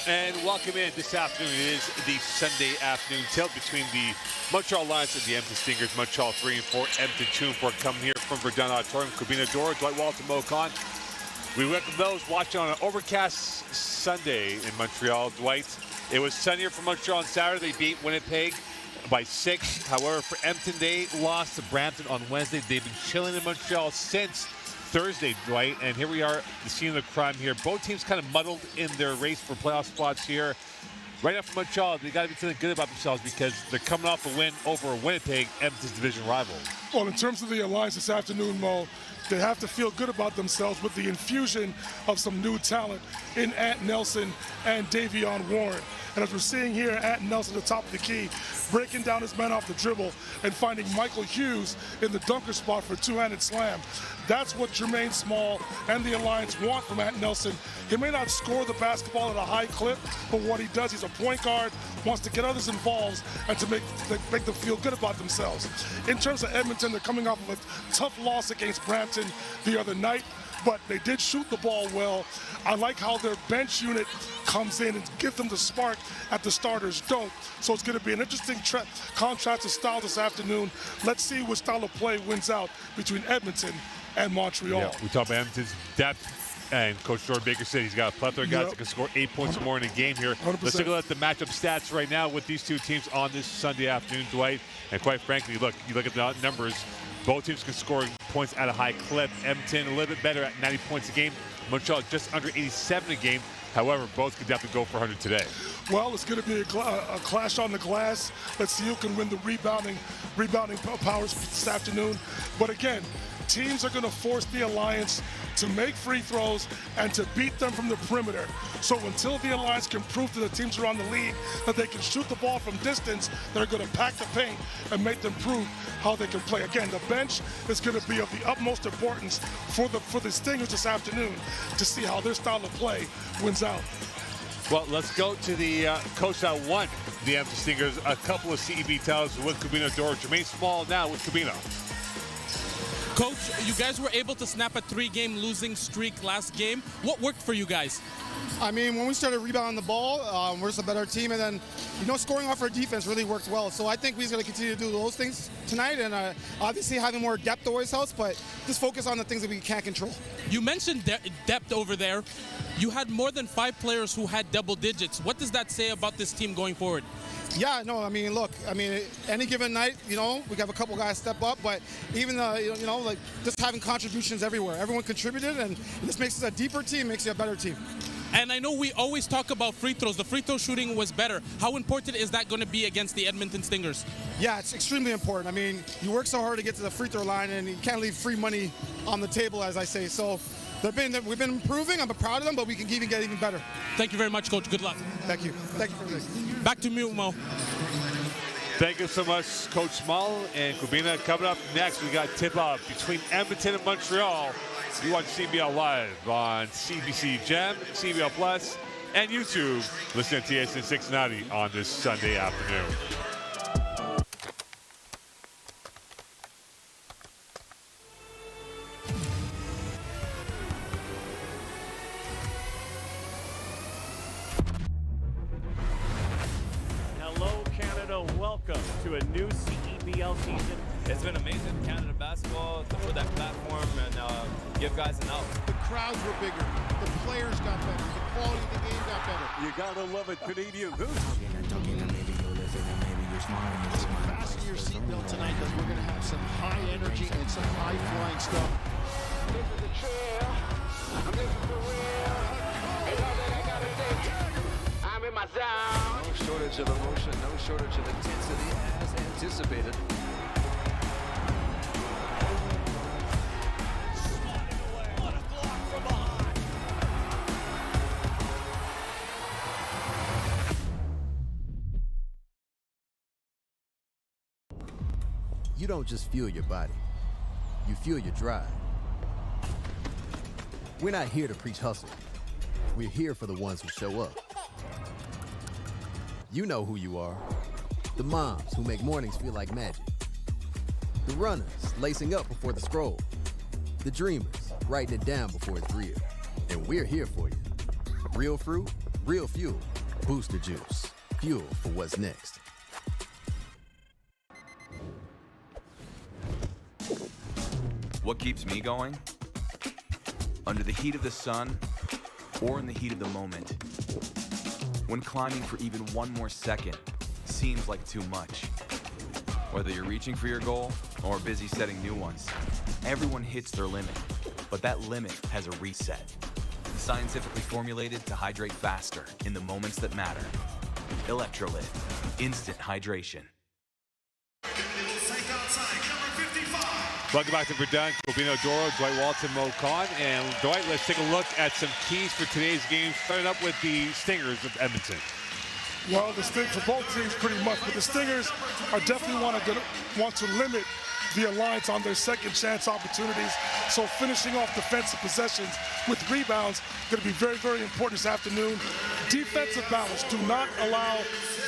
And welcome in this afternoon. It is the Sunday afternoon tilt between the Montreal Lions and the Edmonton Stingers. Montreal 3 and 4, Edmonton 2 and 4 coming here from Verdun Auditorium. Kubina Dora, Dwight Walton, Mo Khan. We welcome those watching on an overcast Sunday in Montreal. Dwight, it was sunnier for Montreal on Saturday. They beat Winnipeg by 6. However, for Edmonton, they lost to Brampton on Wednesday. They've been chilling in Montreal since Thursday, Dwight, and here we are, the scene of the crime here. Both teams kind of muddled in their race for playoff spots here. Right now for Montreal, they got to be feeling good about themselves because they're coming off a win over Winnipeg, Edmonton's division rival. Well, in terms of the alliance this afternoon, Mo, they have to feel good about themselves with the infusion of some new talent in Ant Nelson and Davion Warren. And as we're seeing here, Ant Nelson at the top of the key, breaking down his man off the dribble and finding Michael Hughes in the dunker spot for a two-handed slam. That's what Jermaine Small and the Alliance want from Ant Nelson. He may not score the basketball at a high clip, but what he does, he's a point guard, wants to get others involved and to make them feel good about themselves. In terms of Edmonton, they're coming off of a tough loss against Brampton the other night, but they did shoot the ball well. I like how their bench unit comes in and gives them the spark that the starters don't. So it's going to be an interesting contrast of style this afternoon. Let's see which style of play wins out between Edmonton and Montreal. Yeah, we talk about Edmonton's depth. And Coach Jordan Baker said he's got a plethora of guys that can score 8 points or more in a game here. 100%. Let's take a look at the matchup stats right now with these two teams on this Sunday afternoon, Dwight. And quite frankly, look, you look at the numbers, both teams can score points at a high clip. Edmonton a little bit better at 90 points a game. Montreal just under 87 a game. However, both could definitely go for 100 today. Well, it's going to be a clash on the glass. Let's see who can win the rebounding powers this afternoon. But again, teams are going to force the Alliance to make free throws and to beat them from the perimeter. So until the Alliance can prove to the teams around the league that they can shoot the ball from distance, they're going to pack the paint and make them prove how they can play. Again, the bench is going to be of the utmost importance for the Stingers this afternoon to see how their style of play wins out. Well, let's go to the coach that won the Edmonton Stingers a couple of CEBL titles with Kubina Dora. Jermaine Small now with Kubina. Coach, you guys were able to snap a 3-game losing streak last game. What worked for you guys? I mean, when we started rebounding the ball, we're just a better team, and then, scoring off our defense really worked well. So I think we're going to continue to do those things tonight, and obviously having more depth always helps, but just focus on the things that we can't control. You mentioned depth over there. You had more than 5 players who had double digits. What does that say about this team going forward? Yeah, no, look, any given night, we have a couple guys step up, but even, like just having contributions everywhere. Everyone contributed, and this makes us a deeper team, makes you a better team. And I know we always talk about free throws. The free throw shooting was better. How important is that going to be against the Edmonton Stingers? Yeah, it's extremely important. You work so hard to get to the free throw line, and you can't leave free money on the table, as I say. So we've been improving. I'm proud of them, but we can even get even better. Thank you very much, Coach. Good luck. Thank you. Thank you for this. Back to you, Mo. Thank you so much, Coach Small and Kubina. Coming up next, we got tip-off between Edmonton and Montreal. You watch CBL live on CBC Gem, CBL Plus, and YouTube. Listen to TSN 690 on this Sunday afternoon. Hello, Canada. Welcome to a new CEBL season. It's been amazing, Canada basketball, to put that platform and give guys an out. The crowds were bigger, the players got better, the quality of the game got better. You gotta love it, Canadian hoops. Fasten your seatbelt tonight because we're gonna have some high energy and some high flying stuff. This is the trail, I'm living for real. Hey, all that I gotta say, I'm in my zone. No shortage of emotion, no shortage of intensity as anticipated. You don't just fuel your body, you fuel your drive. We're not here to preach hustle. We're here for the ones who show up. You know who you are. The moms who make mornings feel like magic. The runners lacing up before the scroll. The dreamers writing it down before it's real. And we're here for you. Real fruit, real fuel. Booster Juice. Fuel for what's next. What keeps me going? Under the heat of the sun or in the heat of the moment. When climbing for even one more second seems like too much. Whether you're reaching for your goal or busy setting new ones, everyone hits their limit, but that limit has a reset. Scientifically formulated to hydrate faster in the moments that matter. Electrolyte, instant hydration. Welcome back to Verdun. Corbino Doro, Dwight Walton, Mo Khan. And Dwight, let's take a look at some keys for today's game, starting up with the Stingers of Edmonton. Well, for both teams pretty much, but the Stingers are definitely want to limit the Alliance on their second chance opportunities. So finishing off defensive possessions with rebounds going to be very, very important this afternoon. Defensive balance. Do not allow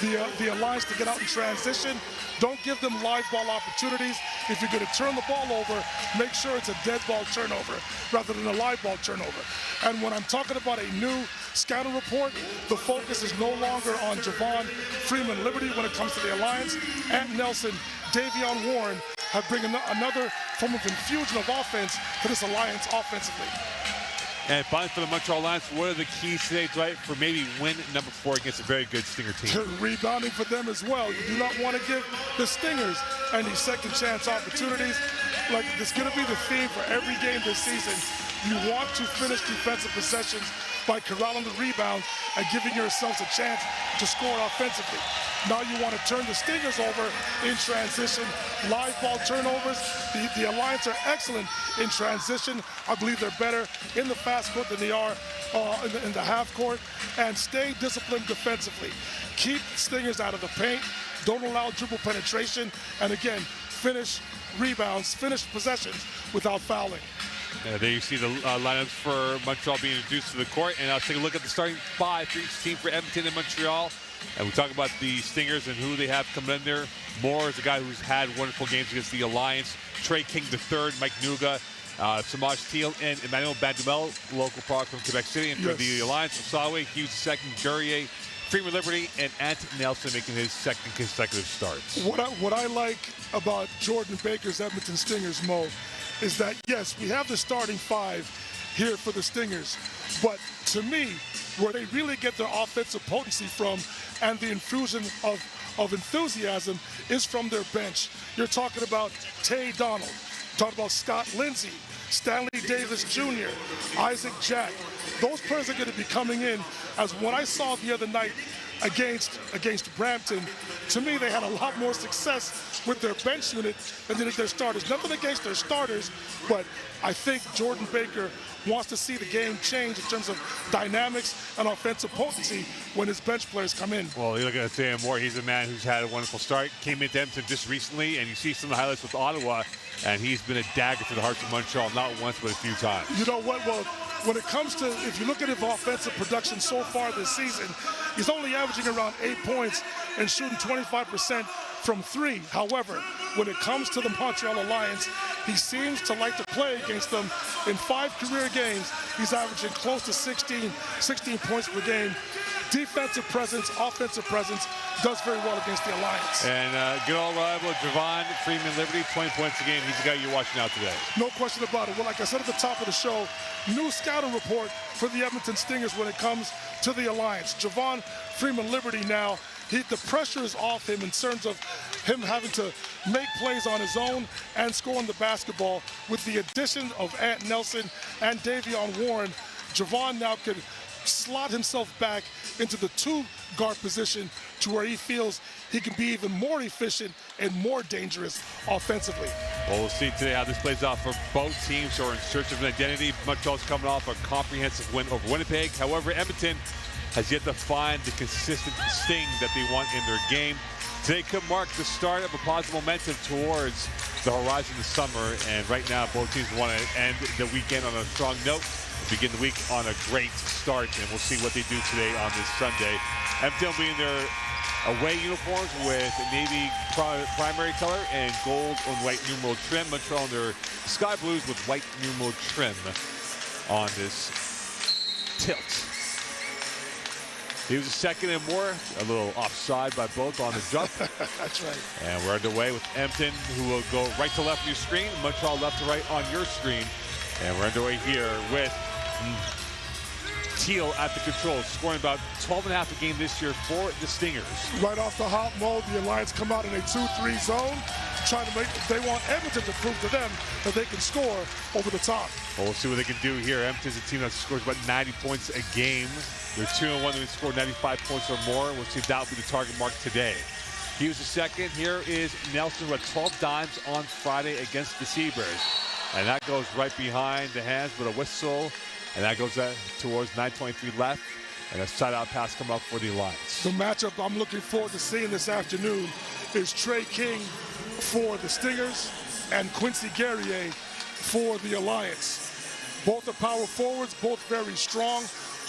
the Alliance to get out in transition. Don't give them live ball opportunities. If you're going to turn the ball over, make sure it's a dead ball turnover rather than a live ball turnover. And when I'm talking about a new scouting report, the focus is no longer on Javon Freeman Liberty when it comes to the Alliance. Ant Nelson, Davion Warren have bring another form of infusion of offense to this Alliance offensively. And finally for the Montreal Lions, what are the keys today, Dwight, for maybe win number 4 against a very good Stinger team? Rebounding for them as well. You do not want to give the Stingers any second chance opportunities. Like, it's going to be the theme for every game this season. You want to finish defensive possessions by corralling the rebounds and giving yourselves a chance to score offensively. Now you want to turn the Stingers over in transition. Live ball turnovers. The Alliance are excellent in transition. I believe they're better in the fast court than they are in the half court. And stay disciplined defensively. Keep Stingers out of the paint. Don't allow dribble penetration. And again, finish rebounds, finish possessions without fouling. There you see the lineups for Montreal being introduced to the court. And let's take a look at the starting 5 for each team for Edmonton and Montreal. And we talk about the Stingers and who they have coming in there. Moore is a guy who's had wonderful games against the Alliance. Trey King III, Mike Nuga, Samaj Teal, and Emmanuel Bandumel, local product from Quebec City. And for the Alliance, Osawe, Hughes II, Guerrier, Freeman Liberty, and Ant Nelson making his second consecutive starts. What I like about Jordan Baker's Edmonton Stingers, Mo, is that, yes, we have the starting 5 here for the Stingers, but to me, where they really get their offensive potency from and the infusion of enthusiasm is from their bench. You're talking about Tay Donald, talking about Scott Lindsay, Stanley Davis Jr., Isaac Jack. Those players are going to be coming in, as what I saw the other night against Brampton. To me, they had a lot more success with their bench unit than they did their starters. Nothing against their starters, but I think Jordan Baker wants to see the game change in terms of dynamics and offensive potency when his bench players come in. Well, you look at Sam Moore. He's a man who's had a wonderful start. Came into Edmonton just recently, and you see some of the highlights with Ottawa, and he's been a dagger to the hearts of Montreal, not once but a few times. You know what? Well, when it comes to, if you look at his offensive production so far this season, he's only averaging around 8 points and shooting 25% from 3. However, when it comes to the Montreal Alliance, he seems to like to play against them. In 5 career games, he's averaging close to 16 points per game. Defensive presence, offensive presence, does very well against the Alliance. And good old rival Javon Freeman Liberty, 20 points a game. He's the guy you're watching out today. No question about it. Well, like I said at the top of the show, new scouting report for the Edmonton Stingers when it comes to the Alliance. Javon Freeman Liberty now, the pressure is off him in terms of him having to make plays on his own and scoring the basketball. With the addition of Ant Nelson and Davion Warren, Javon now could slot himself back into the 2 guard position to where he feels he can be even more efficient and more dangerous offensively. Well, we'll see today how this plays out for both teams who are in search of an identity. Montreal's coming off a comprehensive win over Winnipeg. However, Edmonton has yet to find the consistent sting that they want in their game. Today could mark the start of a positive momentum towards the horizon this summer, and right now both teams want to end the weekend on a strong note. begin the week on a great start, and we'll see what they do today on this Sunday. Edmonton will be in their away uniforms with navy primary color and gold and white numeral trim. Montreal in their sky blues with white numeral trim on this tilt. He was a second and more, a little offside by both on the jump. That's right. And we're underway with Edmonton, who will go right to left on your screen, Montreal left to right on your screen. And we're underway here with Teal at the controls, scoring about 12 and a half a game this year for the Stingers. Right off the hop mode, the Alliance come out in a 2-3 zone, trying to they want Edmonton to prove to them that they can score over the top. Well, we'll see what they can do here. Edmonton's a team that scores about 90 points a game. They're 2-1, they score 95 points or more. We'll see if that will be the target mark today. He was the second. Here is Nelson with 12 dimes on Friday against the Seabirds. And that goes right behind the hands with a whistle. And that goes towards 9:23 left. And a side-out pass come up for the Alliance. The matchup I'm looking forward to seeing this afternoon is Trey King for the Stingers and Quincy Guerrier for the Alliance. Both are power forwards, both very strong.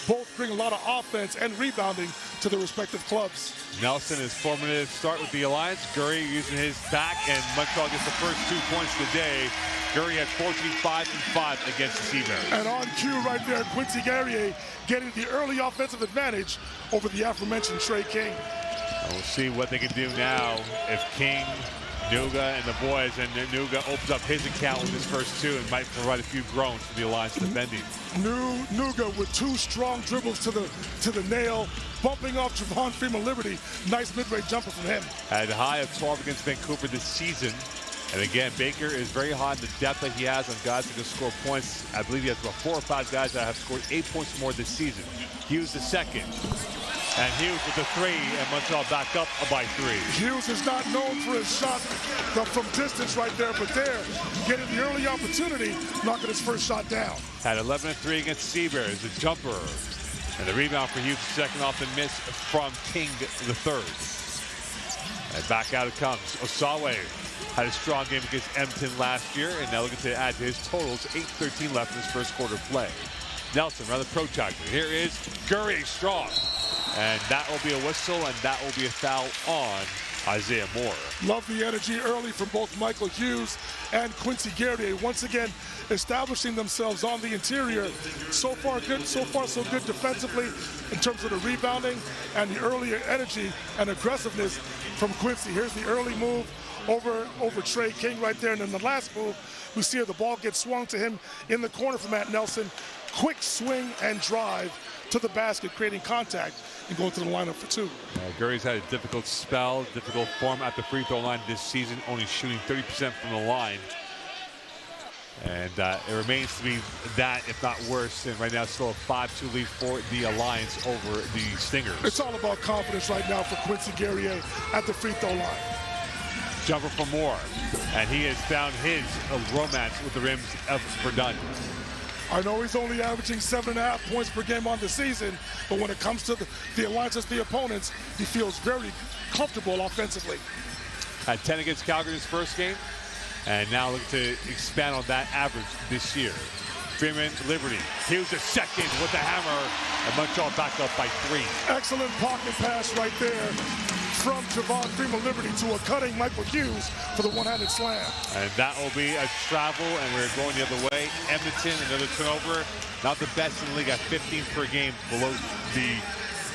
Both bring a lot of offense and rebounding to their respective clubs. Nelson is formative start with the Alliance. Gurry using his back, and Montreal gets the first 2 points of the day. Gurry had 14, 5, and 5 against the Seabirds. And on cue right there, Quincy Guerrier getting the early offensive advantage over the aforementioned Trey King. We'll see what they can do now if King, Nuga, and the boys, and Nuga opens up his account with his first 2 and might provide a few groans for the Alliance defending. Nuga with 2 strong dribbles to the nail, bumping off Javon Freeman Liberty. Nice mid-range jumper from him. Had a high of 12 against Vancouver this season. And again, Baker is very high in the depth that he has on guys that can score points. I believe he has about 4 or 5 guys that have scored 8 points more this season. Hughes the second. And Hughes with the 3, and Montreal back up by 3. Hughes is not known for his shot from distance right there, but there, getting the early opportunity, knocking his first shot down. Had 11 and 3 against Seabirds, the jumper. And the rebound for Hughes, second off the miss from King the third. And back out it comes. Osawe had a strong game against Edmonton last year, and now looking to add to his totals. 8:13 left in his first quarter play. Nelson, rather protracted. Here is Gurry strong. And that will be a whistle, and that will be a foul on Isaiah Moore. Love the energy early from both Michael Hughes and Quincy Guerrier. Once again, establishing themselves on the interior. So far good, so far so good defensively in terms of the rebounding and the early energy and aggressiveness from Quincy. Here's the early move over Trey King right there. And then the last move, we see the ball gets swung to him in the corner from Matt Nelson. Quick swing and drive to the basket, creating contact and going to the lineup for 2. Gurry's had a difficult spell, difficult form at the free throw line this season, only shooting 30% from the line. And it remains to be that, if not worse. And right now, still a 5-2 lead for the Alliance over the Stingers. It's all about confidence right now for Quincy Guerrier at the free throw line. Jumper for Moore, and he has found his romance with the rims of Verdun. I know he's only averaging 7.5 points per game on the season, but when it comes to the Alliance as the opponents, he feels very comfortable offensively. Had 10 against Calgary his first game, and now looking to expand on that average this year. Freeman Liberty. Here's a second with the hammer, and Montreal back up by 3. Excellent pocket pass right there from Javon Freeman Liberty to a cutting Michael Hughes for the one-handed slam. And that will be a travel, and we're going the other way. Edmonton, another turnover. Not the best in the league at 15 per game, below the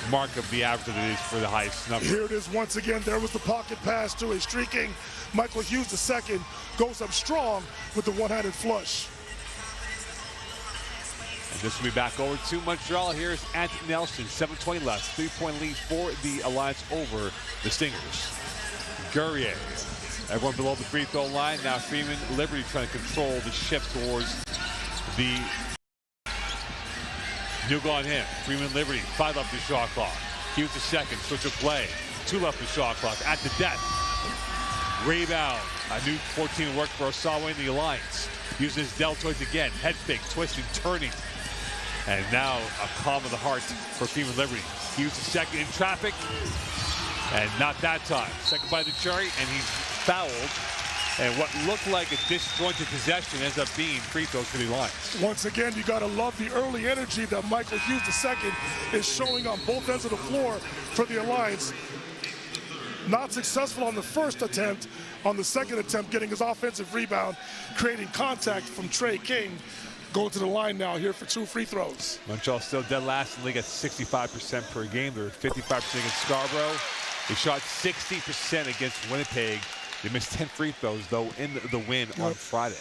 mark of the average that it is for the highest number. Here it is once again. There was the pocket pass to a streaking Michael Hughes II. Goes up strong with the one-handed flush. And this will be back over to Montreal. Here's Anthony Nelson, 7:20 left. 3-point lead for the Alliance over the Stingers. Guerrier, everyone below the free throw line. Now Freeman Liberty trying to control the shift towards the Nuga on him. Freeman Liberty, 5 left the shot clock. Hughes the second, switch of play. 2 left the shot clock at the death. Rebound. A new 14 work for Osawe in the Alliance. Uses deltoids again. Head fake, twisting, turning. And now a calm of the heart for Freeman Liberty. Hughes the second in traffic. And not that time. Second by the cherry, and he's fouled And what looked like a disjointed possession ends up being free throws for the Alliance. Once again, you got to love the early energy that Michael Hughes II is showing on both ends of the floor for the Alliance. Not successful on the first attempt, on the second attempt, getting his offensive rebound, creating contact from Trey King. Going to the line now here for 2 free throws. Montreal still dead last in the league at 65% per game. They're 55% against Scarborough. They shot 60% against Winnipeg. They missed 10 free throws, though, in the win on Friday.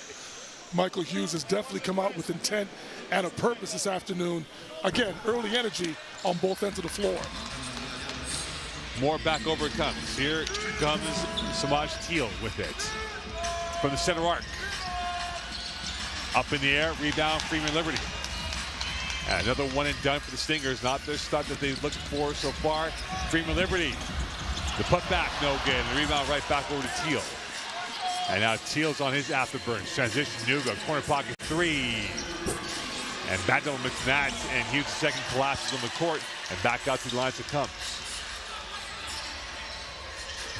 Michael Hughes has definitely come out with intent and a purpose this afternoon. Again, early energy on both ends of the floor. More back over it comes. Here comes Samaj Teal with it. From the center arc. Up in the air, rebound, Freeman Liberty. And another one and done for the Stingers. Not their stunt that they looked for so far. Freeman Liberty. The putback, no good. And the rebound right back over to Teal. And now Teal's on his afterburns. Transition, Nugo, corner pocket 3. And Bandel mixed that, and Hughes' second collapses on the court, and back out to the lines it comes.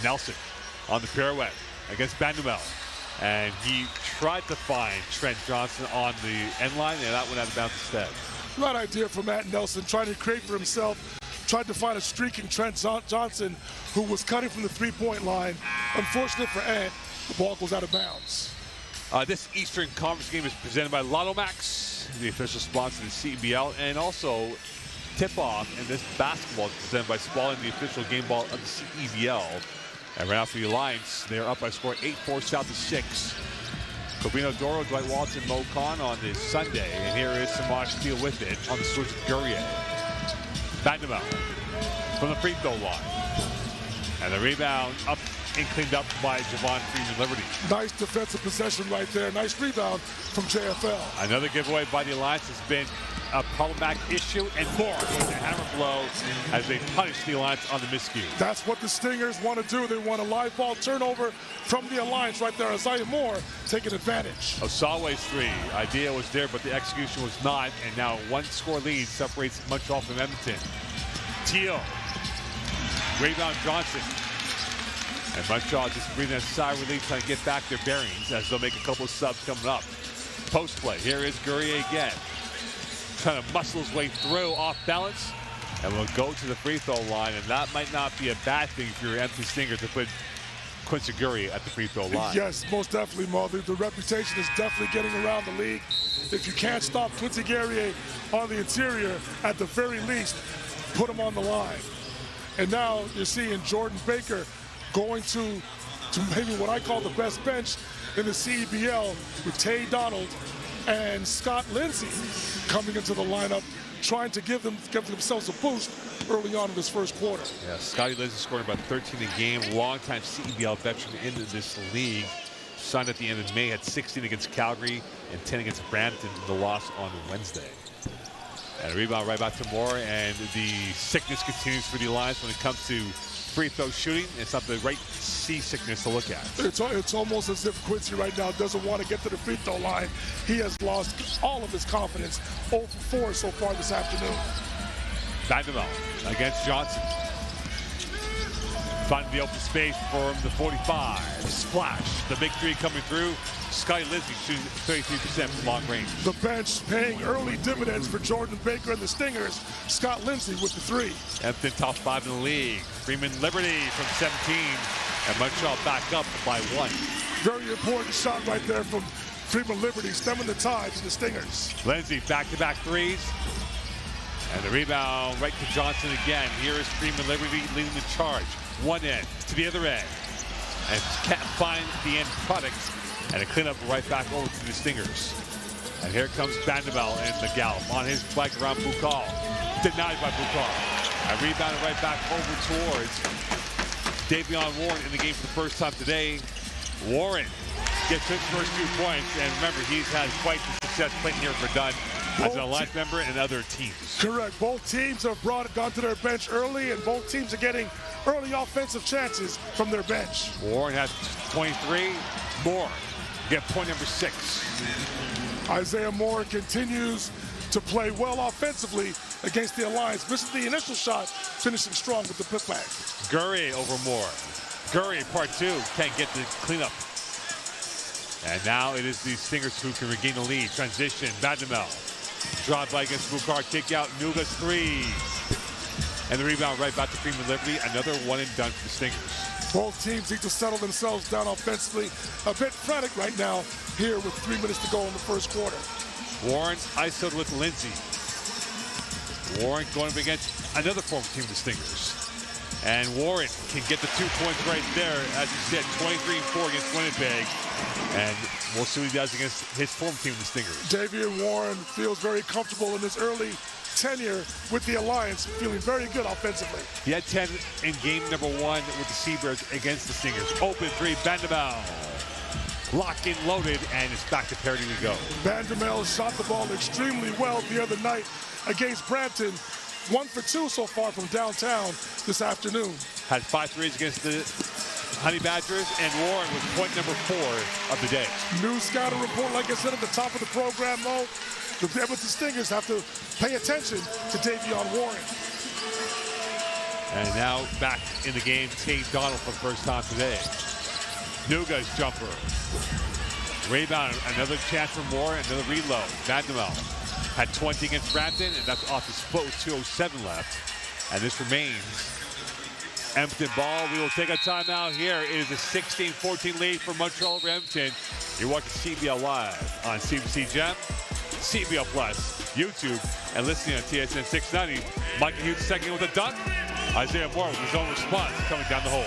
Nelson on the pirouette against Bandel. And he tried to find Trent Johnson on the end line, and that went out of bounds instead. Right idea from Matt Nelson, trying to create for himself. Tried to find a streaking Trent Johnson, who was cutting from the three-point line. Unfortunate for Ant, the ball goes out of bounds. This Eastern Conference game is presented by Lotto Max, the official sponsor of the CEBL, and also tip-off, and this basketball is presented by Spalding, the official game ball of the CEBL. And right now for the Alliance, they're up by score 8-4 south to 6. Cobino Doro, Dwight Walton, Mo Khan on this Sunday. And here is Samaj Teal with it on the switch of Guerrier. Bandel from the free throw line. And the rebound up and cleaned up by Javon Freeman Liberty. Nice defensive possession right there. Nice rebound from JFL. Another giveaway by the Alliance has been a problematic issue, and more with a hammer blow as they punish the Alliance on the miscue. That's what the Stingers want to do. They want a live ball turnover from the Alliance right there. Isaiah Moore taking advantage. Osawe's 3 idea was there, but the execution was not, and now one score lead separates Montreal from Edmonton. Teal, rebound Johnson. And Montreal just breathing a sigh of relief, trying to get back their bearings as they'll make a couple of subs coming up. Post play, here is Guerrier again. Trying to muscle his way through, off balance, and will go to the free throw line, and that might not be a bad thing for your empty Stinger to put Quincy Guerrier at the free throw line. Yes, most definitely, Mo. The reputation is definitely getting around the league. If you can't stop Quincy Guerrier on the interior, at the very least, put him on the line. And now you're seeing Jordan Baker going to maybe what I call the best bench in the CEBL with Tay Donald and Scott Lindsey coming into the lineup, trying to give themselves a boost early on in this first quarter. Yeah, Scotty Lindsey scoring about 13 a game, longtime CEBL veteran into this league. Signed at the end of May, had 16 against Calgary and 10 against Brampton in the loss on Wednesday. And a rebound right back to Moore, and the sickness continues for the Alliance when it comes to free throw shooting. It's not the right seasickness to look at. It's almost as if Quincy right now doesn't want to get to the free throw line. He has lost all of his confidence. 0 for 4 so far this afternoon. Bandel against Johnson. Finding the open space from the 45. Splash. The big 3 coming through. Scotty Lindsey shooting 33% from long range. The bench paying early dividends for Jordan Baker and the Stingers. Scott Lindsey with the 3. Edmonton top 5 in the league. Freeman Liberty from 17. And Montreal back up by 1. Very important shot right there from Freeman Liberty, stemming the tide for the Stingers. Lindsey back-to-back 3s. And the rebound right to Johnson again. Here is Freeman Liberty leading the charge. One end to the other end. And can't find the end product. And a cleanup right back over to the Stingers. And here comes Bandel in the gallop on his flank around Bukal. Denied by Bukal. And rebounded right back over towards Davion Warren in the game for the first time today. Warren gets his first 2 points. And remember, he's had quite the success playing here for Verdun as an Alliance member and other teams. Correct. Both teams have gone to their bench early, and both teams are getting early offensive chances from their bench. Warren has 23. Moore get point number 6. Isaiah Moore continues to play well offensively against the Alliance. Misses the initial shot, finishing strong with the putback. Guerrier over Moore. Guerrier part 2 can't get the cleanup. And now it is the Stingers who can regain the lead. Transition, Vandemel. Drive by against Bukar, kick out, Nuga's three. And the rebound right back to Freeman Liberty. Another one and done for the Stingers. Both teams need to settle themselves down offensively. A bit frantic right now here with 3 minutes to go in the first quarter. Warren isoed with Lindsay. Warren going up against another former team of the Stingers. And Warren can get the 2 points right there. As you said, 23-4 against Winnipeg. And we'll see what he does against his former team, the Stingers. Davian Warren feels very comfortable in his early tenure with the Alliance, feeling very good offensively. He had 10 in game number 1 with the Seabirds against the Stingers. Open three, Vandemel. Locked in, loaded, and it's back to parity to go. Vandemel shot the ball extremely well the other night against Brampton. 1 for 2 so far from downtown this afternoon. Had 5 threes against the Honey Badgers, and Warren was point number 4 of the day. New scouting report, like I said at the top of the program, Mo. The Edmonton Stingers have to pay attention to Davion Warren. And now back in the game, Tate Donald for the first time today. Nuga's jumper. Rebound, another chance for Warren, another reload. Vandemel had 20 against Brampton, and that's off his foot with 2:07 left. And this remains Edmonton ball. We will take a timeout here. It is a 16-14 lead for Montreal over Edmonton. You're watching CBL Live on CBC Gem, CBL Plus, YouTube, and listening on TSN 690. Michael Hughes second with a dunk. Isaiah Moore with his own response coming down the hole.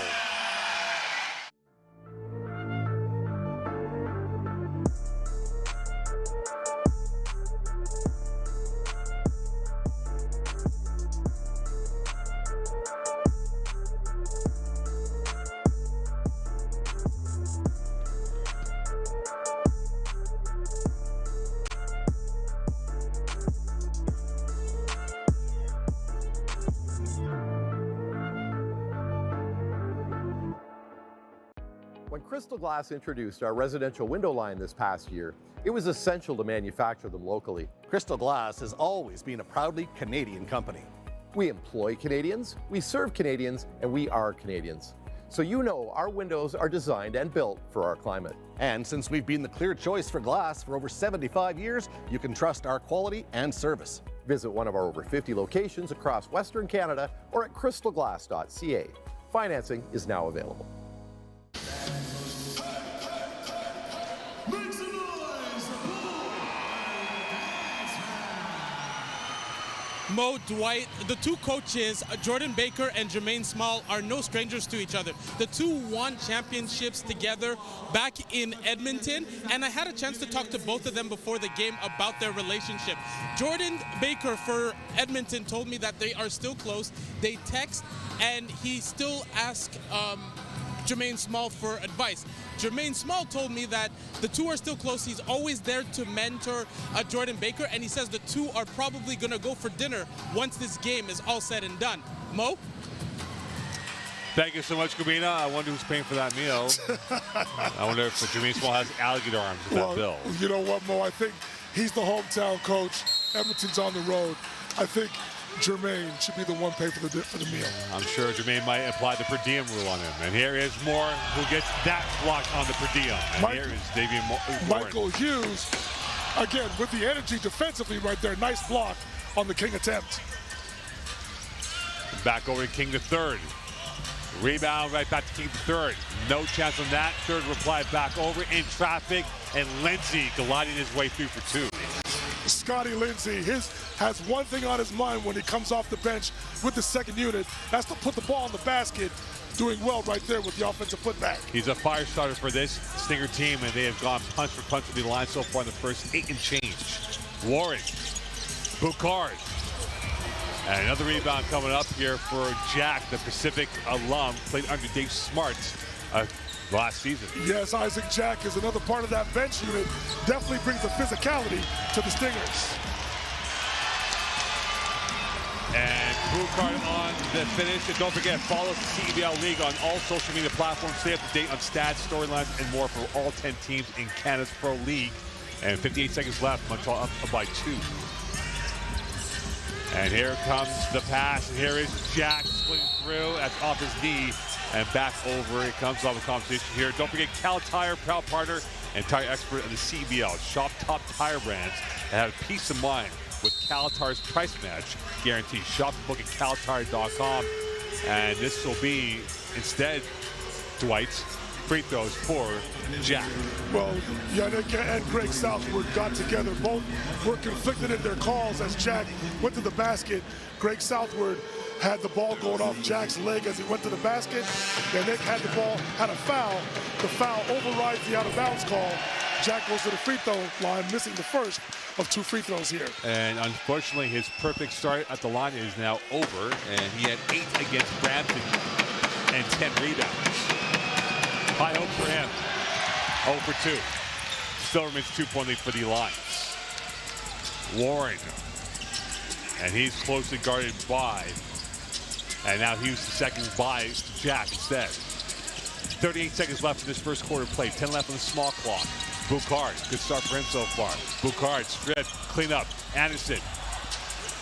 When Crystal Glass introduced our residential window line this past year, it was essential to manufacture them locally. Crystal Glass has always been a proudly Canadian company. We employ Canadians, we serve Canadians, and we are Canadians. So you know our windows are designed and built for our climate. And since we've been the clear choice for glass for over 75 years, you can trust our quality and service. Visit one of our over 50 locations across Western Canada or at crystalglass.ca. Financing is now available. Mo, Dwight, the two coaches, Jordan Baker and Jermaine Small, are no strangers to each other. The two won championships together back in Edmonton, and I had a chance to talk to both of them before the game about their relationship. Jordan Baker for Edmonton told me that they are still close. They text, and he still asks Jermaine Small for advice. Jermaine Small told me that the two are still close. He's always there to mentor Jordan Baker, and he says the two are probably going to go for dinner once this game is all said and done. Mo? Thank you so much, Gabina. I wonder who's paying for that meal. I wonder if Jermaine Small has alligator arms with that bill. You know what, Mo? I think he's the hometown coach. Edmonton's on the road. I think Jermaine should be the one paying for the meal. I'm sure Jermaine might apply the per diem rule on him. And here is Moore, who gets that block on the per diem. And here is Davian Warren. Michael Hughes, again, with the energy defensively right there. Nice block on the King attempt. Back over to King the third. Rebound right back to King the third. No chance on that. Third reply back over in traffic. And Lindsay gliding his way through for two. Scotty Lindsay, has one thing on his mind when he comes off the bench with the second unit. That's to put the ball in the basket. Doing well right there with the offensive putback. He's a fire starter for this Stinger team, and they have gone punch for punch with the line so far in the first 8 and change. Warren, Boucard, and another rebound coming up here for Jack, the Pacific alum, played under Dave Smart last season. Yes, Isaac Jack is another part of that bench unit. Definitely brings the physicality to the Stingers. And Boucard on the finish. And don't forget, follow the CEBL League on all social media platforms. Stay up to date on stats, storylines, and more for all 10 teams in Canada's Pro League. And 58 seconds left. Montreal up by 2. And here comes the pass. And here is Jack splitting through. That's off his knee. And back over. It comes off the competition here. Don't forget, Cal Tire, proud partner and tire expert of the CEBL. Shop top tire brands and have peace of mind with Calitar's price match guarantee. Shop the book at calitar.com. And this will be, instead, Dwight's free throws for Jack. Well, Yannick and Greg Southward got together. Both were conflicted in their calls as Jack went to the basket. Greg Southward had the ball going off Jack's leg as he went to the basket. Yannick had the ball, had a foul. The foul overrides the out-of-bounds call. Jack goes to the free throw line, missing the first of 2 free throws here. And unfortunately, his perfect start at the line is now over, and he had 8 against Brampton and 10 rebounds. High hope for him. 0 for 2. Still remains 2-point lead for the Alliance. Warren. And he's closely guarded by. And now he was the second by Jack instead. 38 seconds left in this first quarter play. 10 left on the small clock. Boucard, good start for him so far. Boucard, strip, clean up. Anderson,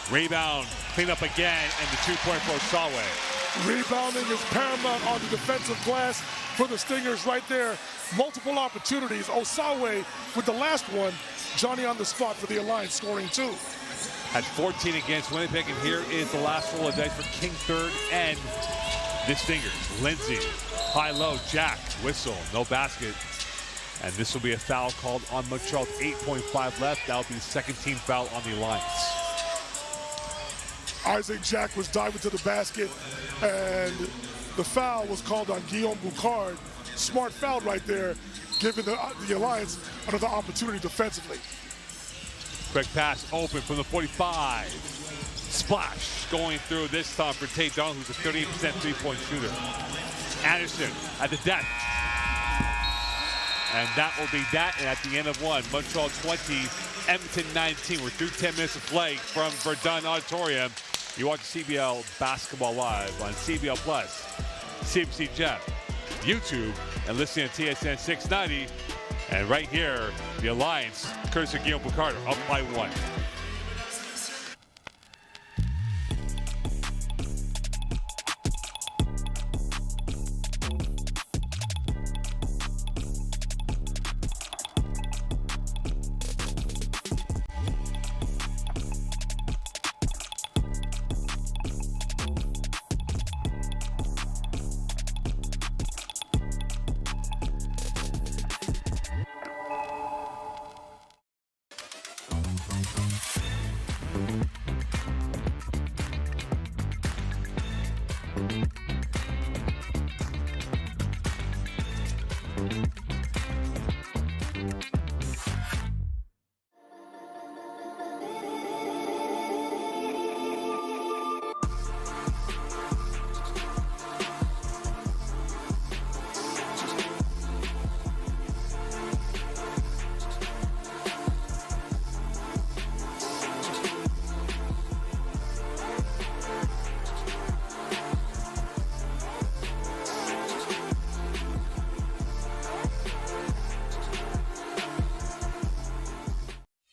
rebound, clean up again, and the 2-point for Osawe. Rebounding is paramount on the defensive glass for the Stingers right there. Multiple opportunities. Osawe with the last one. Johnny on the spot for the Alliance, scoring 2. At 14 against Winnipeg, and here is the last roll of dice for King third and the Stingers. Lindsay, high-low, Jack, whistle, no basket. And this will be a foul called on Montreal with 8.5 left. That'll be the second team foul on the Alliance. Isaac Jack was diving to the basket, and the foul was called on Guillaume Boucard. Smart foul right there, giving the Alliance another opportunity defensively. Quick pass open from the 45. Splash going through this time for Tate Dunn, who's a 38% three-point shooter. Anderson at the deck. And that will be that. And at the end of one, Montreal 20, Edmonton 19. We're through 10 minutes of play from Verdun Auditorium. You watch CBL Basketball Live on CBL Plus, CBC Gem, YouTube, and listening to TSN 690. And right here, the Alliance, courtesy of Guillaume Boucard, up by 1.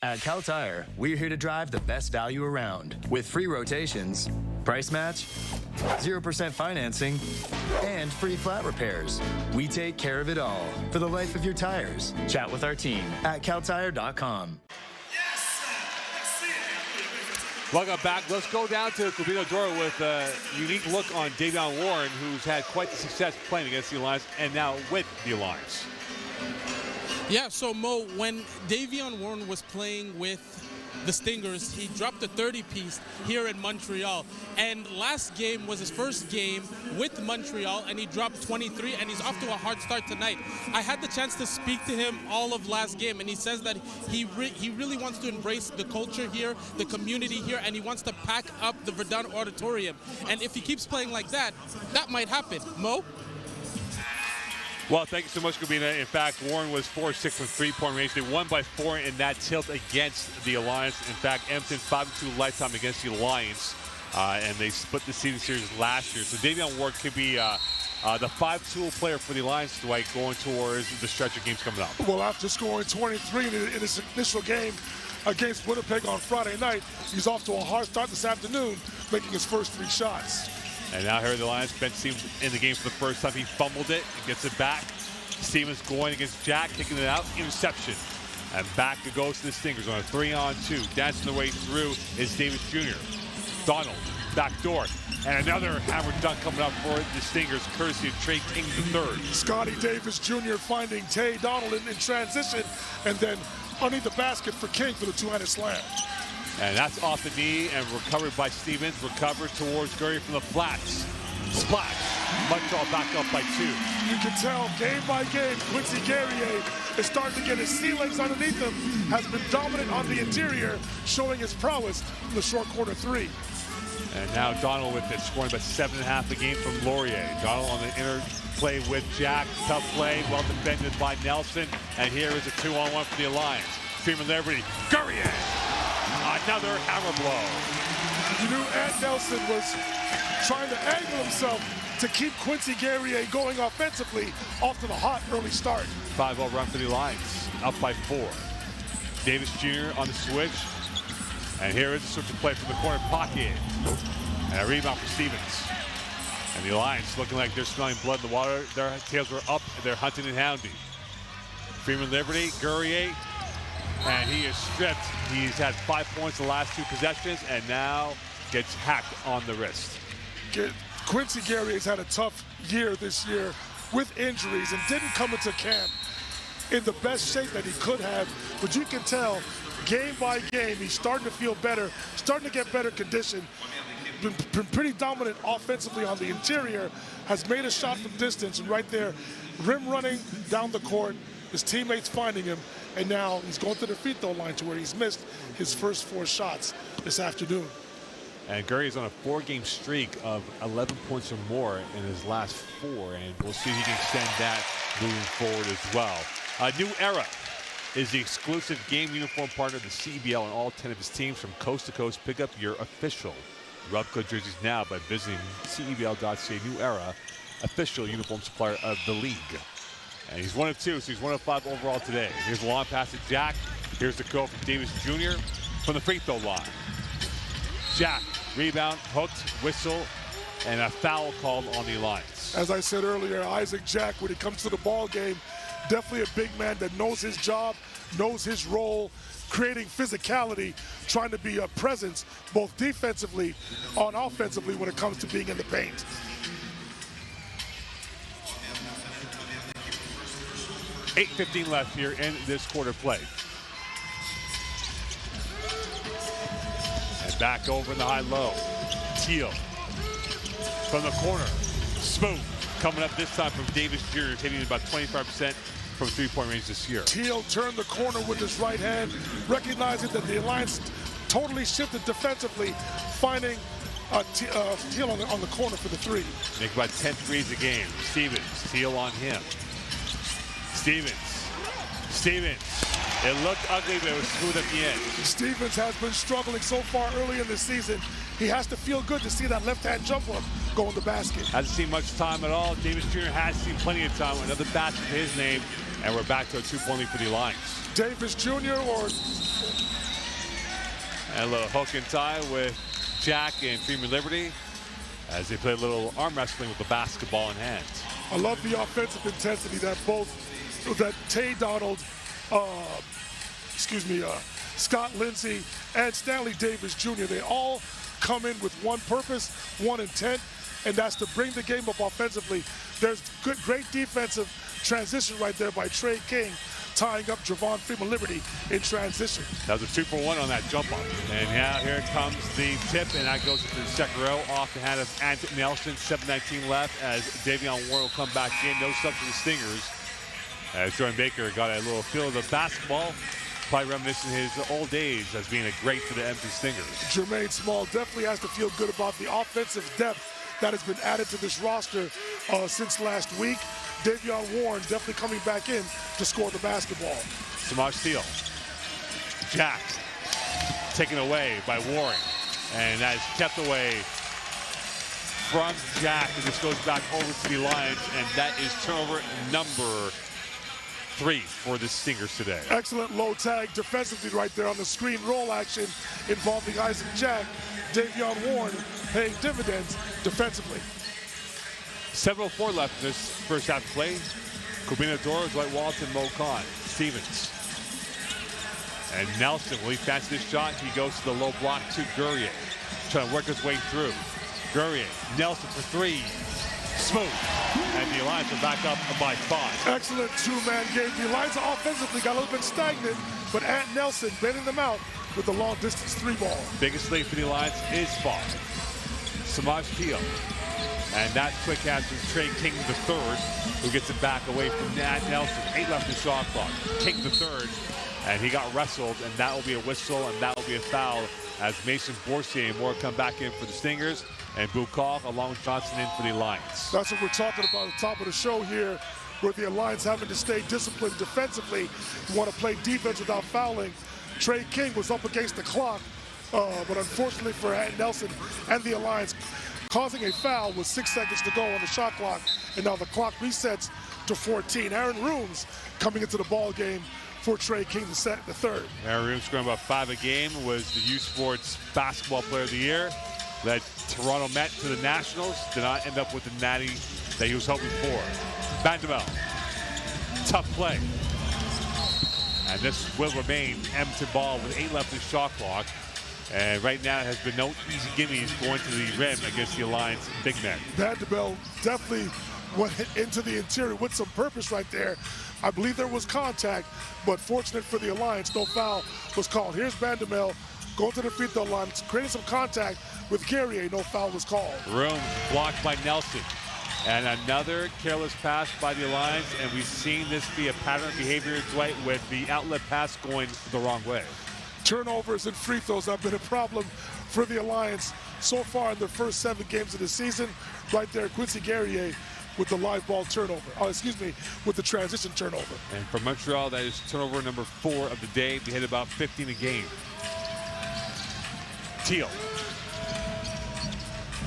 At Cal Tire, we're here to drive the best value around with free rotations, price match, 0% financing, and free flat repairs. We take care of it all for the life of your tires. Chat with our team at caltire.com. Welcome back. Let's go down to Cubino Doro with a unique look on Davion Warren, who's had quite the success playing against the Alliance and now with the Alliance. Yeah, so Mo, when Davion Warren was playing with the Stingers, he dropped a 30-piece here in Montreal. And last game was his first game with Montreal, and he dropped 23, and he's off to a hard start tonight. I had the chance to speak to him all of last game, and he says that he really wants to embrace the culture here, the community here, and he wants to pack up the Verdun Auditorium. And if he keeps playing like that, that might happen. Mo? Well, thank you so much, Gabina. In fact, Warren was 4-6 from three-point range. They won by 4 in that tilt against the Alliance. In fact, Edmonton 5-2 lifetime against the Alliance, and they split the seeding series last year. So Davion Warren could be the 5-tool player for the Alliance, Dwight, going towards the stretch of games coming up. Well, after scoring 23 in his initial game against Winnipeg on Friday night, he's off to a hard start this afternoon, making his first 3 shots. And now here the Alliance bench team in the game for the first time. He fumbled it and gets it back. Stevens going against Jack, kicking it out, interception. And back it goes to the Stingers on a 3-on-2. Dancing the way through is Davis Jr. Donald, back door. And another hammer dunk coming up for the Stingers, courtesy of Trey King III. Scotty Davis Jr. finding Tay Donald in transition, and then underneath the basket for King for the two-handed slam. And that's off the knee and recovered by Stevens. Recovered towards Gurry from the flats. Splash. Montreal back up by 2. You can tell game by game, Quincy Guerrier is starting to get his sea legs underneath him, has been dominant on the interior, showing his prowess from the short corner 3. And now Donald with it, scoring about 7.5 a game from Laurier. Donald on the inner play with Jack. Tough play, well defended by Nelson. And here is a 2-on-1 for the Alliance. Freeman Liberty, Guerrier. Another hammer blow. You knew Ed Nelson was trying to angle himself to keep Quincy Guerrier going offensively off to the hot early start. 5-0 run for the Alliance, up by 4. Davis Jr. on the switch. And here is a switch of play from the corner pocket. And a rebound for Stevens. And the Alliance looking like they're smelling blood in the water. Their tails were up, they're hunting and hounding. Freeman Liberty, Guerrier, and he is stripped. He's had 5 points in the last 2 possessions, and now gets hacked on the wrist. Quincy Guerrier's had a tough year this year with injuries and didn't come into camp in the best shape that he could have, but you can tell game by game he's starting to feel better, starting to get better condition. Been pretty dominant offensively on the interior, has made a shot from distance, and right there, rim running down the court, his teammates finding him, and now he's going to the free throw line to where he's missed his first 4 shots this afternoon. And Gurry is on a 4-game streak of 11 points or more in his last 4, and we'll see if he can extend that moving forward as well. New Era is the exclusive game uniform partner of the CEBL and all 10 of his teams from coast to coast. Pick up your official Rubco jerseys now by visiting CEBL.ca. New Era, official uniform supplier of the league. And he's 1 of 2, so he's 1 of 5 overall today. Here's the long pass to Jack. Here's the goal from Davis Jr. from the free throw line. Jack, rebound, hooked, whistle, and a foul called on the Alliance. As I said earlier, Isaac Jack, when it comes to the ball game, definitely a big man that knows his job, knows his role, creating physicality, trying to be a presence both defensively and offensively when it comes to being in the paint. $8:15 left here in this quarter play. And back over in the high-low. Teal from the corner. Smooth coming up this time from Davis Jr., hitting about 25% from 3-point range this year. Teal turned the corner with his right hand, recognizing that the Alliance totally shifted defensively, finding Teal on the corner for the 3. Make about 10 threes a game. Stevens, Teal on him. Stevens. It looked ugly, but it was smooth at the end. Stevens has been struggling so far early in the season. He has to feel good to see that left-hand jump up go in the basket. Hasn't seen much time at all. Davis Jr. has seen plenty of time. Another basket to his name, and we're back to a 2-point lead for the Alliance. Davis Jr. or... And a little hook and tie with Jack and Freeman Liberty as they play a little arm wrestling with the basketball in hand. I love the offensive intensity that Tay Donald, Scott Lindsey, and Stanley Davis Jr., they all come in with one purpose, one intent, and that's to bring the game up offensively. There's great defensive transition right there by Trey King, tying up Javon Freeman Liberty in transition. That was a 2-for-1 on that jump up. And now here comes the tip, and that goes into the second row off the hand of Ant Nelson. 7:19 left as Davion Warren will come back in. No subs for the Stingers. As Jordan Baker got a little feel of the basketball, probably reminiscing his old days as being a great for the Edmonton Stingers. Jermaine Small definitely has to feel good about the offensive depth that has been added to this roster since last week. Davion Warren definitely coming back in to score the basketball. Samaj Steele. Jack taken away by Warren. And that is kept away from Jack. And this goes back over to the Lions. And that is turnover number 3 for the Stingers today. Excellent low tag defensively right there on the screen roll action involving Isaac Jack. Davion Warren paying dividends defensively. 7:04 left in this first half of play. Combinador, Dwight Walton, Mo Khan, Stevens. And Nelson, will he fancy this shot? He goes to the low block to Guerrier. Trying to work his way through. Guerrier, Nelson for three. Smooth. And the Alliance are back up by 5. Excellent two-man game. The Alliance offensively got a little bit stagnant, but Ant Nelson bailing them out with the long-distance 3-ball. Biggest lead for the Alliance is 5. Samaj Teal. And that quick pass from Trey King III, who gets it back away from Ant Nelson. 8 left in shot clock. King III, and he got wrestled, and that will be a whistle, and that will be a foul as Mason Boursier and more come back in for the Stingers, and Bukov along with Johnson in for the Alliance. That's what we're talking about at the top of the show here, where the Alliance having to stay disciplined defensively. You want to play defense without fouling. Trey King was up against the clock, but unfortunately for Ant Nelson and the Alliance, causing a foul with 6 seconds to go on the shot clock, and now the clock resets to 14. Aaron Rooms coming into the ball game for Trey King the third. Aaron Rooms scoring about 5 a game, was the U Sports Basketball Player of the Year. Led Toronto Met to the Nationals, did not end up with the natty that he was hoping for. Bandamel, tough play. And this will remain Edmonton ball with 8 left in shot clock. And right now, it has been no easy gimmies going to the rim against the Alliance big men. Vandebel definitely went into the interior with some purpose right there. I believe there was contact, but fortunate for the Alliance, no foul was called. Here's Vandebel going to the free throw line, creating some contact with Guerrier. No foul was called. Rooms blocked by Nelson. And another careless pass by the Alliance, and we've seen this be a pattern of behavior, Dwight, with the outlet pass going the wrong way. Turnovers and free throws have been a problem for the Alliance so far in the first 7 games of the season. Right there, Quincy Guerrier with the live ball turnover. With the transition turnover. And for Montreal, that is turnover number 4 of the day. They hit about 15 a game. Teal.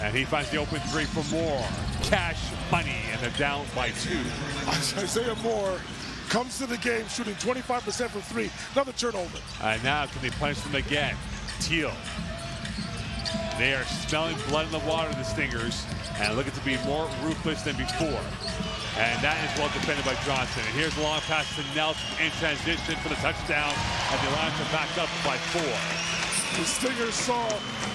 And he finds the open 3 for Moore. Cash money, and they're down by 2. Isaiah Moore comes to the game shooting 25% from 3. Another turnover. And now can they punish them again? Teal. They are smelling blood in the water, the Stingers, and looking to be more ruthless than before. And that is well defended by Johnson. And here's the long pass to Nelson in transition for the touchdown, and the Alliance are back up by 4. The Stingers saw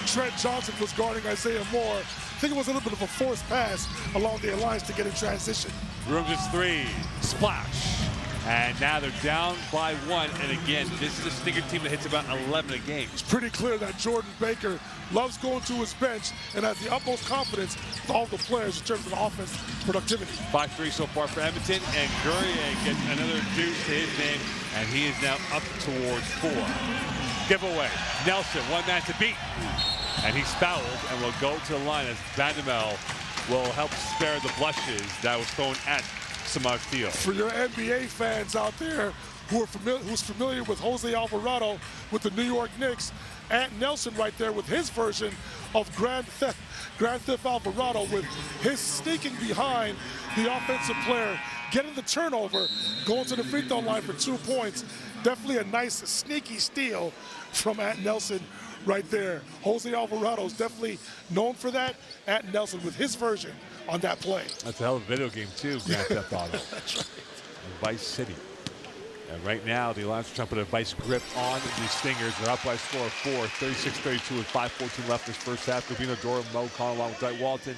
Trent Johnson was guarding Isaiah Moore. I think it was a little bit of a forced pass along the Alliance to get in transition. Rooms is 3, splash. And now they're down by 1. And again, this is a Stinger team that hits about 11 a game. It's pretty clear that Jordan Baker loves going to his bench and has the utmost confidence with all the players in terms of offense productivity. 5-3 so far for Edmonton, and Guerrier gets another deuce to his name, and he is now up towards 4. Giveaway. Nelson, 1 man to beat. And he's fouled and will go to the line as Vandemel will help spare the blushes that was thrown at Samaj Teal. For your NBA fans out there who's familiar with Jose Alvarado with the New York Knicks, Ant Nelson right there with his version of Grand Theft Alvarado, with his sneaking behind the offensive player, getting the turnover, going to the free throw line for 2 points. Definitely a nice sneaky steal from Ant Nelson right there. Jose Alvarado is definitely known for that. Ant Nelson with his version on that play. That's a hell of a video game too, Grand Theft Auto. That's right. Vice City. And right now, the Alliance are trying to put a vice grip on the Stingers. They're up by a score of 4, 36-32 with 5:14 left this first half. Combinador, Mo Khan along with Dwight Walton.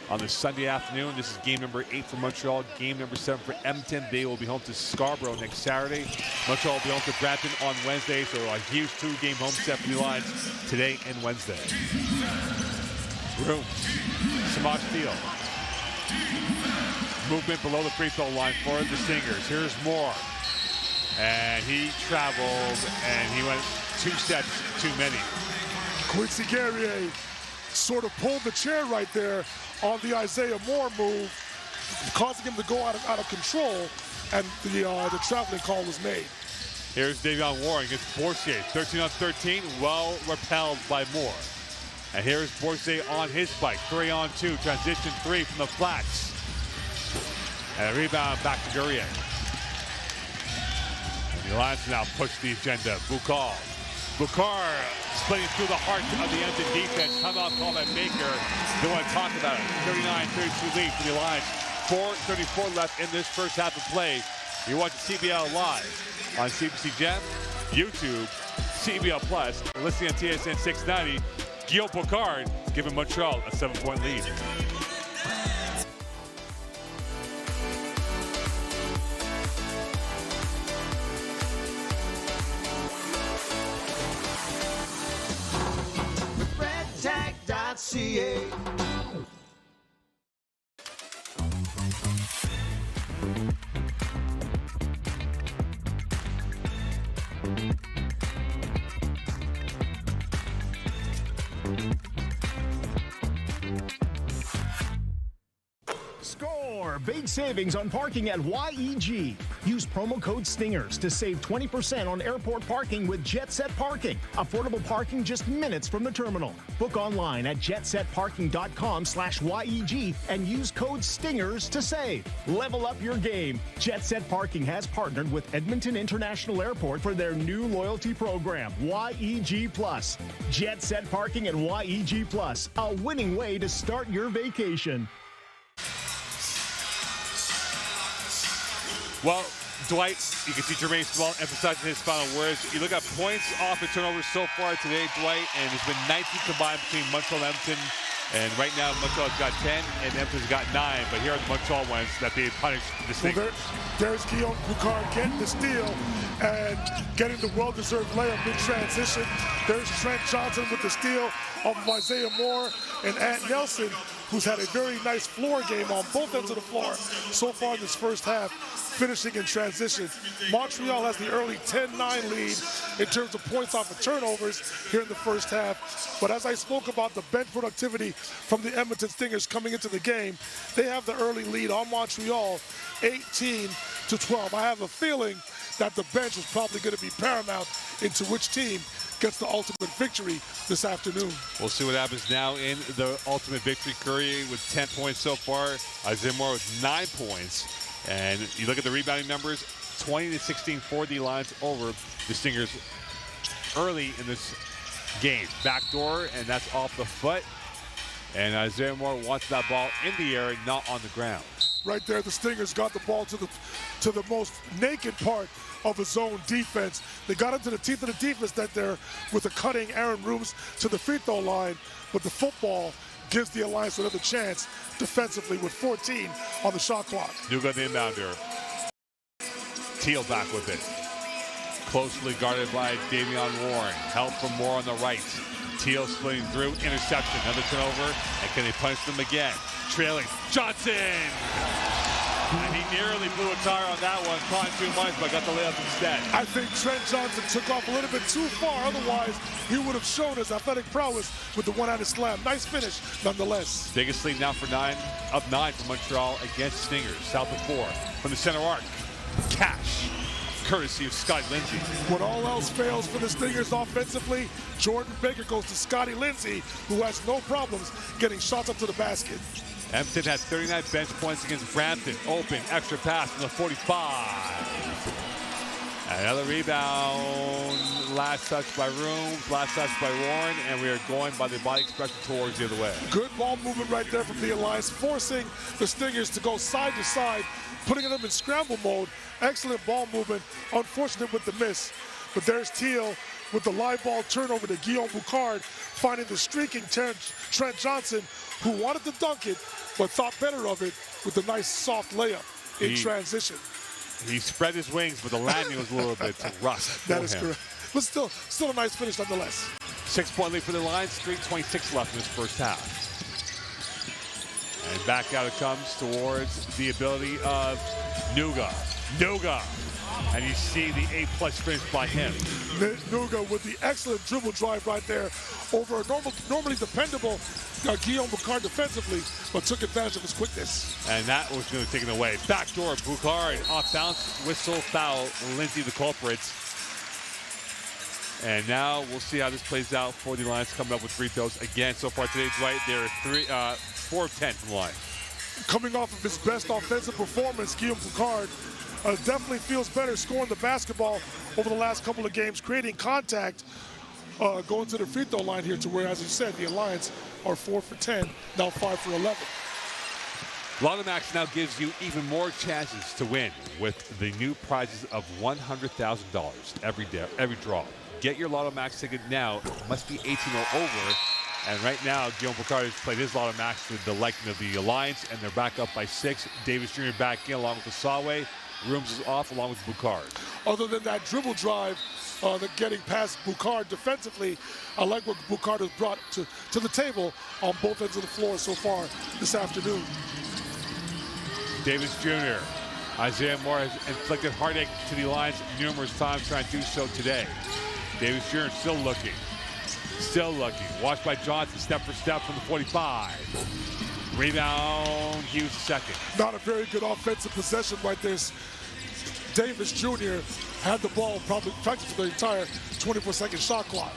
On this Sunday afternoon, this is game number 8 for Montreal, game number 7 for Edmonton. They will be home to Scarborough next Saturday. Montreal will be home to Brampton on Wednesday, so a huge 2-game home set for the Alliance today and Wednesday. Rooms, Samaj Teal. Movement below the free throw line for the Stingers. Here's Moore. And he traveled, and he went 2 steps too many. Quincy Guerrier sort of pulled the chair right there on the Isaiah Moore move, causing him to go out of control, and the traveling call was made. Here's Davion Warren against Boursier, 13 on 13, well repelled by Moore. And here's Boursier on his spike, 3 on 2, transition 3 from the flats. And a rebound back to Guerrier. And the Alliance now push the agenda. Bukar splitting through the heart of the Edmonton defense. Timeout call by Baker. They want to talk about it. 39-32 lead for the Alliance. 4:34 left in this first half of play. You're watching CBL live on CBC Gem, YouTube, CBL Plus, listening on TSN 690. Guillaume Picard giving Montreal a 7-point lead. redtag.ca. Score big savings on parking at YEG. Use promo code STINGERS to save 20% on airport parking with Jet Set Parking. Affordable parking just minutes from the terminal. Book online at jetsetparking.com/YEG and use code STINGERS to save. Level up your game. Jet Set Parking has partnered with Edmonton International Airport for their new loyalty program, YEG Plus. Jet Set Parking and YEG Plus, a winning way to start your vacation. Well, Dwight, you can see Jermaine Small emphasizing his final words. You look at points off the turnovers so far today, Dwight, and there's been 19 combined between Montreal and Edmonton. And right now, Montreal's got 10, and Edmonton's got 9. But here are the Montreal ones that they punished the Stingers. There's Guillaume Picard getting the steal and getting the well-deserved layup in transition. There's Trent Johnson with the steal off of Isaiah Moore and Ant Nelson, who's had a very nice floor game on both ends of the floor so far in this first half, finishing in transition. Montreal has the early 10-9 lead in terms of points off of turnovers here in the first half. But as I spoke about the bench productivity from the Edmonton Stingers coming into the game, they have the early lead on Montreal, 18-12. I have a feeling that the bench is probably going to be paramount into which team gets the ultimate victory this afternoon. We'll see what happens now in the ultimate victory. Curry with 10 points so far. Isaiah Moore with 9 points. And you look at the rebounding numbers, 20-16 for the Lions over the Stingers early in this game. Backdoor, and that's off the foot. And Isaiah Moore wants that ball in the air, not on the ground. Right there, the Stingers got the ball to the most naked part of a zone defense. They got into the teeth of the defense that they're with a cutting Aaron Rooms to the free throw line, but the football gives the Alliance another chance defensively with 14 on the shot clock. Nuga the inbounder. Teal back with it. Closely guarded by Davion Warren. Help from Moore on the right. Teal splitting through, interception, another turnover, and can they punish them again? Trailing, Johnson! And he nearly blew a tire on that one, caught too much, but got the layup instead. I think Trent Johnson took off a little bit too far, otherwise he would have shown his athletic prowess with the one-handed slam. Nice finish, nonetheless. Biggest lead now for 9, up 9 for Montreal against Stingers. South of 4 from the center arc. Cash, courtesy of Scotty Lindsey. When all else fails for the Stingers offensively, Jordan Baker goes to Scotty Lindsey, who has no problems getting shots up to the basket. Edmonton has 39 bench points against Brampton. Open, extra pass from the 45. Another rebound. Last touch by Rooms, last touch by Warren, and we are going by the body expression towards the other way. Good ball movement right there from the Alliance, forcing the Stingers to go side to side, putting them in scramble mode. Excellent ball movement. Unfortunate with the miss. But there's Teal with the live ball turnover to Guillaume Picard, finding the streaking Trent Johnson, who wanted to dunk it, but thought better of it with a nice soft layup in transition. He spread his wings, but the landing was a little bit rough. That is correct. But still a nice finish nonetheless. 6-point lead for the Lions, 3:26 left in this first half. And back out it comes towards the ability of Nuga. And you see the A+ finish by him. Nuga with the excellent dribble drive right there over a normally dependable Guillaume Picard defensively, but took advantage of his quickness. And that was going to take it away. Backdoor, Picard, off bounce, whistle, foul, Lindsey the culprit. And now we'll see how this plays out for the Lions coming up with free throws. Again, so far today, Dwight, they're 4 of 10 from the line. Coming off of his best offensive performance, Guillaume Picard definitely feels better scoring the basketball over the last couple of games, creating contact, going to the free throw line here to where, as you said, the Alliance are 4 for 10, now 5 for 11. Lotto Max now gives you even more chances to win with the new prizes of $100,000 every draw. Get your Lotto Max ticket now. Must be 18 or over. And right now, Guillaume Boucard has played his Lotto Max to the liking of the Alliance, and they're back up by 6. Davis Jr. back in along with the Sawe. Rooms is off along with Boucard. Other than that dribble drive, getting past Boucard defensively, I like what Boucard has brought to the table on both ends of the floor so far this afternoon. Davis Jr. Isaiah Moore has inflicted heartache to the Alliance numerous times, trying to do so today. Davis Jr. still looking. Still looking. Watched by Johnson, step for step from the 45. Rebound, Hughes second. Not a very good offensive possession right there. Davis Jr. had the ball probably practically for the entire 24-second shot clock.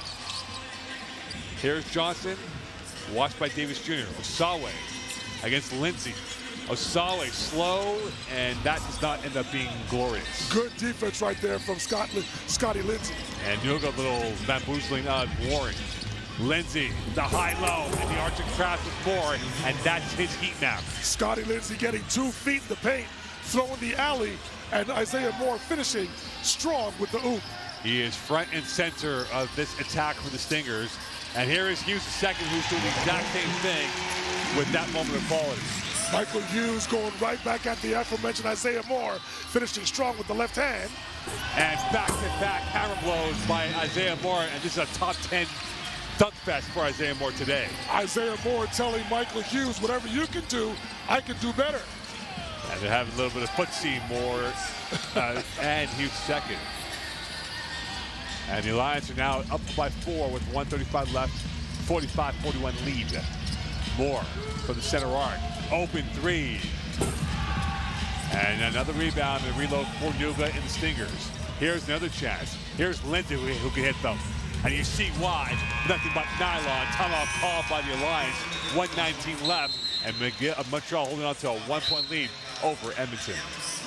Here's Johnson, watched by Davis Jr. Osawe against Lindsay. Osawe slow, and that does not end up being glorious. Good defense right there from Scotty Lindsay. And Nuga, a little bamboozling Warren. Lindsay, the high-low, and the arching craft with Moore, and that's his heat map. Scotty Lindsay getting 2 feet in the paint, throwing the alley, and Isaiah Moore finishing strong with the oop. He is front and center of this attack for the Stingers. And here is Hughes II, who's doing the exact same thing with that moment of quality. Michael Hughes going right back at the aforementioned Isaiah Moore, finishing strong with the left hand. And back-to-back hammer blows by Isaiah Moore, and this is a top 10 dunk fest for Isaiah Moore today. Isaiah Moore telling Michael Hughes, whatever you can do, I can do better. And they're having a little bit of footsie Moore and Hughes second. And the Alliance are now up by 4 with 1:35 left, 45-41 lead. Moore for the center arc. Open 3. And another rebound and reload for Nuga in the Stingers. Here's another chance. Here's Lindsay who can hit them. And you see why. Nothing but nylon. Timeout called by the Alliance. 1:19 left. And Montreal holding on to a 1-point lead over Edmonton.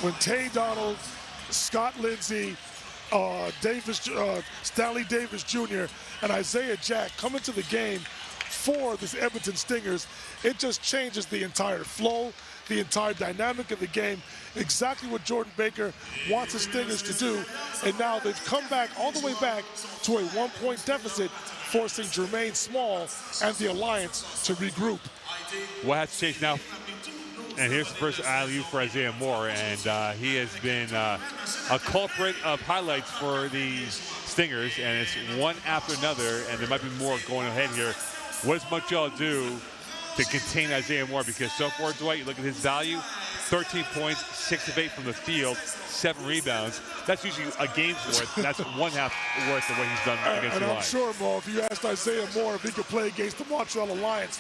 When Tay Donald, Scott Lindsay, Stanley Davis Jr., and Isaiah Jack come into the game for this Edmonton Stingers, it just changes the entire flow, the entire dynamic of the game, exactly what Jordan Baker wants the Stingers to do. And now they've come back all the way back to a 1-point deficit, forcing Jermaine Small and the Alliance to regroup. What has to change now? And here's the first alley-oop for Isaiah Moore, and he has been a culprit of highlights for the Stingers, and it's one after another, and there might be more going ahead here. What does Montreal do to contain Isaiah Moore? Because so far, Dwight, you look at his value, 13 points, 6 of 8 from the field, 7 rebounds. That's usually a game's worth. That's one half worth of what he's done against the Alliance. And I'm sure, Mo, if you asked Isaiah Moore if he could play against the Montreal Alliance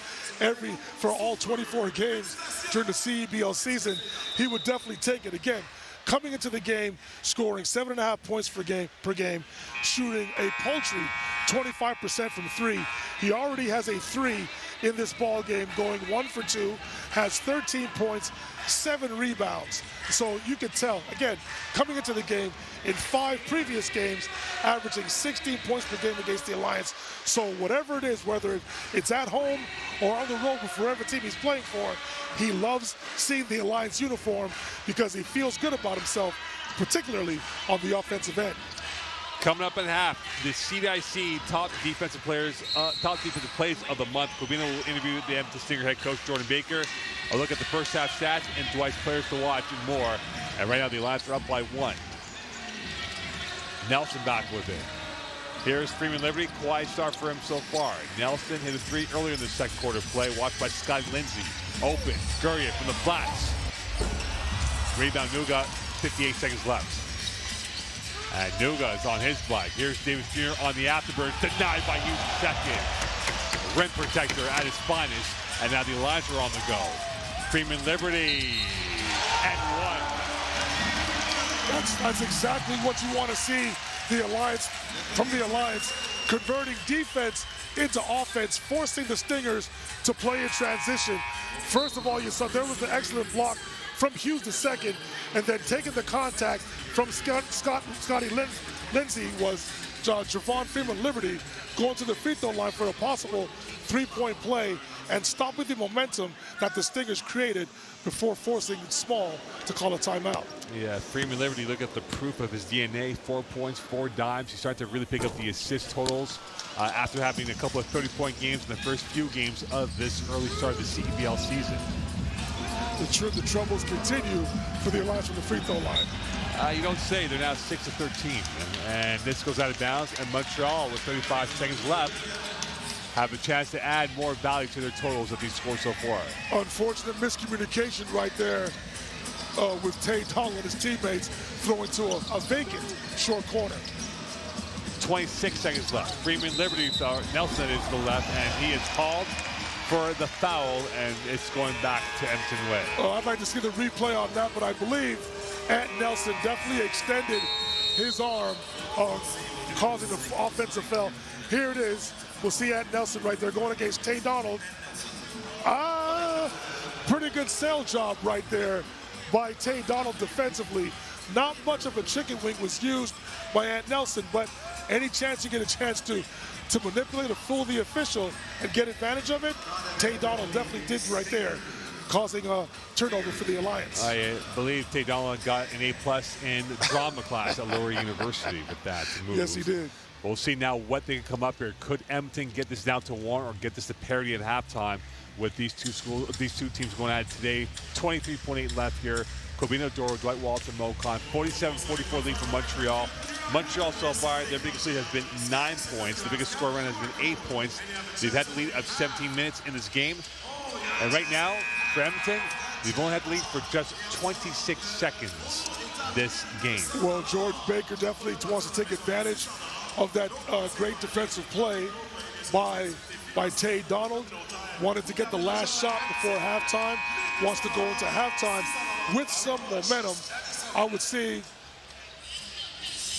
for all 24 games during the CEBL season, he would definitely take it. Again, coming into the game, scoring 7.5 points per game, shooting a paltry 25% from 3. He already has a 3 in this ball game, going 1 for 2, has 13 points, 7 rebounds. So you can tell, again, coming into the game, in 5 previous games, averaging 16 points per game against the Alliance. So whatever it is, whether it's at home or on the road with whatever team he's playing for, he loves seeing the Alliance uniform because he feels good about himself, particularly on the offensive end. Coming up at half, the CDIC top defensive plays of the month. Cobina will interview the Edmonton Stinger head coach Jordan Baker. A look at the first half stats and Dwight's players to watch and more. And right now the Alliance are up by 1. Nelson back with it. Here's Freeman Liberty, quiet start for him so far. Nelson hit a 3 earlier in the second quarter play, watched by Scotty Lindsay. Open, Gurrier from the flats. Rebound Nuga, 58 seconds left. And Nuga is on his bike. Here's Davis Jr. on the afterburn, denied by Hughes second. Rim protector at his finest, and now the Alliance are on the go. Freeman Liberty, and 1. That's exactly what you want to see the Alliance, from the Alliance, converting defense into offense, forcing the Stingers to play in transition. First of all, you saw there was an excellent block from Hughes II, and then taking the contact from Scotty Lindsay was Javon Freeman Liberty going to the free throw line for a possible 3-point play. and stopping the momentum that the Stingers created before forcing Small to call a timeout. Yeah, Freeman Liberty, look at the proof of his DNA. 4 points, 4 dimes. He's starting to really pick up the assist totals after having a couple of 30-point games in the first few games of this early start of the CEBL season. The troubles continue for the Alliance from the free throw line. You don't say. They're now 6 of 13. And this goes out of bounds. And Montreal, with 35 seconds left, have a chance to add more value to their totals that they've scored so far. Unfortunate miscommunication right there with Tay Donald and his teammates throwing to a vacant short corner. 26 seconds left. Freeman Liberty, Nelson is to the left, and he is called for the foul, and it's going back to Edmonton way. I'd like to see the replay on that, but I believe Ant Nelson definitely extended his arm, causing the offensive foul. Here it is. We'll see Ant Nelson right there going against Tay Donald. Pretty good sail job right there by Tay Donald defensively. Not much of a chicken wing was used by Ant Nelson, but any chance you get a chance to manipulate or fool the official and get advantage of it, Tay Donald definitely did right there, causing a turnover for the Alliance. I believe Tay Donald got an A+ in drama class at Lower University with that move. Yes, he did. We'll see now what they can come up here. Could Edmonton get this down to 1 or get this to parity at halftime with these two teams going at it today? 23.8 left here. Cobino Doro, Dwight Walton, Mo Khan. 47-44 lead for Montreal. Montreal so far, their biggest lead has been 9 points. The biggest score run has been 8 points. They've had the lead of 17 minutes in this game. And right now, for Edmonton, they've only had the lead for just 26 seconds this game. Well, George Baker definitely wants to take advantage of that great defensive play by Tay Donald. Wanted to get the last shot before halftime. Wants to go into halftime with some momentum. I would say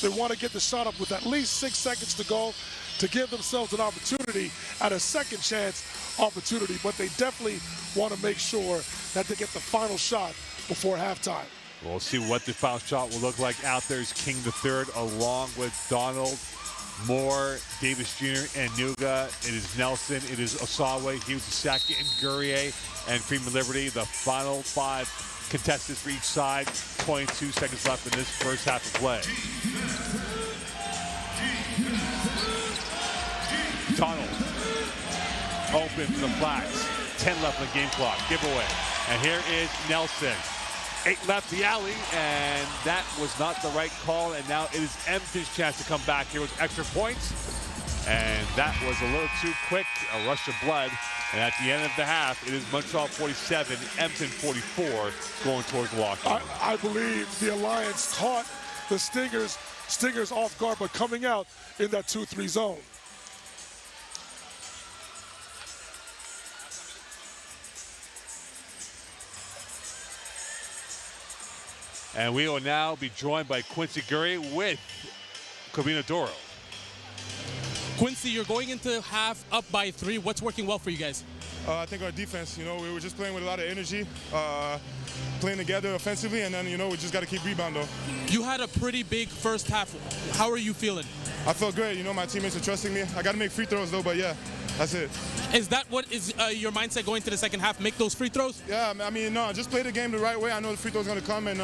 they want to get the shot up with at least 6 seconds to go to give themselves an opportunity at a second chance opportunity, but they definitely want to make sure that they get the final shot before halftime. We'll see what the final shot will look like. Out there is King III along with Donald, Moore, Davis Jr., and Nuga. It is Nelson, it is Osawe, Hughes II, and Guerrier, and Freeman Liberty. The final 5 contestants for each side. 22 seconds left in this first half of play. Donald, open for the flats. 10 left in the game clock, giveaway. And here is Nelson. 8 left the alley, and that was not the right call. And now it is Edmonton's chance to come back here with extra points. And that was a little too quick, a rush of blood. And at the end of the half, it is Montreal 47, Edmonton 44, going towards the locker. I believe the Alliance caught the Stingers off guard, but coming out in that 2-3 zone. And we will now be joined by Quincy Guerrier with Cobino Doro. Quincy, you're going into half up by 3. What's working well for you guys? I think our defense, we were just playing with a lot of energy, playing together offensively, and then, we just got to keep rebounding. You had a pretty big first half. How are you feeling? I felt great. My teammates are trusting me. I got to make free throws, though, but yeah, that's it. Is that what is your mindset going to the second half, make those free throws? Yeah, no, just play the game the right way. I know the free throws are going to come, and,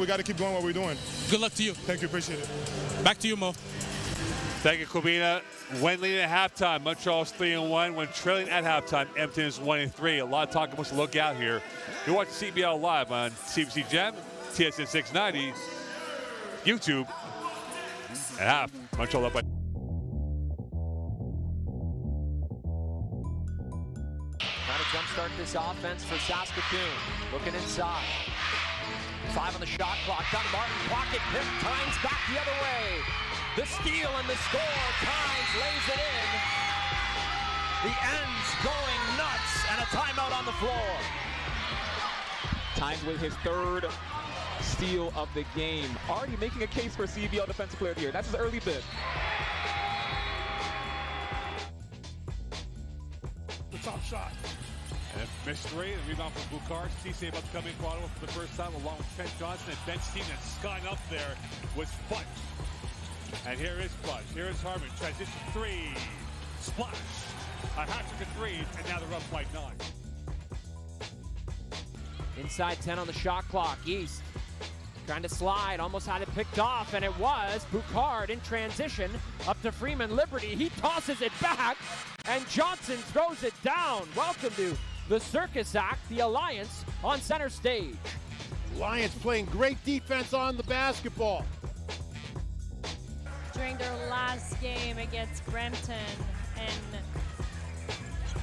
we got to keep doing what we're doing. Good luck to you. Thank you. Appreciate it. Back to you, Mo. Thank you, Cobina. When leading at halftime, Montreal's 3-1. When trailing at halftime, Edmonton is 1-3. A lot of talk about to look out here. You're watching CBL live on CBC Gem, TSN 690, YouTube. At half, Montreal up by. Trying to jumpstart this offense for Saskatoon. Looking inside. 5 on the shot clock. Down Martin, pocket pick, Tynes back the other way. The steal and the score. Tynes lays it in. The ends going nuts, and a timeout on the floor. Tynes with his 3rd steal of the game. Already making a case for CEBL Defensive Player of the Year. That's his early bid. The top shot. And mystery, and rebound from Bukar. CEBL about to come in quadruple for the first time, along with Trent Johnson and Ben Steen, and Scott up there was Fudge. And here is Fudge. Here is Harmon. Transition 3. Splash. A hat-trick of 3, and now they're up by 9. Inside 10 on the shot clock. East trying to slide, almost had it picked off, and it was Boucard in transition up to Freeman Liberty. He tosses it back, and Johnson throws it down. Welcome to the Circus Act, the Alliance on center stage. Lions playing great defense on the basketball. During their last game against Brampton, and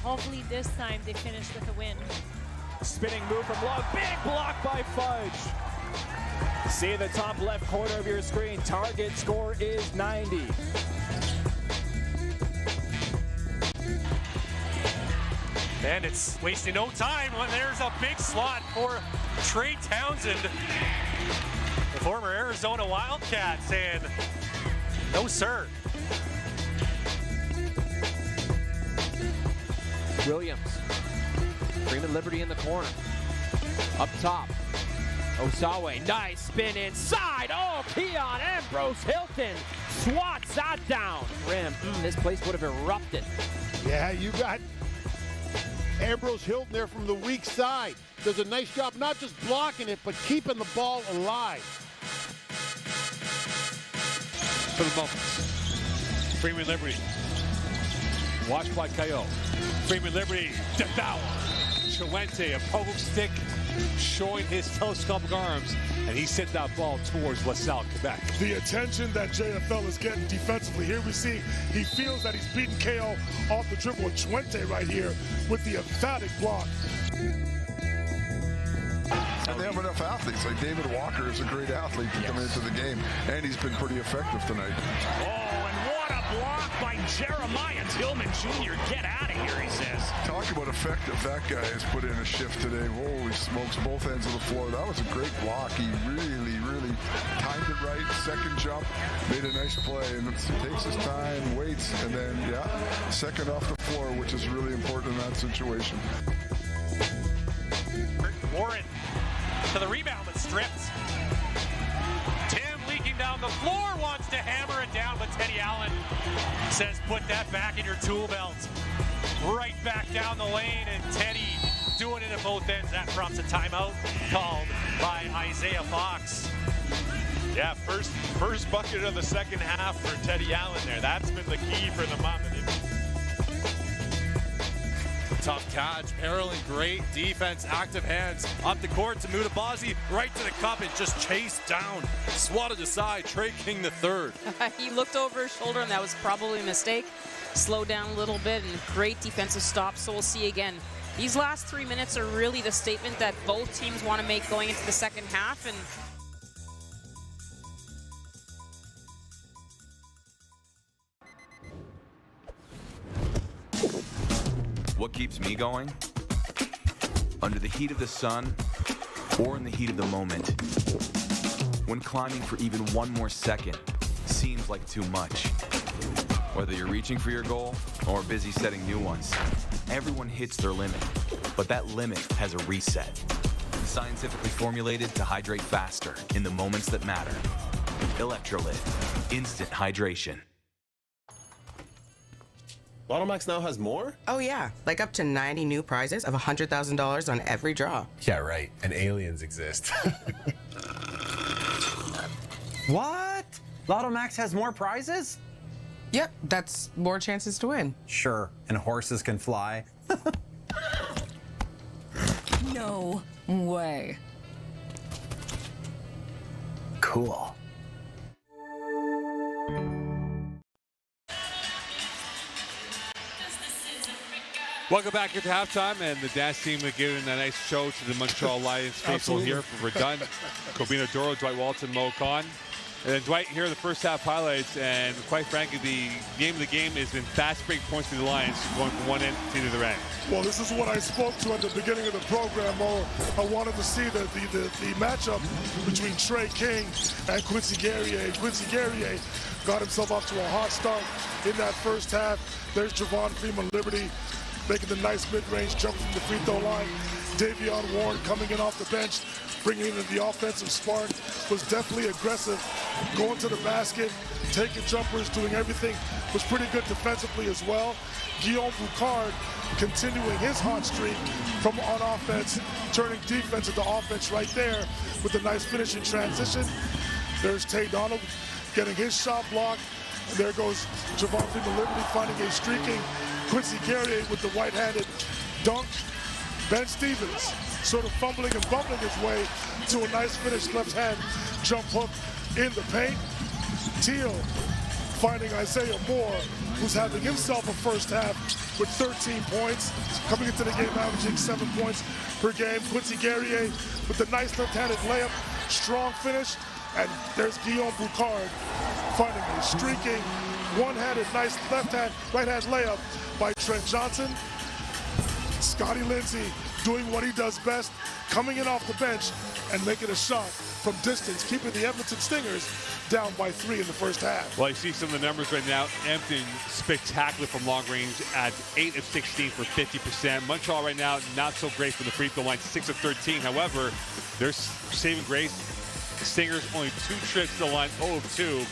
hopefully this time they finish with a win. Spinning move from Love, big block by Fudge. See the top left corner of your screen, target score is 90. And it's wasting no time when there's a big slot for Trey Townsend, the former Arizona Wildcat, saying, no sir. Williams, Freeman Liberty in the corner. Up top, Osawe, nice spin inside. Oh, Keon Ambrose Hilton swats that down. Rim, this place would have erupted. Yeah, you got Ambrose Hilton there from the weak side. Does a nice job not just blocking it, but keeping the ball alive. For the moment, Freeman Liberty. Watched by Caillot. Freeman Liberty, devour. Chuente, a pogo stick, showing his telescopic arms, and he sent that ball towards LaSalle, Quebec. The attention that JFL is getting defensively. Here we see he feels that he's beaten KO off the dribble. Chuente right here with the emphatic block. And they have enough athletes. Like David Walker is a great athlete to come into the game, and he's been pretty effective tonight. Oh, and what a block by Jeremiah Tillman Jr. Get out of here, he says. Talk about effective. That guy has put in a shift today. Holy smokes, both ends of the floor. That was a great block. He really timed it right. Second jump, made a nice play, and takes his time, waits, and then, yeah, second off the floor, which is really important in that situation. Warren to the rebound, but stripped. Tim leaking down the floor, wants to hammer it down, but Teddy Allen says put that back in your tool belt. Right back down the lane, and Teddy doing it at both ends. That prompts a timeout called by Isaiah Fox. Yeah, first bucket of the second half for Teddy Allen there. That's been the key for the Mamba. Tough catch, barreling, great defense, active hands, up the court to Mutabazi, right to the cup and just chased down, swatted aside, Trey King the third. He looked over his shoulder and that was probably a mistake. Slowed down a little bit and great defensive stop, so we'll see again. These last 3 minutes are really the statement that both teams want to make going into the second half, and What keeps me going? Under the heat of the sun or in the heat of the moment. When climbing for even one more second seems like too much. Whether you're reaching for your goal or busy setting new ones, everyone hits their limit, but that limit has a reset. Scientifically formulated to hydrate faster in the moments that matter. Electrolyte, instant hydration. Lotto Max now has more? Oh yeah, like up to 90 new prizes of $100,000 on every draw. Yeah, right. And aliens exist. What? Lotto Max has more prizes? Yep, that's more chances to win. Sure, and horses can fly. No way. Cool. Welcome back here to halftime, and the dance team are giving a nice show to the Montreal Lions faithful here for Verdun. Corbino Doro, Dwight Walton, Mo Khan. And then Dwight, here are the first half highlights, and quite frankly, the game has been fast break points for the Lions, going from one end to the other end. Well, this is what I spoke to at the beginning of the program, Mo. I wanted to see the matchup between Trey King and Quincy Guerrier. Quincy Guerrier got himself off to a hot start in that first half. There's Javon Freeman Liberty making the nice mid-range jump from the free throw line. Davion Warren coming in off the bench, bringing in the offensive spark, was definitely aggressive, going to the basket, taking jumpers, doing everything, was pretty good defensively as well. Guillaume Boucard continuing his hot streak from on offense, turning defense into offense right there with a nice finishing transition. There's Tay Donald getting his shot blocked. And there goes Javon Liberty finding a streaking Quincy Guerrier with the white-handed dunk. Ben Stevens sort of fumbling and bumbling his way to a nice finish left-hand jump hook in the paint. Teal finding Isaiah Moore, who's having himself a first half with 13 points, coming into the game averaging 7 points per game. Quincy Guerrier with the nice left-handed layup, strong finish. And there's Guillaume Boucard finding a streaking, one-handed, nice left-hand, right-hand layup by Trent Johnson. Scotty Lindsey doing what he does best, coming in off the bench and making a shot from distance, keeping the Edmonton Stingers down by 3 in the first half. Well, you see some of the numbers right now. Edmonton spectacular from long range at 8 of 16 for 50%. Montreal right now not so great from the free throw line, 6 of 13. However, their saving grace, Stingers only 2 trips to the line, 0 of 2.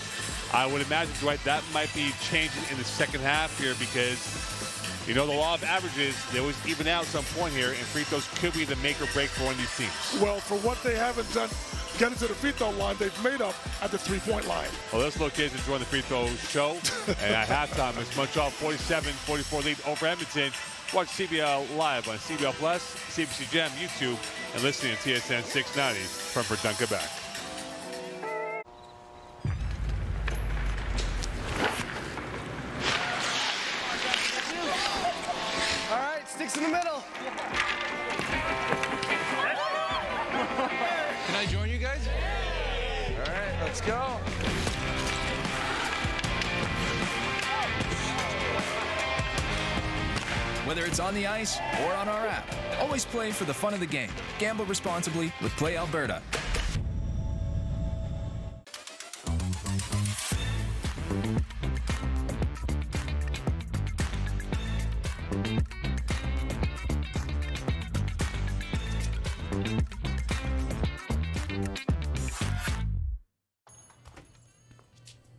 I would imagine, Dwight, that might be changing in the second half here because, you know, the law of averages, they always even out at some point here, and free throws could be the make or break for one of these teams. Well, for what they haven't done getting to the free throw line, they've made up at the three-point line. Well, those little kids enjoying the free throw show. And at halftime, it's Montreal 47-44 lead over Edmonton. Watch CBL live on CBL Plus, CBC Gem, YouTube, and listening to TSN 690 from Verdun, Quebec. All right, sticks in the middle. Can I join you guys? All right, let's go. Whether it's on the ice or on our app, always play for the fun of the game. Gamble responsibly with Play Alberta.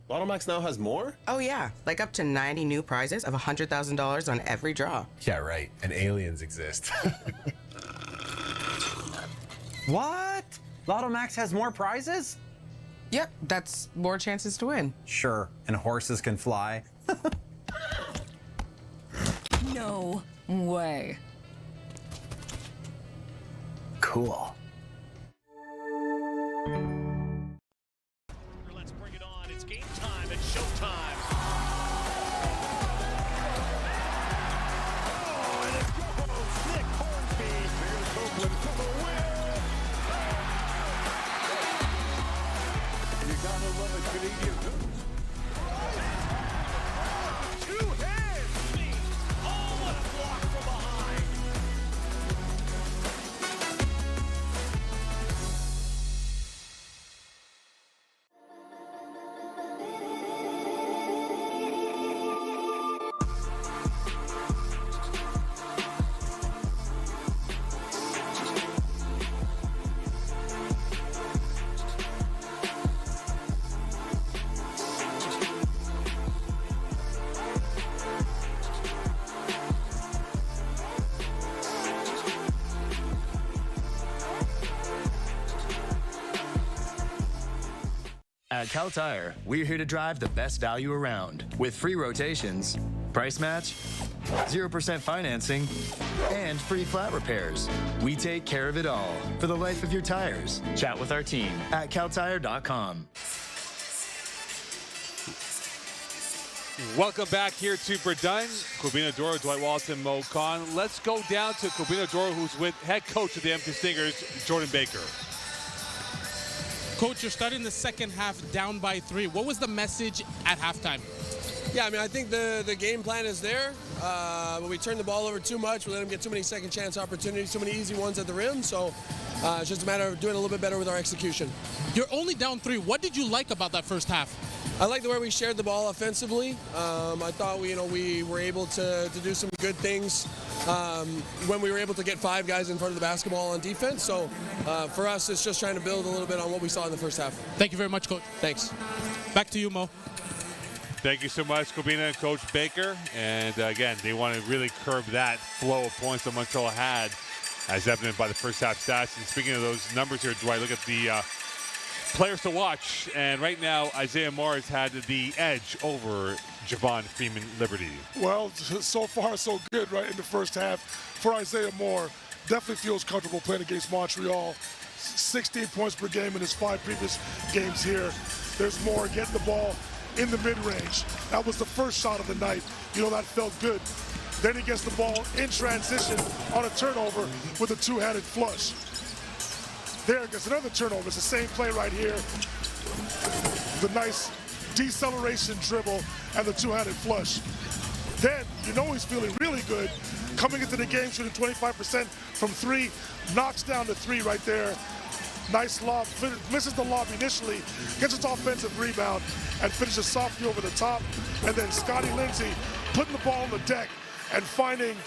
Lotto Max now has more? Oh, yeah. Like up to 90 new prizes of $100,000 on every draw. Yeah, right. And aliens exist. What? Lotto Max has more prizes? Yep, that's more chances to win. Sure, and horses can fly. No way. Cool. Let's bring it on. It's game time. It's showtime. Oh, and it goes. Nick Hornsby. Here's Oakland for the win. You gotta love a Canadian goose. Two hands. Oh, what a block from behind. At Cal Tire, we're here to drive the best value around with free rotations, price match, 0% financing, and free flat repairs. We take care of it all for the life of your tires. Chat with our team at caltire.com. Welcome back here to Verdun. Corbino Doro, Dwight Walton, Mo Khan. Let's go down to Corbino Doro, who's with head coach of the Edmonton Stingers, Jordan Baker. Coach, you're starting the second half down by 3. What was the message at halftime? Yeah, I mean, I think the game plan is there. But we turned the ball over too much. We let them get too many second chance opportunities, too many easy ones at the rim. So It's just a matter of doing a little bit better with our execution. You're only down 3. What did you like about that first half? I like the way we shared the ball offensively. I thought we were able to do some good things when we were able to get 5 guys in front of the basketball on defense. So for us, it's just trying to build a little bit on what we saw in the first half. Thank you very much, Coach. Thanks. Back to you, Mo. Thank you so much, Kobina and Coach Baker. And again, they want to really curb that flow of points that Montreal had, as evident by the first half stats. And speaking of those numbers here, Dwight, look at the players to watch. And right now, Isaiah Morris had the edge over Javon Freeman Liberty. Well, so far so good, right, in the first half for Isaiah Moore. Definitely feels comfortable playing against Montreal. 16 points per game in his 5 previous games here. There's Moore getting the ball in the mid-range. That was the first shot of the night. That felt good. Then he gets the ball in transition on a turnover with a two-handed flush. There gets another turnover. It's the same play right here. The nice deceleration dribble and the two-handed flush. Then he's feeling really good. Coming into the game, shooting 25% from 3, knocks down the 3 right there. Nice lob, misses the lob initially, gets its offensive rebound, and finishes softly over the top. And then Scotty Lindsey putting the ball on the deck and finding,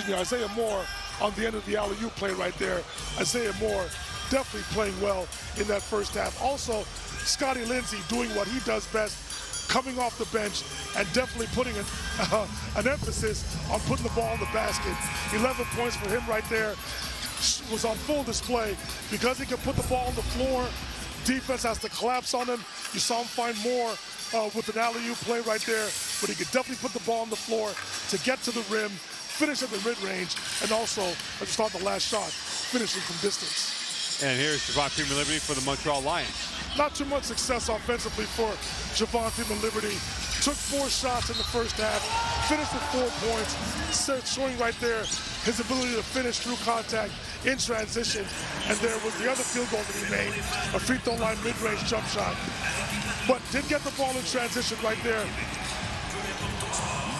Isaiah Moore on the end of the alley-oop play right there. Isaiah Moore definitely playing well in that first half. Also, Scotty Lindsey doing what he does best, coming off the bench and definitely putting an emphasis on putting the ball in the basket. 11 points for him right there. Was on full display because he can put the ball on the floor. Defense has to collapse on him. You saw him find more with an alley-oop play right there, but he could definitely put the ball on the floor to get to the rim, finish at the mid-range, and also, I just thought the last shot, finishing from distance. And here's Javon Freeman Liberty for the Montreal Lions. Not too much success offensively for Javon Freeman Liberty. Took 4 shots in the first half, finished with 4 points, showing right there his ability to finish through contact in transition. And there was the other field goal that he made, a free throw line mid-range jump shot. But did get the ball in transition right there.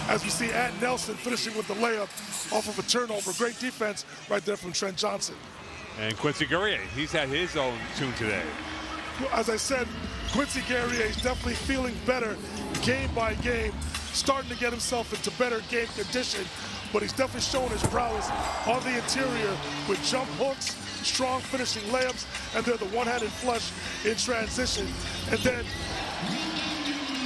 As we see Ant Nelson finishing with the layup off of a turnover. Great defense right there from Trent Johnson. And Quincy Guerrier, he's had his own tune today. As I said, Quincy Guerrier is definitely feeling better game by game, starting to get himself into better game condition, but he's definitely showing his prowess on the interior with jump hooks, strong finishing layups, and then the one-handed flush in transition. And then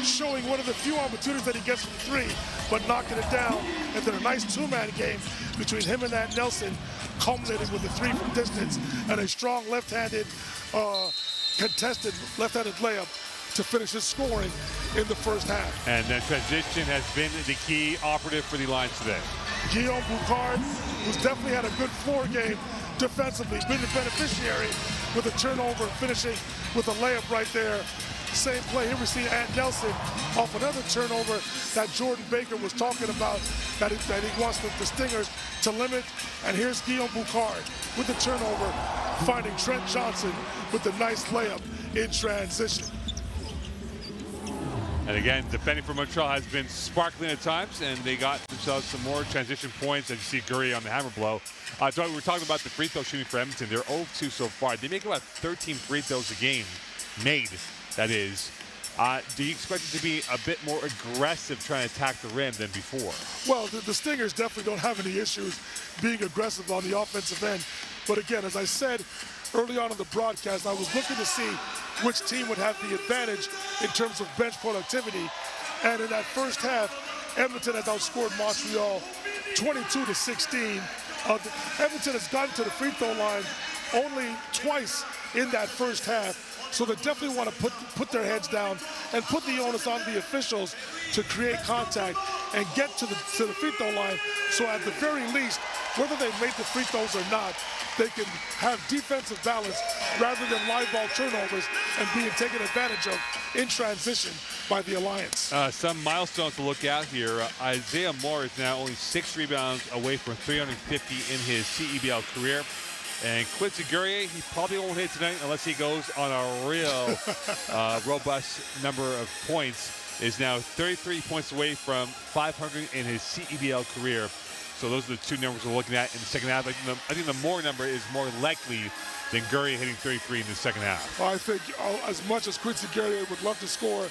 showing one of the few opportunities that he gets from 3, but knocking it down. And then a nice 2-man game between him and Ant Nelson, culminating with a 3 from distance and a strong left-handed contested left-handed layup to finish his scoring in the first half. And then transition has been the key operative for the Lions today. Guillaume Boucard, who's definitely had a good floor game defensively, been the beneficiary with a turnover, finishing with a layup right there. Same play here we see Ant Nelson off another turnover that Jordan Baker was talking about, that he wants the Stingers to limit. And here's Guillaume Boucard with the turnover, finding Trent Johnson with a nice layup in transition. And again, defending for Montreal has been sparkling at times, and they got themselves some more transition points. As you see Gurry on the hammer blow. So we were talking about the free throw shooting for Edmonton. They're 0-2 so far. They make about 13 free throws a game, made, that is. Do you expect it to be a bit more aggressive trying to attack the rim than before? Well, the Stingers definitely don't have any issues being aggressive on the offensive end. But again, as I said early on in the broadcast, I was looking to see which team would have the advantage in terms of bench productivity. And in that first half, Edmonton has outscored Montreal 22-16. Edmonton has gotten to the free throw line only twice in that first half. So they definitely want to put their heads down and put the onus on the officials to create contact and get to the free throw line. So at the very least, whether they make the free throws or not, they can have defensive balance rather than live ball turnovers and being taken advantage of in transition by the Alliance. Some milestones to look at here. Isaiah Moore is now only 6 rebounds away from 350 in his CEBL career. And Quincy Guerrier, he probably won't hit tonight unless he goes on a real robust number of points, is now 33 points away from 500 in his CEBL career. So those are the two numbers we're looking at in the second half. I think the Moore number is more likely than Gurrier hitting 33 in the second half. I think as much as Quincy Gurrier would love to score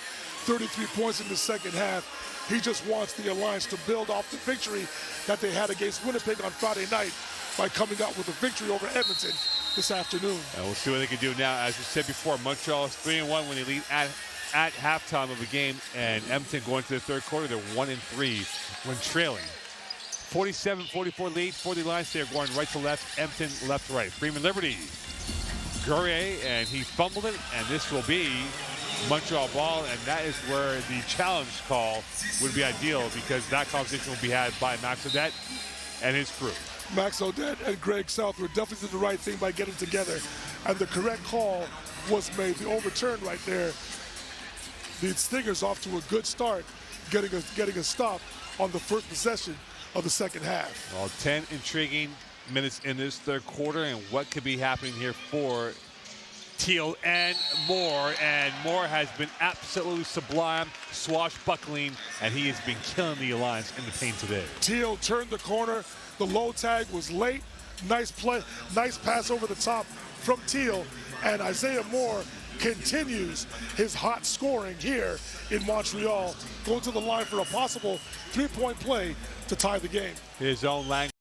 33 points in the second half, he just wants the Alliance to build off the victory that they had against Winnipeg on Friday night by coming out with a victory over Edmonton this afternoon. And we'll see what they can do now. As we said before, Montreal is 3-1 when they lead at halftime of a game, and Edmonton going to the third quarter, they're 1-3 when trailing. 47-44 lead for the Alliance. They're going right to left, Edmonton left to right. Freeman Liberty, Gurrier, and he fumbled it, and this will be Montreal ball, and that is where the challenge call would be ideal, because that conversation will be had by Max Odette and his crew. Max Odette and Greg Southwood definitely did the right thing by getting together, and the correct call was made. The overturn right there. The Stingers off to a good start, getting a stop on the first possession of the second half. Well, 10 intriguing minutes in this third quarter, and what could be happening here for Teal and Moore. And Moore has been absolutely sublime, swashbuckling, and he has been killing the Alliance in the paint today. Teal turned the corner. The low tag was late. Nice play, nice pass over the top from Teal. And Isaiah Moore continues his hot scoring here in Montreal, going to the line for a possible three-point play to tie the game. His own language,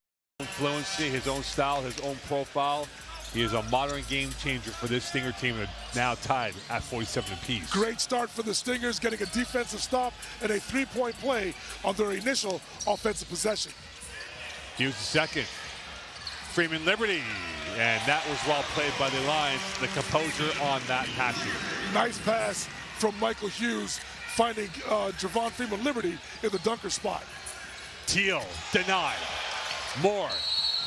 fluency, his own style, his own profile. He is a modern game changer for this Stinger team, that now tied at 47 apiece. Great start for the Stingers, getting a defensive stop and a three-point play on their initial offensive possession. Here's the second. Freeman Liberty, and that was well played by the Alliance. The composure on that passing. Nice pass from Michael Hughes, finding Javon Freeman Liberty in the dunker spot. Teal denied. Moore,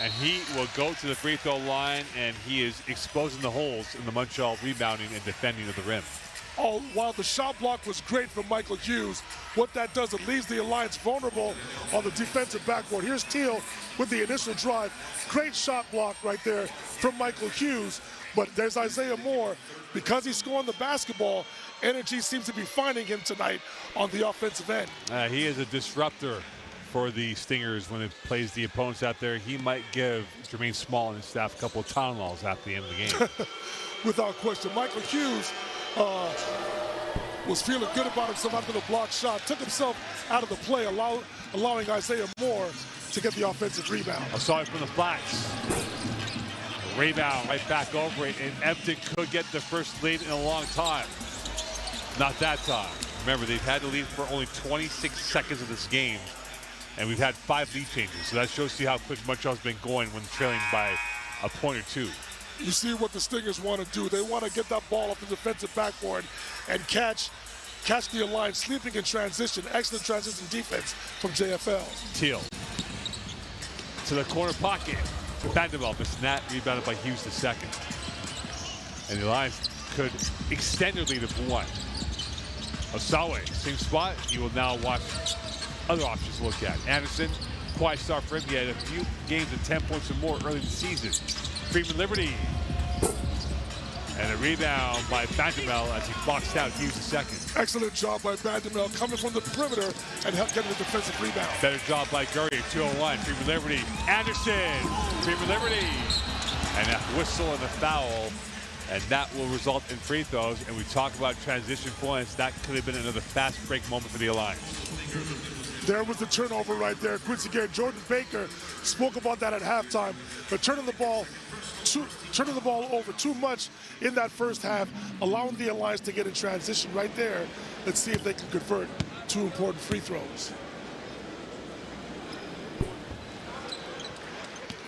and he will go to the free throw line, and he is exposing the holes in the Montreal rebounding and defending of the rim. Oh, while the shot block was great from Michael Hughes, what that does, it leaves the Alliance vulnerable on the defensive backboard. Here's Teal with the initial drive. Great shot block right there from Michael Hughes, but there's Isaiah Moore. Because he's scoring the basketball, energy seems to be finding him tonight on the offensive end. He is a disruptor for the Stingers when it plays the opponents out there. He might give Jermaine Small and his staff a couple of Tylenols at the end of the game. Without question. Michael Hughes was feeling good about himself after the block shot, took himself out of the play, allowing Isaiah Moore to get the offensive rebound. Aside from the flats. A rebound right back over it, and Edmonton could get the first lead in a long time. Not that time. Remember, they've had to lead for only 26 seconds of this game, and we've had 5 lead changes. So that shows you how quick Montreal's been going when trailing by a point or two. You see what the Stingers want to do. They want to get that ball off the defensive backboard and catch the Alliance sleeping in transition. Excellent transition defense from JFL. Teal to the corner pocket. Vanderbilt missed that, rebounded by Hughes the second. And the Alliance could extend their lead of 1. Osawe, same spot. He will now watch other options to look at. Anderson, quiet start for him. He had a few games of 10 points or more early in the season. Freeman Liberty. And a rebound by Vanderbilt as he boxed out Hughes the second. Excellent job by Vanderbilt coming from the perimeter and helped get the defensive rebound. Better job by Gurrier, 201. Freeman Liberty. Anderson. Freeman Liberty. And a whistle and a foul. And that will result in free throws. And we talk about transition points. That could have been another fast break moment for the Alliance. There was the turnover right there. Quincy Garrett, Jordan Baker spoke about that at halftime. But turning the ball over too much in that first half, allowing the Alliance to get in transition right there. Let's see if they can convert 2 important free throws.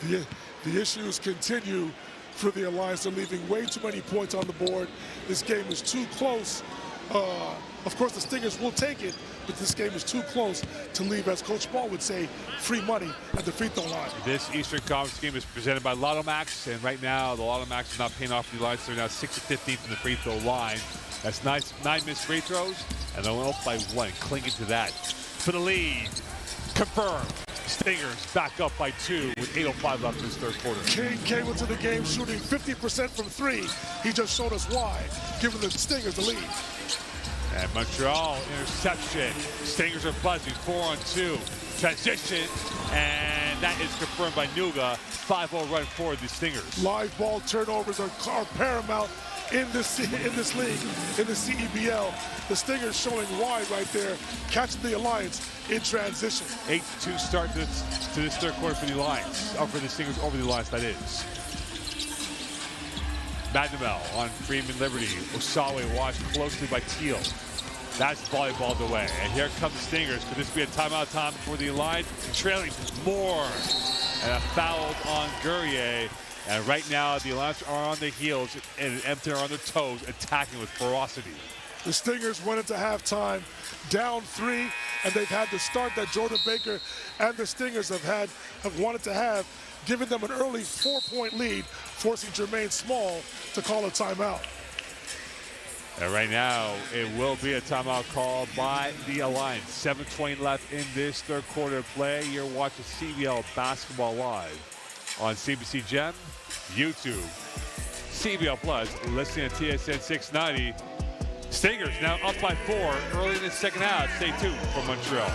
The issues continue for the Alliance. They're leaving way too many points on the board. This game is too close. Of course, the Stingers will take it, but this game is too close to leave, as Coach Ball would say, free money at the free throw line. This Eastern Conference game is presented by Lotto Max, and right now the Lotto Max is not paying off the Alliance. They're now 6-15 from the free throw line. That's nice, 9 missed free throws, and they're up by 1, clinging to that. For the lead, confirmed. Stingers back up by 2 with 8:05 left in this third quarter. King came into the game shooting 50% from 3. He just showed us why, giving the Stingers the lead. And Montreal interception. Stingers are buzzing, 4-on-2. Transition, and And that is confirmed by Nuga. 5-0 run for the Stingers. Live ball turnovers are paramount in this league, in the CEBL. The Stingers showing wide right there, catching the Alliance in transition. 8-2 start to this third quarter for the Alliance, or for the Stingers over the Alliance, that is. McNamel on Freeman Liberty. Osawe watched closely by Teal. That's volleyballed away. And here come the Stingers. Could this be a timeout time for the Alliance? Trailing more. And a foul on Guerrier. And right now, the Alliance are on their heels and Edmonton are on their toes, attacking with ferocity. The Stingers went into halftime down 3, and they've had the start that Jordan Baker and the Stingers have wanted to have, giving them an early 4-point lead, forcing Jermaine Small to call a timeout. And right now, it will be a timeout call by the Alliance. 7:20 left in this third quarter of play. You're watching CEBL Basketball Live on CBC Gem, YouTube, CEBL Plus, listening to TSN 690. Stingers now up by 4 early in the second half. Stay tuned for Montreal.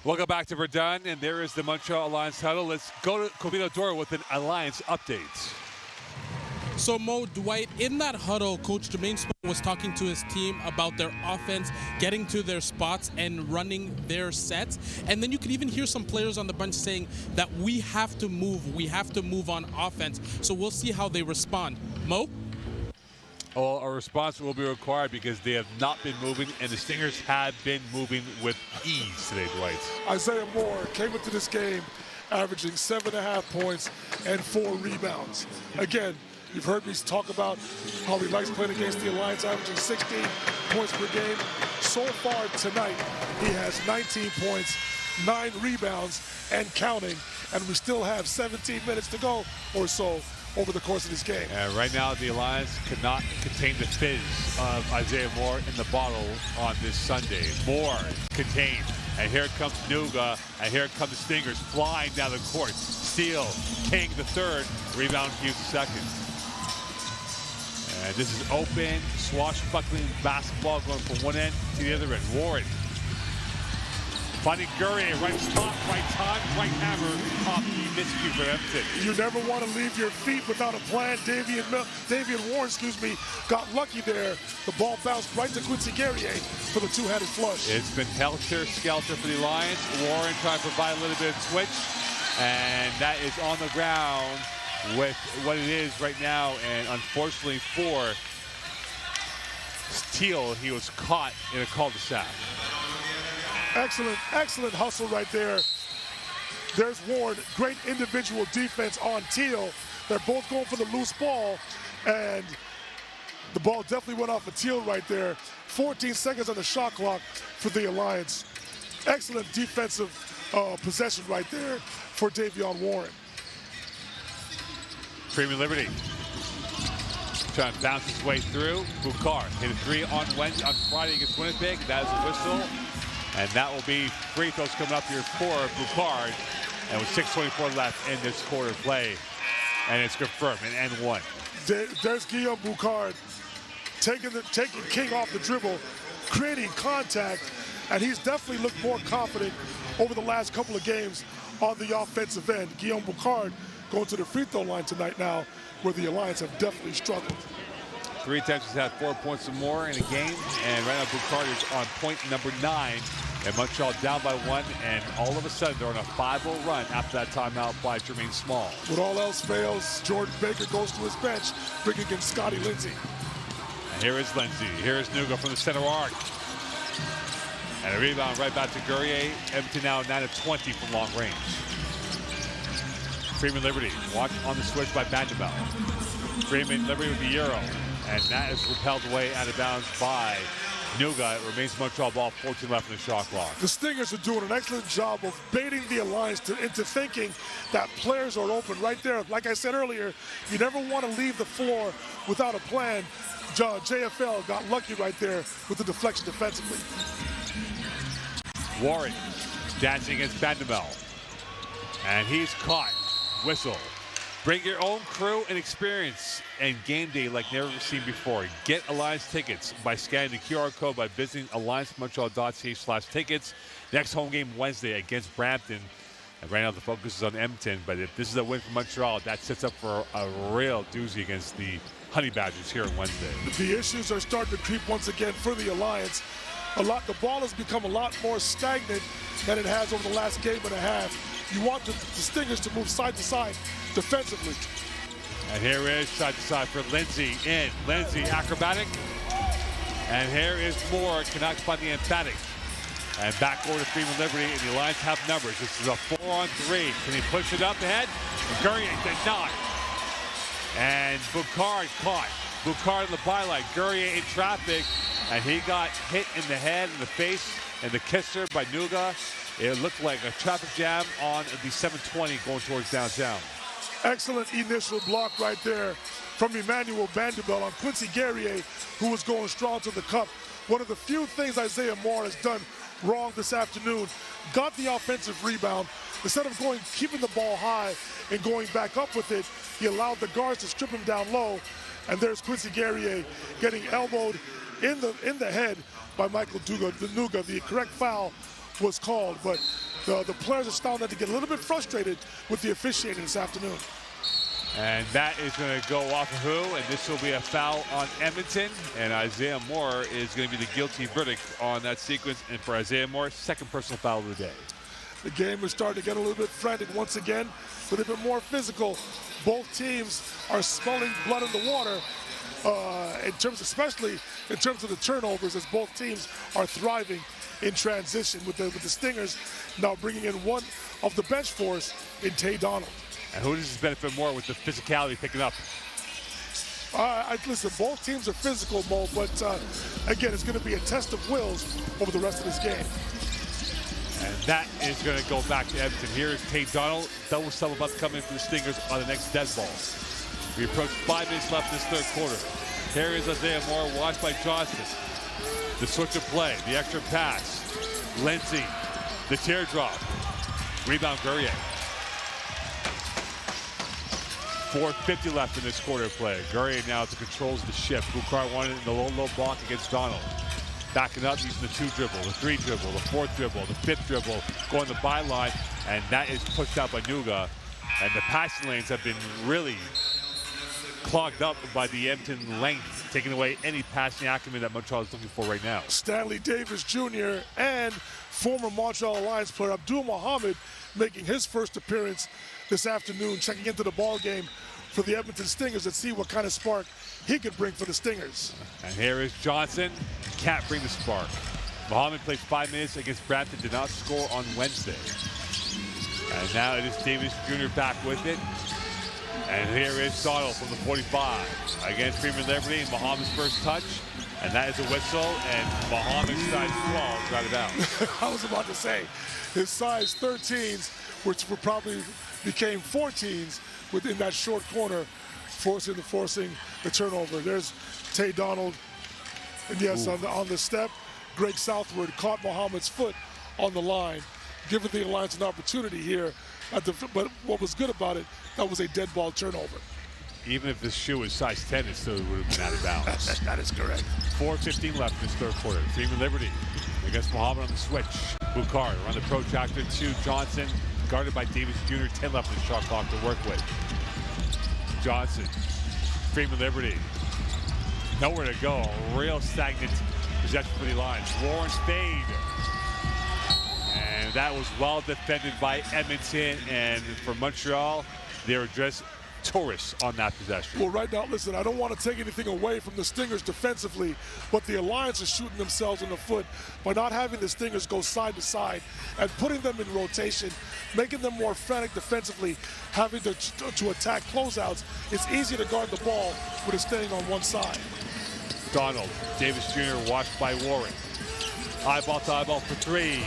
Welcome back to Verdun, and there is the Montreal Alliance title. Let's go to Auditorium with an Alliance update. So, Mo, Dwight, in that huddle, Coach Jermaine Small was talking to his team about their offense, getting to their spots and running their sets. And then you could even hear some players on the bench saying that we have to move on offense. So we'll see how they respond. Mo? Well, a response will be required because they have not been moving, and the Stingers have been moving with ease today, Dwight. Isaiah Moore came into this game averaging 7.5 points and 4 rebounds. Again, you've heard me talk about how he likes playing against the Alliance, averaging 16 points per game. So far tonight, he has 19 points, 9 rebounds, and counting, and we still have 17 minutes to go or so over the course of this game. And right now, the Alliance cannot contain the fizz of Isaiah Moore in the bottle on this Sunday. Moore contained. And here comes Nuga, and here come the Stingers flying down the court. Steele, King the third, rebound Hughes the second. And this is open, swashbuckling basketball going from one end to the other end. Warren finding Guerrier, right spot, right time, right hammer, top miscue for Edmonton. You never want to leave your feet without a plan. Davian Warren, got lucky there. The ball bounced right to Quincy Guerrier for the two-handed flush. It's been helter-skelter for the Alliance. Warren trying to provide a little bit of switch, and that is on the ground with what it is right now. And unfortunately for Steele, he was caught in a cul-de-sac. Excellent hustle right there. There's Warren, great individual defense on Teal. They're both going for the loose ball, and the ball definitely went off of Teal right there. 14 seconds on the shot clock for the Alliance. Excellent defensive possession right there for Davion Warren. Freeman Liberty trying to bounce his way through. Boucard hit a 3 on Friday against Winnipeg. That is a whistle. And that will be free throws coming up here for Boucard. And with 6:24 left in this quarter play. And it's confirmed, an N1. There's Guillaume Boucard taking King off the dribble, creating contact, and he's definitely looked more confident over the last couple of games on the offensive end. Guillaume Boucard going to the free throw line tonight now, where the Alliance have definitely struggled. 3 attempts, he's had 4 points or more in a game, and right now Boucard is on point number 9 And Montreal down by 1, and all of a sudden they're on a 5-0 run after that timeout by Jermaine Small. When all else fails, Jordan Baker goes to his bench, bringing in Scotty Lindsey. And here is Lindsey. Here is Nuga from the center arc. And a rebound right back to Guerrier. Edmonton now 9 of 20 from long range. Freeman Liberty watched on the switch by Vanderbilt. Freeman Liberty with the Euro. And that is repelled away out of bounds by Nuga. It remains Montreal ball, 14 left in the shot clock. The Stingers are doing an excellent job of baiting the Alliance into thinking that players are open right there. Like I said earlier, you never want to leave the floor without a plan. JFL got lucky right there with the deflection defensively. Warren dancing against Vanderbilt. And he's caught. Whistle. Bring your own crew and experience and game day like never seen before. Get Alliance tickets by scanning the QR code by visiting alliancemontreal.ca/tickets. Next home game Wednesday against Brampton. And right now the focus is on Edmonton, but if this is a win for Montreal, that sets up for a real doozy against the Honey Badgers here on Wednesday. The issues are starting to creep once again for the Alliance. The ball has become a lot more stagnant than it has over the last game and a half. You want the Stingers to move side to side defensively. And here is side to side for Lindsey in. Lindsey acrobatic. And here is Moore, Canucks by the emphatic. And back over to Freeman Liberty, and the Alliance have numbers. This is a 4-on-3. Can he push it up ahead? Guerrier did not. And Boucard caught. Boucard in the byline. Guerrier in traffic, and he got hit in the head, in the face, and the kisser by Nuga. It looked like a traffic jam on the 720 going towards downtown. Excellent initial block right there from Emmanuel Vanderbilt on Quincy Guerrier, who was going strong to the cup. One of the few things Isaiah Moore has done wrong this afternoon, got the offensive rebound. Instead of keeping the ball high and going back up with it, he allowed the guards to strip him down low. And there's Quincy Guerrier getting elbowed in the head by Michael Nuga. The correct foul was called, but the players are starting to get a little bit frustrated with the officiating this afternoon. And that is going to go off of who? And this will be a foul on Edmonton. And Isaiah Moore is going to be the guilty verdict on that sequence. And for Isaiah Moore, second personal foul of the day. The game is starting to get a little bit frantic once again, a little bit more physical. Both teams are smelling blood in the water, especially in terms of the turnovers, as both teams are thriving in transition with the Stingers now bringing in one of the bench force in Tay Donald. And who does this benefit more with the physicality picking up? Listen, both teams are physical, Mo, but again, it's going to be a test of wills over the rest of this game. And that is going to go back to Edmonton. Here is Tate Donald. Double sub about to come in for the Stingers on the next dead ball. We approach 5 minutes left in this third quarter. Here is Isaiah Moore, watched by Johnston. The switch of play, the extra pass. Lindsey, the teardrop. Rebound Guerrier. 4:50 left in this quarter of play. Guerrier now to controls the shift. Boucard wanted in the low block against Donald. Backing up, using the 2 dribble, the 3 dribble, the 4th dribble, the 5th dribble, going the byline, and that is pushed out by Nuga. And the passing lanes have been really clogged up by the Edmonton length, taking away any passing acumen that Montreal is looking for right now. Stanley Davis Jr. and former Montreal Alliance player Abdul Mohammed making his first appearance this afternoon, checking into the ball game for the Edmonton Stingers. Let's see what kind of spark he could bring for the Stingers. And here is Johnson. Can't bring the spark. Mohammed played 5 minutes against Brampton, did not score on Wednesday. And now it is Davis Jr. back with it. And here is Donald from the 45 against Freeman Liberty. Mohammed's first touch. And that is a whistle, and Mohammed's size 12 got it out. I was about to say, his size 13s, which probably became 14s within that short corner, forcing the turnover. There's Tay Donald, and yes, on the step, Greg Southward caught Mohammed's foot on the line, giving the Alliance an opportunity here. But what was good about it, that was a dead ball turnover. Even if this shoe was size 10, it still would have been out of bounds. That is correct. 4:15 left in this third quarter. Freeman Liberty against Mohammed on the switch. Boucard on the protractor to Johnson, guarded by Davis Jr. 10 left in the shot clock to work with. Johnson, Freeman Liberty, nowhere to go. A real stagnant possession for the Alliance. Warren's fade. And that was well defended by Edmonton. And for Montreal, they were just tourists on that possession. Well, right now, listen, I don't want to take anything away from the Stingers defensively, but the Alliance is shooting themselves in the foot by not having the Stingers go side to side and putting them in rotation, making them more frantic defensively, having to attack closeouts. It's easy to guard the ball when it's staying on one side. Donald, Davis Jr. watched by Warren. Eyeball to eyeball for three.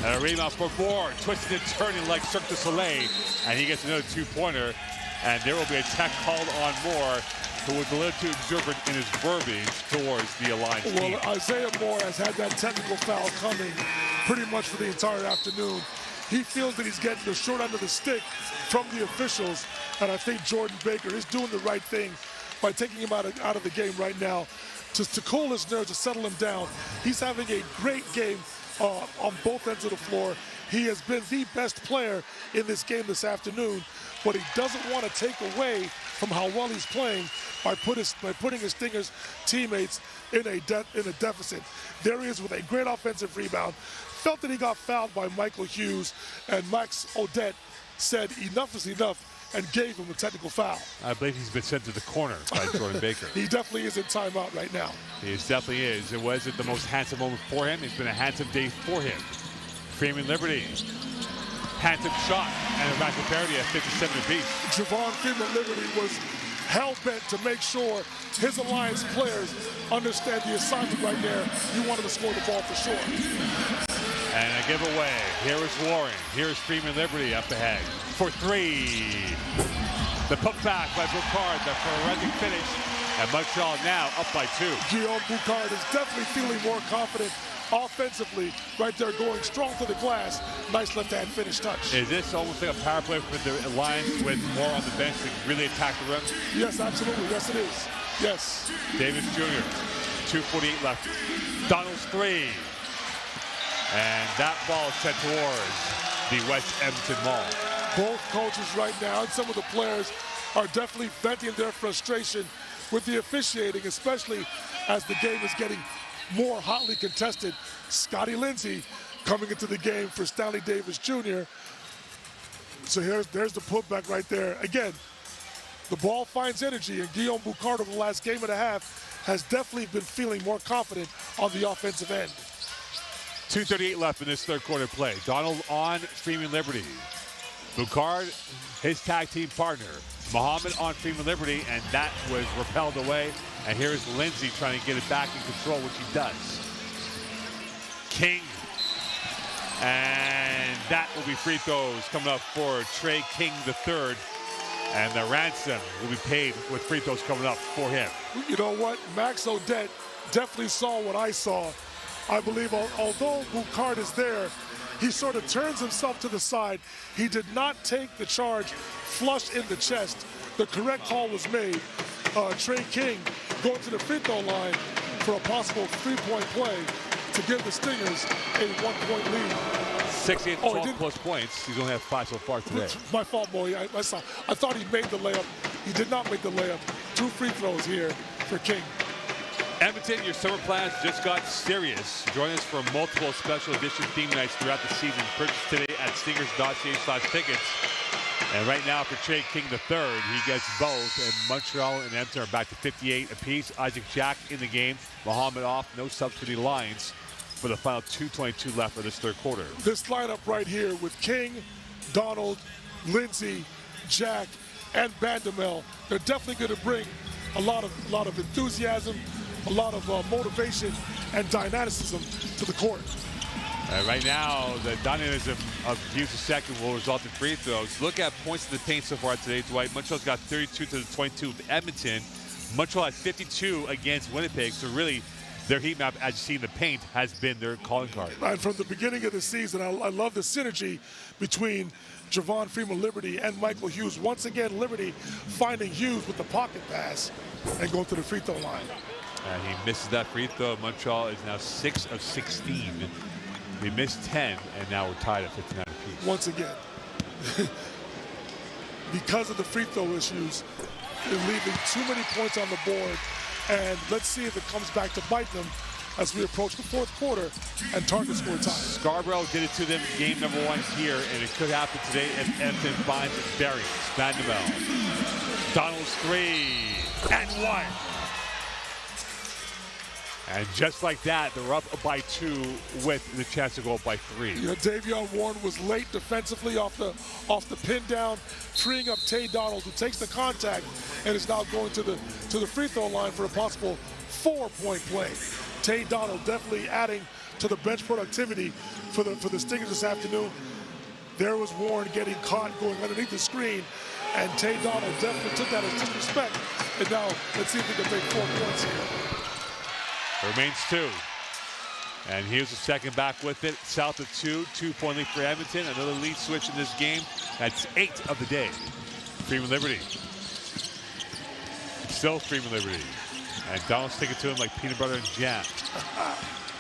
And a rebound for Moore, twisting and turning like Cirque du Soleil. And he gets another two-pointer. And there will be a tech called on Moore, who was a little too exuberant in his verbiage towards the Alliance team. Well, Isaiah Moore has had that technical foul coming pretty much for the entire afternoon. He feels that he's getting the short end of the stick from the officials. And I think Jordan Baker is doing the right thing by taking him out of the game right now. Just to cool his nerves, to settle him down. He's having a great game on both ends of the floor. He has been the best player in this game this afternoon, but he doesn't want to take away from how well he's playing by putting his Stingers teammates in a deficit. There he is with a great offensive rebound. Felt that he got fouled by Michael Hughes, and Max Odette said enough is enough and gave him a technical foul. I believe he's been sent to the corner by Jordan Baker. He definitely is in timeout right now. He definitely is. It wasn't the most handsome moment for him. It's been a handsome day for him. Freeman Liberty. Handsome shot and a rapid parity at 57 apiece. Javon Freeman Liberty was hell-bent to make sure his Alliance players understand the assignment right there. You wanted to score the ball for sure. And a giveaway. Here is Warren. Here's Freeman Liberty up ahead for three. The putback by Boucard, the forensic finish. And Montreal now up by two. Guillaume Boucard is definitely feeling more confident offensively. Right there, going strong to the glass. Nice left-hand finish touch. Is this almost like a power play for the Alliance with more on the bench to really attack the rim? Yes, absolutely. Yes, it is. Yes. Davis Jr., 2:48 left. Donald's three. And that ball sent towards the West Edmonton Mall. Both coaches right now and some of the players are definitely venting their frustration with the officiating, especially as the game is getting more hotly contested. Scotty Lindsey coming into the game for Stanley Davis Jr. So there's the putback right there. Again, the ball finds energy, and Guillaume Boucard over the last game and a half has definitely been feeling more confident on the offensive end. 2:38 left in this third quarter play. Donald on Freeman Liberty. Boucard, his tag team partner. Muhammad on Freeman Liberty, and that was repelled away. And here's Lindsey trying to get it back in control, which he does. King. And that will be free throws coming up for Trey King III. And the ransom will be paid with free throws coming up for him. You know what? Max Odette definitely saw what I saw. I believe although Boucard is there, he sort of turns himself to the side. He did not take the charge flush in the chest. The correct call was made. Trey King going to the free throw line for a possible three-point play to give the Stingers a one-point lead. 68 12+ points. He's only had 5 so far today. My fault, boy. I thought he made the layup. He did not make the layup. 2 free throws here for King. Edmonton, your summer plans just got serious. Join us for multiple special edition theme nights throughout the season. Purchase today at stingers.ca/tickets. And right now for Trey King III, he gets both. And Montreal and Edmonton are back to 58 apiece. Isaac Jack in the game. Muhammad off. No subs for the Lions for the final 2:22 left of this third quarter. This lineup right here with King, Donald, Lindsey, Jack, and Bandamel, they're definitely going to bring a lot of enthusiasm, a lot of motivation and dynamicism to the court. Right now, the dynamism of Hughes II will result in free throws. Look at points in the paint so far today, Dwight. Montreal's got 32 to the 22 of Edmonton. Montreal has 52 against Winnipeg, so really their heat map, as you see in the paint, has been their calling card. And from the beginning of the season, I love the synergy between Javon Freeman Liberty and Michael Hughes. Once again, Liberty finding Hughes with the pocket pass and going to the free throw line. And he misses that free throw. Montreal is now 6 of 16. We missed 10, and now we're tied at 59 apiece. Once again, because of the free throw issues, they're leaving too many points on the board. And let's see if it comes back to bite them as we approach the fourth quarter and target score time. Scarborough did it to them game number 1 here, and it could happen today if Edmonton finds Barry. Vanderbilt. Donald's 3 and 1. And just like that, they're up by 2 with the chance to go up by 3. You know, Davion Warren was late defensively off the pin down, freeing up Tay Donald, who takes the contact and is now going to the free throw line for a possible 4-point play. Tay Donald definitely adding to the bench productivity for the Stingers this afternoon. There was Warren getting caught going underneath the screen, and Tay Donald definitely took that as disrespect. And now let's see if he can make 4 points here. Remains 2. And here's the second back with it. South of 2. 2-point lead for Edmonton. Another lead switch in this game. That's 8 of the day. Freeman Liberty. Still Freeman Liberty. And Donald's taking it to him like peanut butter and jam.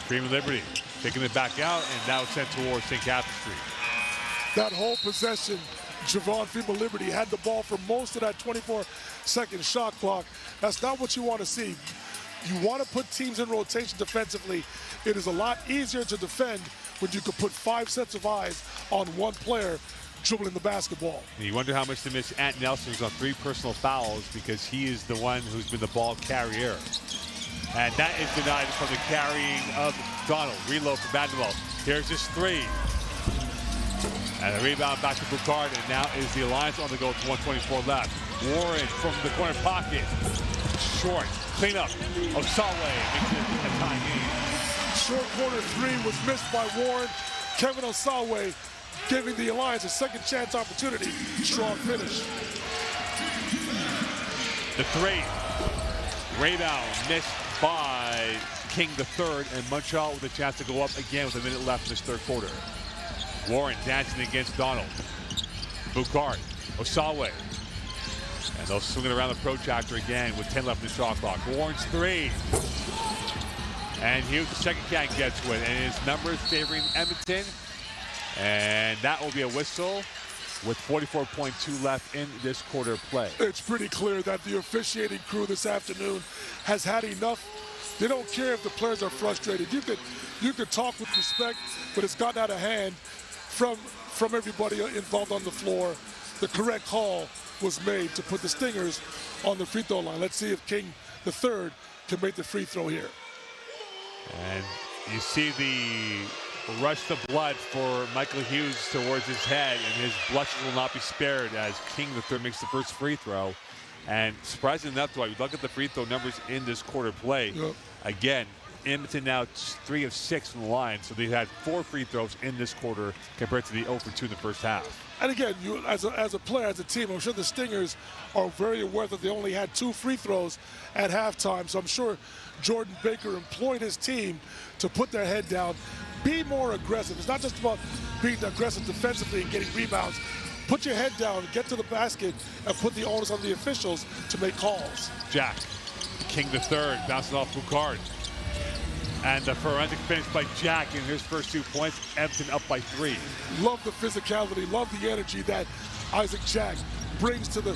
Freeman Liberty taking it back out and now sent towards St. Catherine Street. That whole possession, Javon Freeman Liberty had the ball for most of that 24-second shot clock. That's not what you want to see. You want to put teams in rotation defensively. It is a lot easier to defend when you can put 5 sets of eyes on one player dribbling the basketball. You wonder how much they miss Ant Nelson, who's on 3 personal fouls, because he is the one who's been the ball carrier. And that is denied from the carrying of Donald. Reload for Vanderbilt. Here's his 3. And a rebound back to Boucard, and now is the Alliance on the go with 124 left. Warren from the corner pocket. Short. Cleanup. Osawe makes it a tie game. Short corner 3 was missed by Warren. Kevin Osawe giving the Alliance a second chance opportunity. Strong finish. The 3. Rebound missed by King III, and Montreal with a chance to go up again with a minute left in this third quarter. Warren dancing against Donald. Boucard. Osawe. And they'll swing it around the protractor again with 10 left in the shot clock. Warren's 3. And here's the second count gets with, and his numbers favoring Edmonton. And that will be a whistle with 44.2 left in this quarter of play. It's pretty clear that the officiating crew this afternoon has had enough. They don't care if the players are frustrated. You could talk with respect, but it's gotten out of hand from everybody involved on the floor. The correct call was made to put the Stingers on the free throw line. Let's see if King III can make the free throw here. And you see the rush of blood for Michael Hughes towards his head, and his blushes will not be spared as King III makes the first free throw. And surprisingly enough, though, you look at the free throw numbers in this quarter play. Yep. Again, Edmonton now 3 of 6 from the line, so they've had 4 free throws in this quarter compared to the 0 for 2 in the first half. And again, you as a player, as a team, I'm sure the Stingers are very aware that they only had 2 free throws at halftime. So I'm sure Jordan Baker employed his team to put their head down, be more aggressive. It's not just about being aggressive defensively and getting rebounds. Put your head down, get to the basket, and put the onus on the officials to make calls. Jack, King III, bouncing off Boucard. And the forensic finish by Jack in his first 2 points. Edmonton up by 3. Love the physicality, love the energy that Isaac Jack brings to the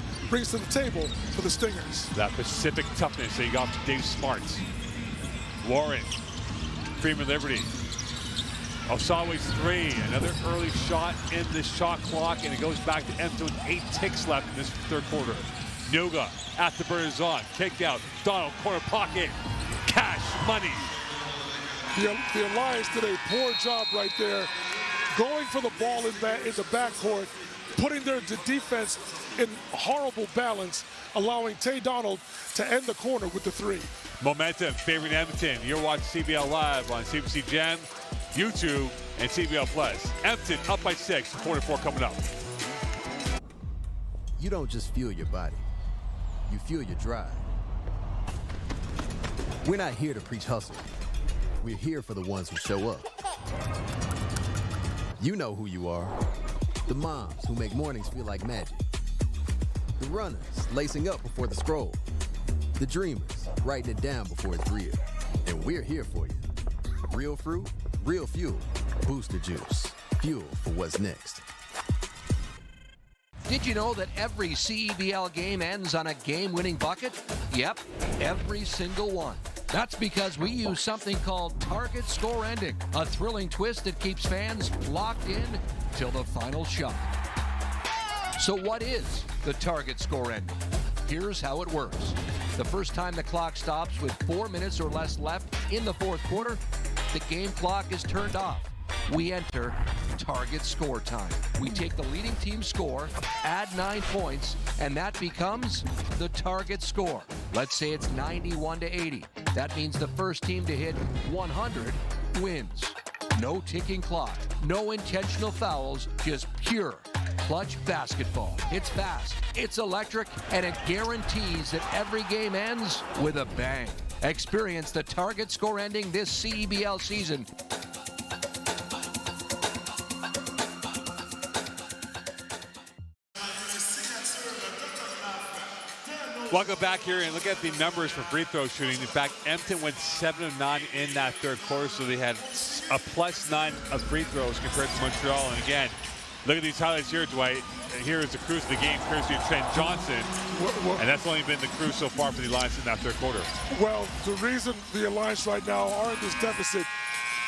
table for the Stingers. That Pacific toughness that you got from Dave Smart. Warren, Freeman Liberty. Osawe's 3, another early shot in the shot clock, and it goes back to Edmonton with 8 ticks left in this third quarter. Noga at the burn is on. Kick out. Donald, corner pocket. Cash money. The Alliance did a poor job right there, going for the ball in the backcourt, putting their defense in horrible balance, allowing Tay Donald to end the corner with the 3. Momentum favoring Edmonton. You're watching CBL Live on CBC Gem, YouTube, and CBL Plus. Edmonton up by 6. Quarter 4 coming up. You don't just fuel your body. You fuel your drive. We're not here to preach hustle. We're here for the ones who show up. You know who you are. The moms who make mornings feel like magic. The runners lacing up before the scroll. The dreamers writing it down before it's real. And we're here for you. Real fruit, real fuel. Booster juice. Fuel for what's next. Did you know that every CEBL game ends on a game-winning bucket? Yep, every single one. That's because we use something called target score ending, a thrilling twist that keeps fans locked in till the final shot. So what is the target score ending? Here's how it works. The first time the clock stops with 4 minutes or less left in the fourth quarter, the game clock is turned off. We enter target score time. We take the leading team's score, add 9 points, and that becomes the target score. Let's say it's 91-80. That means the first team to hit 100 wins. No ticking clock, no intentional fouls, just pure clutch basketball. It's fast, it's electric, and it guarantees that every game ends with a bang. Experience the target score ending this CEBL season. Welcome back here and look at the numbers for free throw shooting. In fact, Edmonton went 7 of 9 in that third quarter, so they had a +9 of free throws compared to Montreal. And again, look at these highlights here, Dwight. And here is the cruise of the game, courtesy of Trent Johnson. And that's only been the cruise so far for the Alliance in that third quarter. Well, the reason the Alliance right now are in this deficit,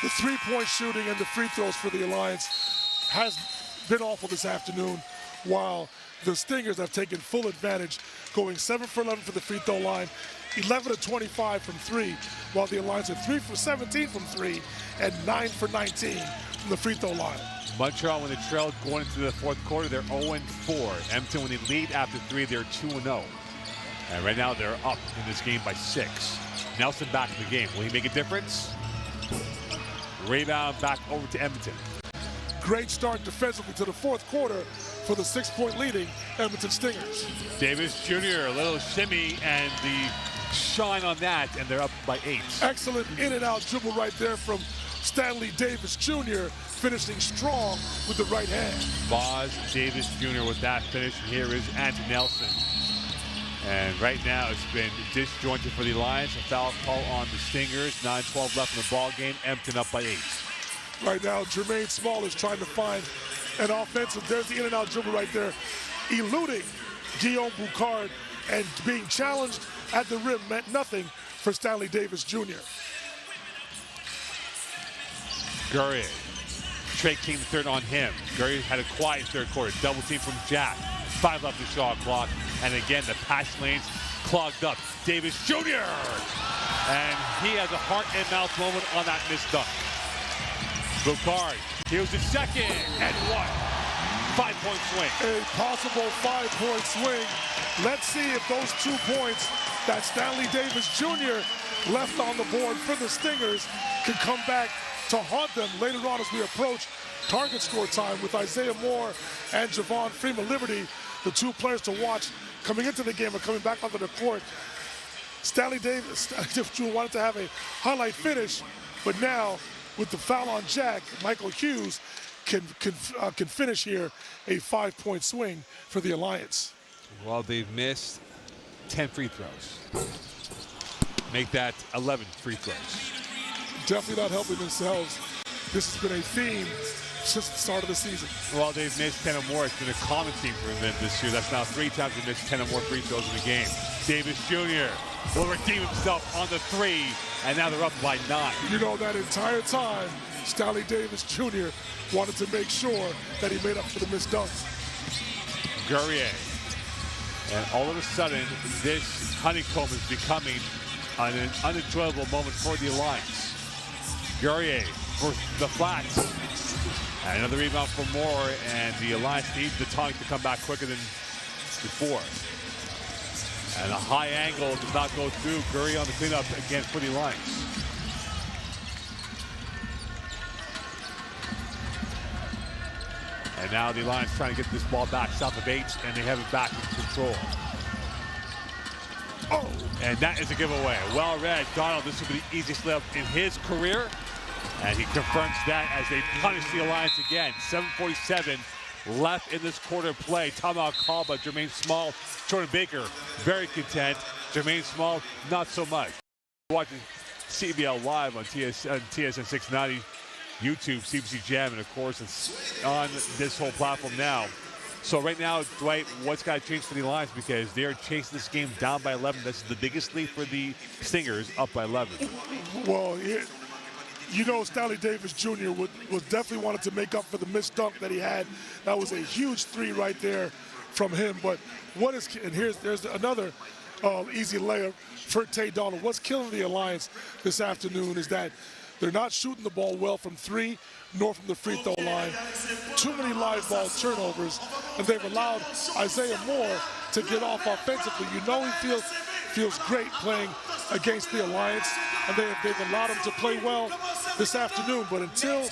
the three-point shooting and the free throws for the Alliance has been awful this afternoon, while the Stingers have taken full advantage, going 7 for 11 for the free throw line, 11 of 25 from 3, while the Alliance are 3 for 17 from 3 and 9 for 19 from the free throw line. Montreal, when they trailed going into the fourth quarter, they're 0-4. Edmonton, when they lead after 3, they're 2-0. And right now, they're up in this game by 6. Nelson back in the game. Will he make a difference? Rebound back over to Edmonton. Great start defensively to the fourth quarter for the 6-point leading Edmonton Stingers. Davis Jr., a little shimmy, and the shine on that, and they're up by 8. Excellent in-and-out dribble right there from Stanley Davis Jr., finishing strong with the right hand. Boz Davis Jr. with that finish. And here is Anthony Nelson. And right now it's been disjointed for the Alliance. A foul call on the Stingers. 9-12 left in the ball game. Edmonton up by 8. Right now, Jermaine Small is trying to find an offensive. There's the in-and-out dribble right there, eluding Guillaume Boucard, and being challenged at the rim meant nothing for Stanley Davis Jr. Gurrier. Trey King the third on him. Gurrier had a quiet third quarter. Double team from Jack. 5 left to shot clock. And again, the pass lanes clogged up. Davis Jr. And he has a heart and mouth moment on that missed dunk. Boucard, here's the second and 1. 5-point swing. A possible 5-point swing. Let's see if those 2 points that Stanley Davis Jr. left on the board for the Stingers can come back to haunt them later on as we approach target score time with Isaiah Moore and Javon Freeman Liberty, the 2 players to watch coming into the game or coming back onto the court. Stanley Davis Jr. wanted to have a highlight finish, but now with the foul on Jack, Michael Hughes can finish here a 5-point swing for the Alliance. Well, they've missed 10 free throws. Make that 11 free throws. Definitely not helping themselves. This has been a theme since the start of the season. Well, they've missed 10 or more. It's been a common theme for them this year. That's now 3 times they missed 10 or more free throws in the game. Davis Jr. will redeem himself on the 3, and now they're up by 9. You know, that entire time, Stanley Davis Jr. wanted to make sure that he made up for the missed dunk. Gurrier. And all of a sudden, this honeycomb is becoming an unenjoyable moment for the Alliance. Gurrier for the flats. And another rebound for Moore, and the Alliance needs the tonic to come back quicker than before. And a high angle does not go through. Gurrier on the cleanup again for the Alliance. And now the Alliance trying to get this ball back south of 8, and they have it back in control. Oh! And that is a giveaway. Well read. Donald, this will be the easiest layup in his career. And he confirms that as they punish the Alliance again. 7:47 left in this quarter of play. Timeout call by Jermaine Small. Jordan Baker, very content. Jermaine Small, not so much. Watching CEBL live on TSN 690, YouTube, CBC Jam, and of course it's on this whole platform now. So right now, Dwight, what's got to change for the Alliance, because they're chasing this game down by 11. That's the biggest lead for the Stingers, up by 11. Well, you know, Stanley Davis Jr. was definitely wanted to make up for the missed dunk that he had. That was a huge three right there from him. But there's another easy layup for Tay Donald. What's killing the Alliance this afternoon is that they're not shooting the ball well from three, nor from the free throw line. Too many live ball turnovers, and they've allowed Isaiah Moore to get off offensively. You know he feels great playing against the Alliance, and they've allowed him to play well this afternoon. But until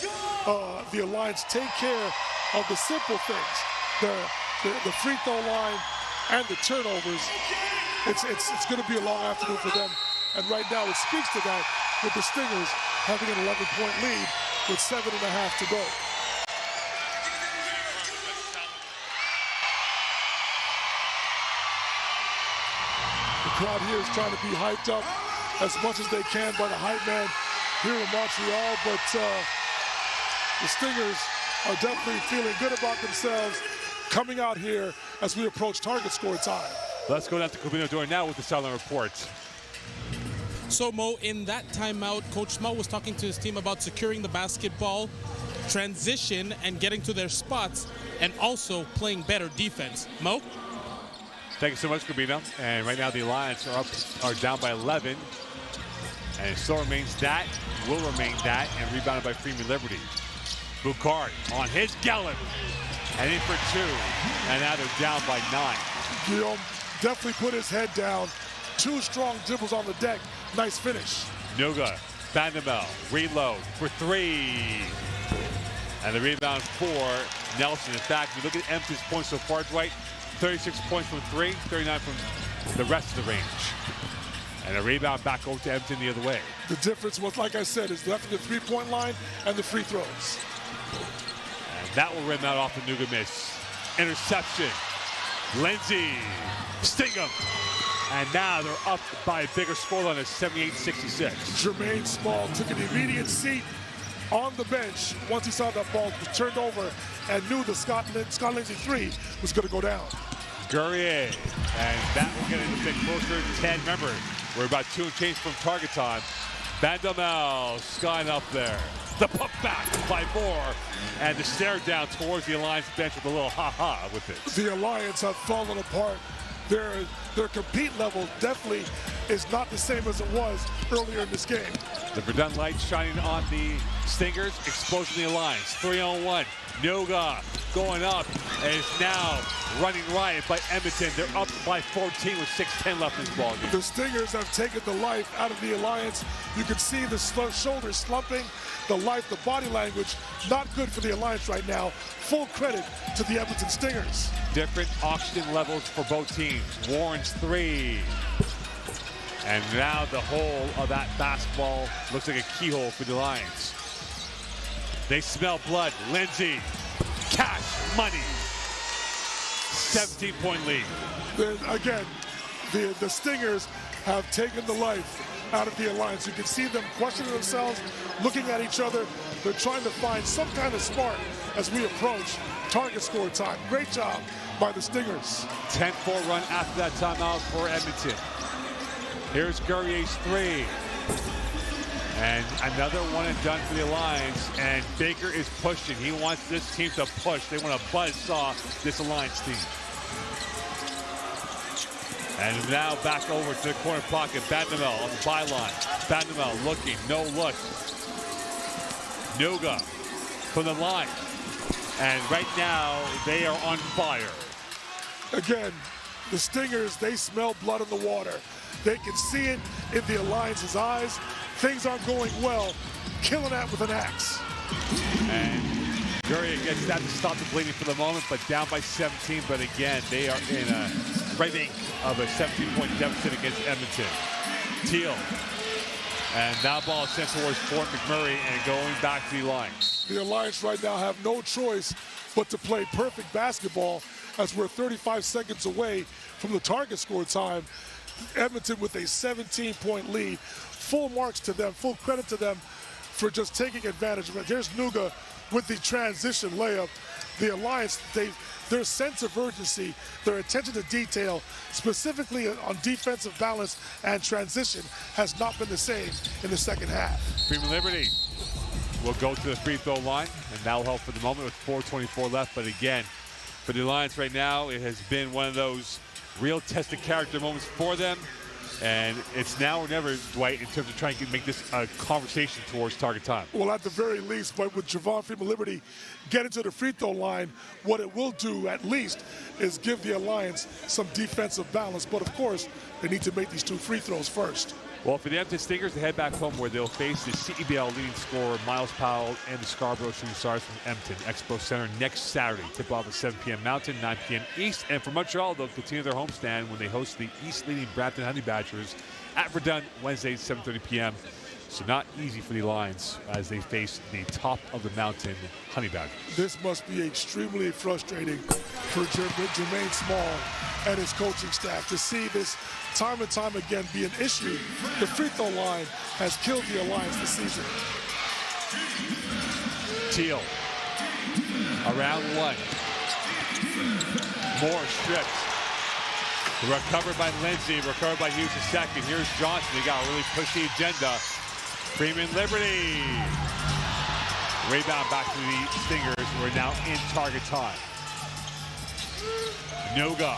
the Alliance take care of the simple things, the free throw line and the turnovers, it's going to be a long afternoon for them. And right now it speaks to that, with the Stingers having an 11-point lead with 7.5 to go. The crowd here is trying to be hyped up as much as they can by the hype man here in Montreal, but the Stingers are definitely feeling good about themselves coming out here as we approach target score time. Let's go down to Auditorium now with the sideline report. So, Mo, in that timeout, Coach Mo was talking to his team about securing the basketball, transition, and getting to their spots, and also playing better defense. Mo? Thank you so much, Gabino. And right now the Alliance are down by 11. And it still remains that, will remain that, and rebounded by Freeman Liberty. Boucard on his gallop, and in for two. And now they're down by 9. Guillaume definitely put his head down. 2 strong dribbles on the deck. Nice finish. Nuga, Vandemel, reload for 3. And the rebound for Nelson. In fact, if you look at Edmonton's points so far, Dwight, 36 points from 3, 39 from the rest of the range. And a rebound back over to Edmonton the other way. The difference was, like I said, is left at the three-point line and the free throws. And that will rim out off the Nuga miss. Interception. Lindsay, Stingham. And now they're up by a bigger scoreline at 78-66. Jermaine Small took an immediate seat on the bench once he saw that ball was turned over and knew the Scott Lindsay 3 was going to go down. Guerrier, and that will get it a bit closer to 10. Remember, we're about 2 and change from target time. Vandemel skying up there. The put back by Moore, and the stare down towards the Alliance bench with a little ha-ha with it. The Alliance have fallen apart. Their compete level definitely is not the same as it was earlier in this game. The Verdun light shining on the Stingers, exposing the Alliance. 3-on-1. Nuga going up, and is now running riot by Edmonton. They're up by 14 with 6:10 left in this ball game. The Stingers have taken the life out of the Alliance. You can see the shoulders slumping, the life, the body language, not good for the Alliance right now. Full credit to the Edmonton Stingers. Different oxygen levels for both teams. Warren's 3. And now the whole of that basketball looks like a keyhole for the Alliance. They smell blood. Lindsay, cash, money. 17-point lead. Again, the Stingers have taken the life out of the Alliance. You can see them questioning themselves, looking at each other. They're trying to find some kind of spark as we approach target score time. Great job by the Stingers. 10-4 run after that timeout for Edmonton. Here's Guerrier's 3. And another one and done for the Alliance. And Baker is pushing. He wants this team to push. They want to buzzsaw this Alliance team. And now back over to the corner pocket. Vandemel on the byline. Vandemel looking, no look. Nuga from the line. And right now, they are on fire. Again, the Stingers, they smell blood in the water. They can see it in the Alliance's eyes. Things aren't going well. Killing that with an axe. And Guerrier gets that to stop the bleeding for the moment, but down by 17. But again, they are in a right ink of a 17-point deficit against Edmonton. Teal. And that ball is sent towards Fort McMurray and going back to the Alliance. The Alliance right now have no choice but to play perfect basketball as we're 35 seconds away from the target score time. Edmonton with a 17-point lead. Full marks to them, full credit to them for just taking advantage of it. Here's Nuga with the transition layup. The Alliance, they their sense of urgency, their attention to detail, specifically on defensive balance and transition, has not been the same in the second half. Freeman Liberty will go to the free throw line, and that'll help for the moment with 4:24 left. But again, for the Alliance right now, it has been one of those real test of character moments for them. And it's now or never, Dwight, in terms of trying to make this a conversation towards target time. Well, at the very least, but with Javon Freeman Liberty getting to the free throw line, what it will do at least is give the Alliance some defensive balance. But of course, they need to make these 2 free throws first. Well, for the Edmonton Stingers, they head back home where they'll face the CEBL leading scorer Miles Powell and the Scarborough Shooting Stars from Edmonton Expo Center next Saturday. Tip-off at 7 p.m. Mountain, 9 p.m. East. And for Montreal, they'll continue their homestand when they host the East-leading Brampton Honey Badgers at Verdun Wednesday, 7:30 p.m. So not easy for the Lions as they face the top of the mountain Honey Badgers. This must be extremely frustrating for Jermaine Small and his coaching staff to see this time and time again be an issue. The free throw line has killed the Alliance this season. Teal around 1. Moore stripped. Recovered by Lindsay, recovered by Hughes II. Here's Johnson. He got a really pushy agenda. Freeman Liberty. Rebound back to the Stingers. We're now in target time. Noga.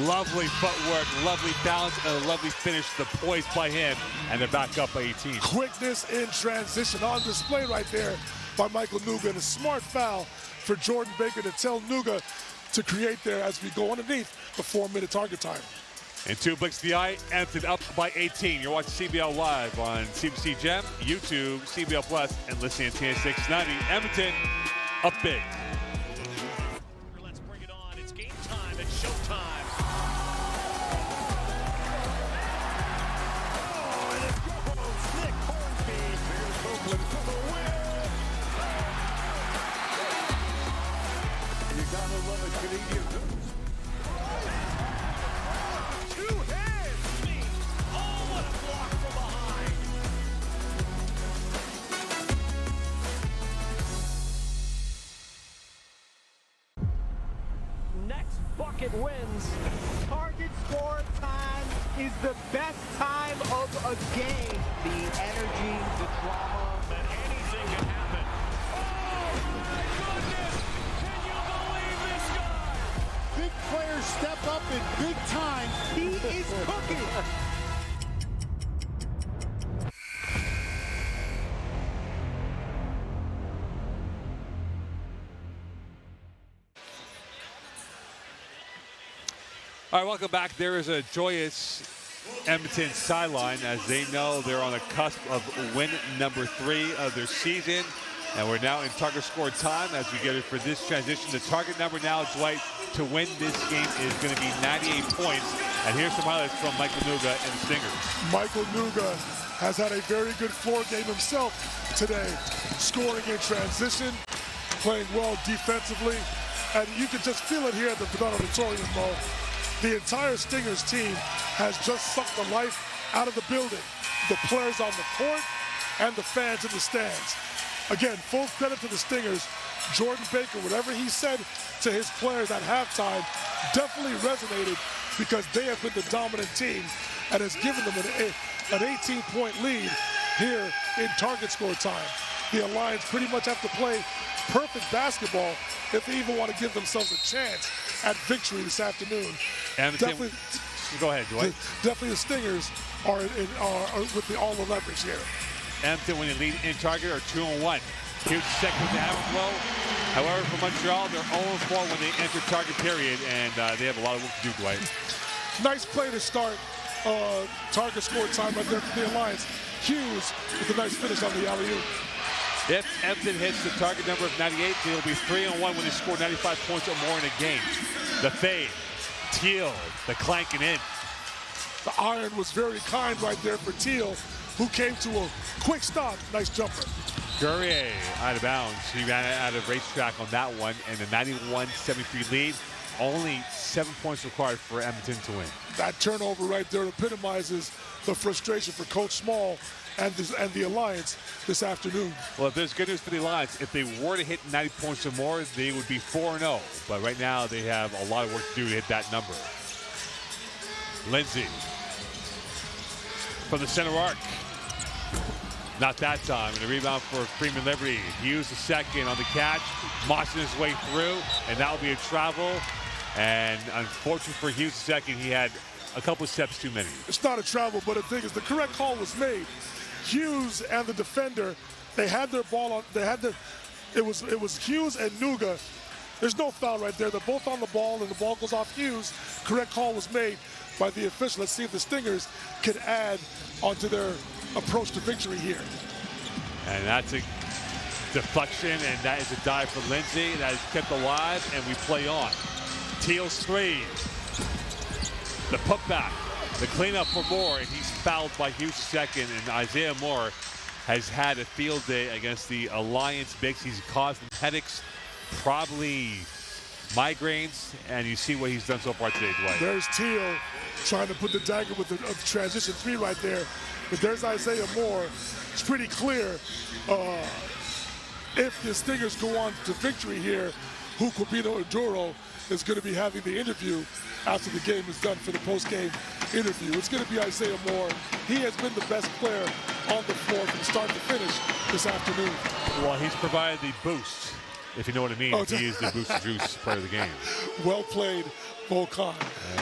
Lovely footwork, lovely balance, and a lovely finish. The poise by him, and they're back up by 18. Quickness in transition on display right there by Michael Nuga. And a smart foul for Jordan Baker to tell Nuga to create there as we go underneath the 4-minute target time. And 2 blinks the eye, Edmonton up by 18. You're watching CBL Live on CBC Gem, YouTube, CBL Plus, and listening to TN 690. Edmonton up big. Let's bring it on. It's game time. It's showtime. You gotta love a Canadian. Next bucket wins. Target score time is the best time of a game. The energy, the drama, and anything can happen. Oh my goodness! Can you believe this guy? Big players step up in big time. He is cooking. All right, welcome back. There is a joyous Edmonton sideline as they know they're on the cusp of win number 3 of their season. And we're now in target score time as we get it for this transition. The target number now, Dwight, to win this game is going to be 98 points. And here's some highlights from Michael Nuga and the Stingers. Michael Nuga has had a very good floor game himself today, scoring in transition, playing well defensively. And you can just feel it here at the Verdun Auditorium, Mo. The entire Stingers team has just sucked the life out of the building. The players on the court and the fans in the stands. Again, full credit to the Stingers. Jordan Baker, whatever he said to his players at halftime, definitely resonated because they have been the dominant team and has given them an 18-point lead here in target score time. The Alliance pretty much have to play perfect basketball if they even want to give themselves a chance at victory this afternoon. Definitely, go ahead, Dwight. Definitely the Stingers are with all the leverage here. Edmonton, when they lead in target, are 2-1. Huge second with the average low. However, for Montreal, they're 0-4 when they enter target period, and they have a lot of work to do, Dwight. Nice play to start target score time right there for the Alliance. Hughes with a nice finish on the alley-oop. If Edmonton hits the target number of 98, they'll be 3-1 when they score 95 points or more in a game. The fade, Teal, the clanking in. The iron was very kind right there for Teal, who came to a quick stop. Nice jumper. Guerrier out of bounds. He ran out of racetrack on that one, and a 91-73 lead. only 7 points required for Edmonton to win. That turnover right there epitomizes the frustration for Coach Small and the Alliance this afternoon. Well, if there's good news for the Alliance, if they were to hit 90 points or more, they would be 4-0. But right now, they have a lot of work to do to hit that number. Lindsay from the center arc. Not that time. And a rebound for Freeman Liberty. Hughes the second on the catch. Mossing his way through. And that will be a travel. And unfortunately for Hughes the second, he had a couple of steps too many. It's not a travel, but the thing is, the correct call was made. Hughes and the defender, they had their ball on. It was Hughes and Nuga. There's no foul right there. They're both on the ball, and the ball goes off Hughes. Correct call was made by the official. Let's see if the Stingers can add onto their approach to victory here. And that's a deflection, and that is a dive for Lindsay. That is kept alive, and we play on. Teal's three. The putback, the cleanup for Moore, and he's fouled by Hughes second. And Isaiah Moore has had a field day against the Alliance bigs. He's caused them headaches, probably migraines, and you see what he's done so far today, Dwight. There's Teal trying to put the dagger with the transition three right there. But there's Isaiah Moore. It's pretty clear if the Stingers go on to victory here, who Cubino Enduro is going to be having the interview after the game is done for the post-game interview. It's going to be Isaiah Moore. He has been the best player on the floor from start to finish this afternoon. Well, he's provided the boost, if you know what I mean. He is the boost and juice player of the game. Well played, Volkan.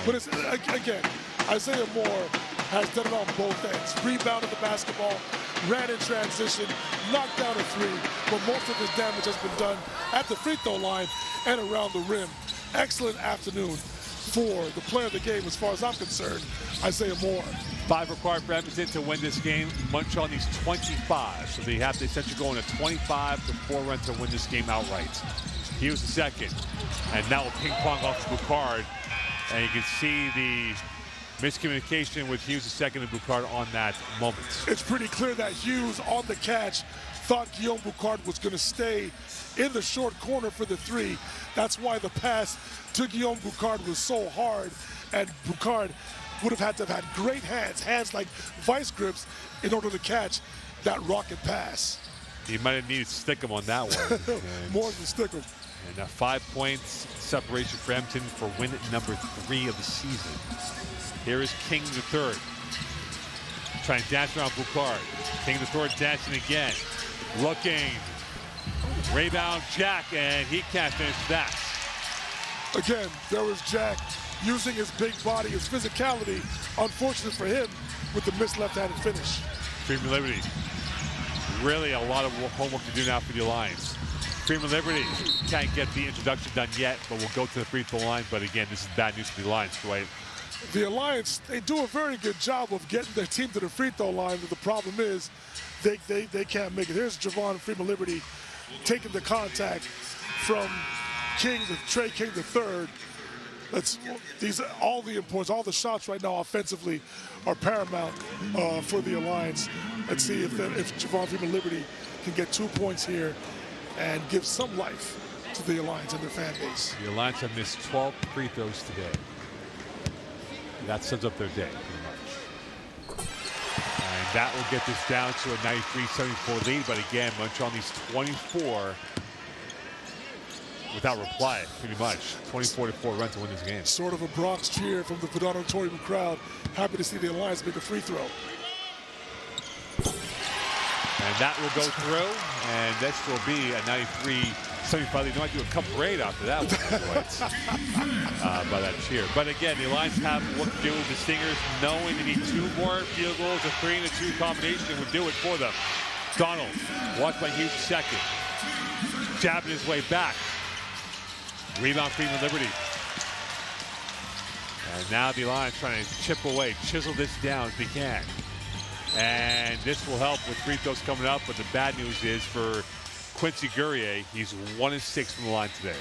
But it's, again, Isaiah Moore has done it on both ends. Rebounded the basketball, ran in transition, knocked down a three, but most of his damage has been done at the free throw line and around the rim. Excellent afternoon for the player of the game, as far as I'm concerned, Isaiah Moore. 5 required for Edmonton to win this game. Montreal needs 25, so they have to essentially go on a 25-4 run to win this game outright. He was the second, and now a ping pong off of Boucard, and you can see the miscommunication with Hughes the second and Boucard on that moment. It's pretty clear that Hughes on the catch thought Guillaume Boucard was going to stay in the short corner for the three. That's why the pass to Guillaume Boucard was so hard, and Boucard would have had to have had great hands like vice grips, in order to catch that rocket pass. He might have needed to stick him on that one. More than stick him. And a 5 points separation for Edmonton for win number 3 of the season. Here is King III. Trying to dance around Boucard. King III dancing again. Looking. Rebound Jack, and he can't finish that. Again, there was Jack using his big body, his physicality. Unfortunate for him with the missed left-handed finish. Freeman Liberty. Really a lot of homework to do now for the Alliance. Freeman Liberty can't get the introduction done yet, but we'll go to the free throw line. But again, this is bad news for the Alliance, right? The Alliance, they do a very good job of getting their team to the free throw line, but the problem is they can't make it. Here's Javon Freeman Liberty taking the contact from Trey King III. All the importance, all the shots right now offensively are paramount for the Alliance. Let's see if Javon Freeman Liberty can get 2 points here and give some life to the Alliance and their fan base. The Alliance have missed 12 free throws today. That sums up their day, pretty much. And that will get this down to a 93-74 lead. But again, Montreal needs 24 without reply, pretty much. 24-4 run to win this game. Sort of a Bronx cheer from the Verdun Auditorium crowd. Happy to see the Alliance make a free throw. And that will go through, and this will be a 93-75 lead. They might do a cup parade after that one, by that cheer. But again, the Alliance have what to do with the Stingers, knowing they need 2 more field goals. A 3 and a 2 combination would do it for them. Donald, watched by Hughes second. Jabbing his way back. Rebound Freeman Liberty. And now the Alliance trying to chip away, chisel this down if they can. And this will help with free throws coming up, but the bad news is for Quincy Guerrier, he's 1-6 from the line today.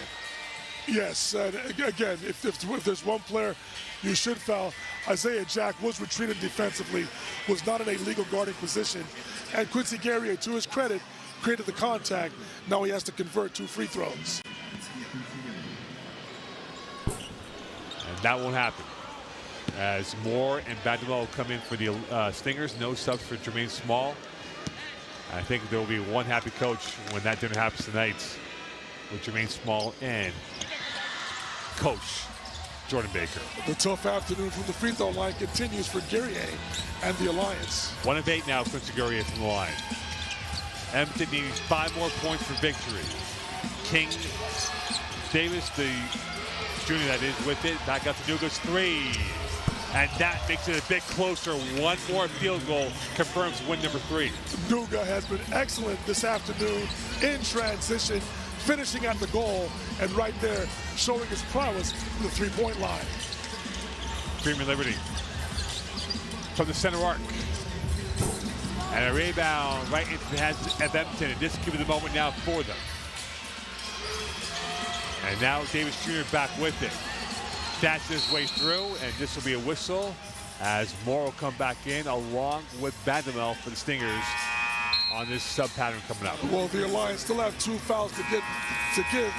Yes, and again, if there's one player you should foul, Isaiah Jack was retreating defensively, was not in a legal guarding position, and Quincy Guerrier, to his credit, created the contact. Now he has to convert 2 free throws. That won't happen. As Moore and Vandemel will come in for the Stingers. No subs for Jermaine Small. I think there will be one happy coach when that dinner happens tonight with Jermaine Small and Coach Jordan Baker. The tough afternoon from the free throw line continues for Guerrier and the Alliance. 1 of 8 now, Quincy Guerrier from the line. Edmonton needs 5 more points for victory. King Davis, the junior that is with it, back up to Nuga's 3. And that makes it a bit closer. One more field goal confirms win number 3. Nuga has been excellent this afternoon in transition, finishing at the goal, and right there showing his prowess from the three-point line. Freeman Liberty from the center arc. And a rebound right into the hands of Edmonton. And this could be the moment now for them. And now Davis Jr. back with it. Dashes his way through, and this will be a whistle as Moore will come back in along with Vandemel for the Stingers on this sub pattern coming up. Well, the Alliance still have 2 fouls to give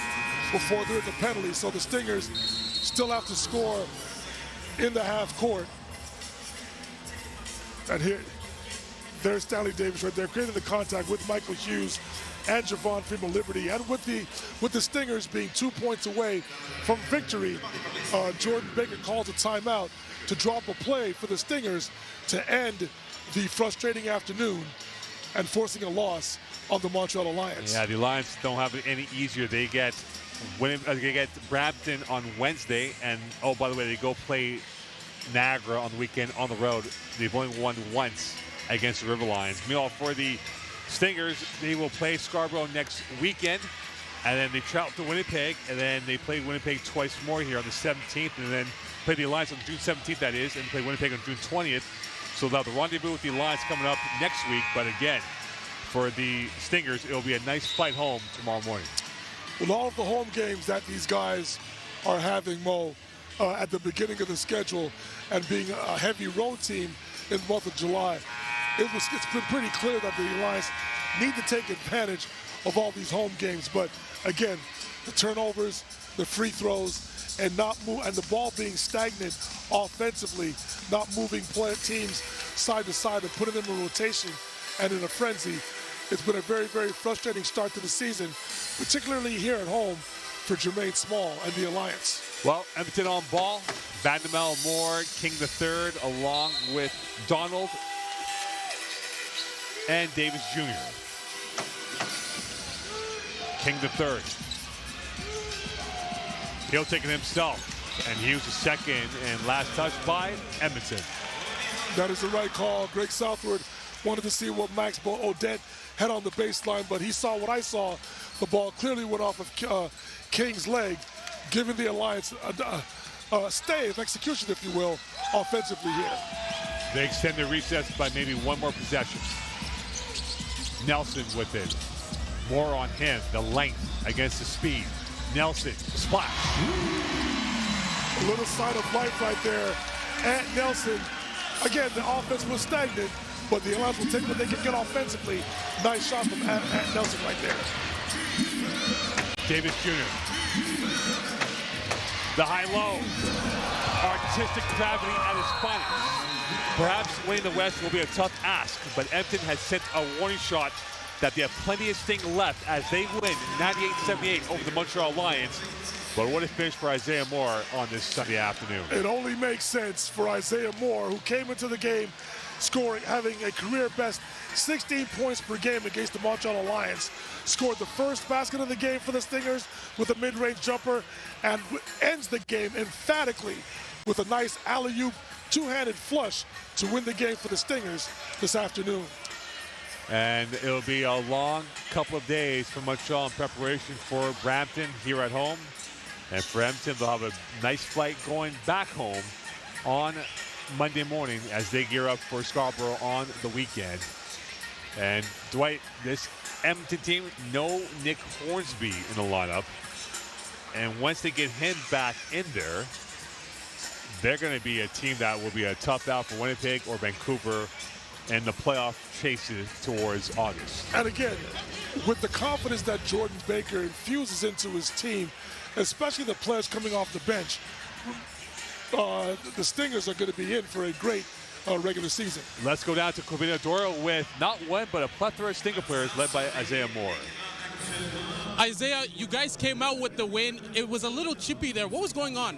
before they're in the penalty, so the Stingers still have to score in the half court. And here, there's Stanley Davis right there, creating the contact with Michael Hughes and Javon Freeman Liberty. And with the Stingers being 2 points away from victory, Jordan Baker calls a timeout to drop a play for the Stingers to end the frustrating afternoon and forcing a loss on the Montreal Alliance. Yeah, the Alliance don't have it any easier. They get Brampton on Wednesday, and oh, by the way, they go play Niagara on the weekend on the road. They've only won once against the River Lions. Meanwhile, for the Stingers, they will play Scarborough next weekend, and then they travel to Winnipeg, and then they play Winnipeg twice more here on the 17th, and then play the Alliance on June 17th, that is, and play Winnipeg on June 20th. So they'll have the rendezvous with the Alliance coming up next week, but again, for the Stingers, it'll be a nice flight home tomorrow morning. With all of the home games that these guys are having, Mo, at the beginning of the schedule, and being a heavy road team in the month of July, it's been pretty clear that the Alliance need to take advantage of all these home games. But again, the turnovers, the free throws, and the ball being stagnant offensively, not moving teams side to side and putting them in rotation and in a frenzy. It's been a very, very frustrating start to the season, particularly here at home for Jermaine Small and the Alliance. Well, Edmonton on ball. Vandemel, Moore, King III, along with Donald and Davis Jr. King III. He'll take it himself, and he was the second and last touch by Edmonton. That is the right call. Greg Southward wanted to see what Max Odette had on the baseline, but he saw what I saw. The ball clearly went off of King's leg, giving the Alliance a stay of execution, if you will, offensively here. They extend their recess by maybe one more possession. Nelson with it. More on him, the length against the speed. Nelson, splash. A little sign of life right there at Nelson. Again, the offense was stagnant, but the Alliance will take what they can get offensively. Nice shot from at Nelson right there. Davis Jr. The high-low. Artistic gravity at its finest. Perhaps winning the West will be a tough ask, but Edmonton has sent a warning shot that they have plenty of sting left as they win 98-78 over the Montreal Lions. But what a finish for Isaiah Moore on this Sunday afternoon. It only makes sense for Isaiah Moore, who came into the game having a career-best 16 points per game against the Montreal Alliance, scored the first basket of the game for the Stingers with a mid-range jumper, and ends the game emphatically with a nice alley-oop two-handed flush to win the game for the Stingers this afternoon. And it'll be a long couple of days for Montreal in preparation for Brampton here at home. And for Edmonton, they'll have a nice flight going back home on Monday morning as they gear up for Scarborough on the weekend. And Dwight, this Edmonton team, no Nick Hornsby in the lineup. And once they get him back in there, they're going to be a team that will be a tough out for Winnipeg or Vancouver and the playoff chases towards August. And again, with the confidence that Jordan Baker infuses into his team, especially the players coming off the bench, the Stingers are going to be in for a great regular season. Let's go down to Auditorium with not one, but a plethora of Stinger players led by Isaiah Moore. Isaiah, you guys came out with the win. It was a little chippy there. What was going on?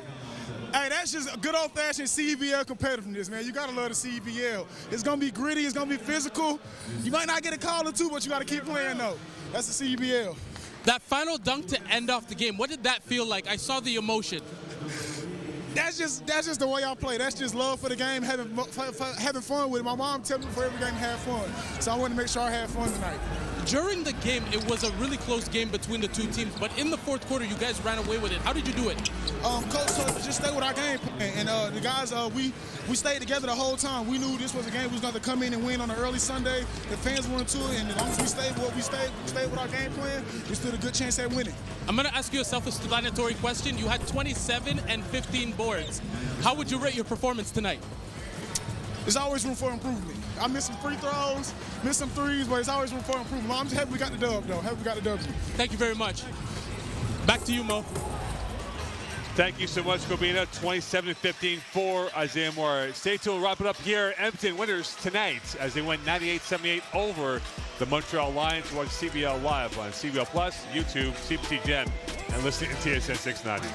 Hey, that's just a good old-fashioned CEBL competitiveness, man. You got to love the CEBL. It's going to be gritty. It's going to be physical. You might not get a call or two, but you got to keep playing, though. That's the CEBL. That final dunk to end off the game, what did that feel like? I saw the emotion. That's just the way I play. That's just love for the game, having fun with it. My mom tells me before every game, have fun. So I wanted to make sure I had fun tonight. During the game, it was a really close game between the two teams, but in the fourth quarter, you guys ran away with it. How did you do it? Coach told us to just stay with our game plan, and the guys, we stayed together the whole time. We knew this was a game we was going to come in and win on an early Sunday. The fans were into it, and as long as we stayed with our game plan, we stood a good chance at winning. I'm going to ask you a self-explanatory question. You had 27 and 15 boards. How would you rate your performance tonight? There's always room for improvement. I missed some free throws, missed some threes, but there's always room for improvement. I'm just happy we got the dub, though. Happy we got the W. Thank you very much. Back to you, Mo. Thank you so much, Gobina. 27-15 for Isaiah Moore. Stay tuned. We'll wrap it up here. Edmonton winners tonight as they went 98-78 over the Montreal Lions. Watch CBL live on CBL Plus, YouTube, CBC Gem, and listen to TSN 690.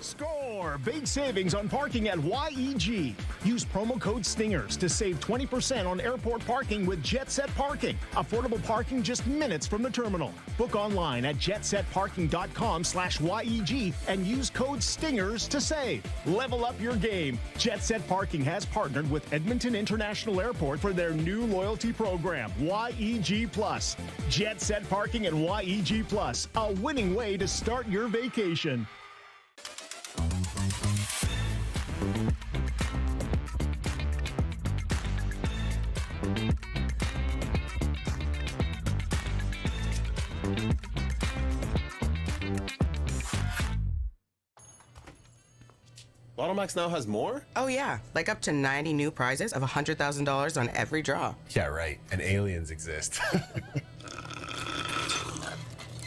Score big savings on parking at YEG. Use promo code STINGERS to save 20% on airport parking with Jet Set Parking. Affordable parking just minutes from the terminal. Book online at jetsetparking.com/YEG and use code STINGERS to save. Level up your game. Jet Set Parking has partnered with Edmonton International Airport for their new loyalty program, YEG Plus. Jet Set Parking at YEG Plus, a winning way to start your vacation. Lotto Max now has more? Oh, yeah. Like up to 90 new prizes of $100,000 on every draw. Yeah, right. And aliens exist.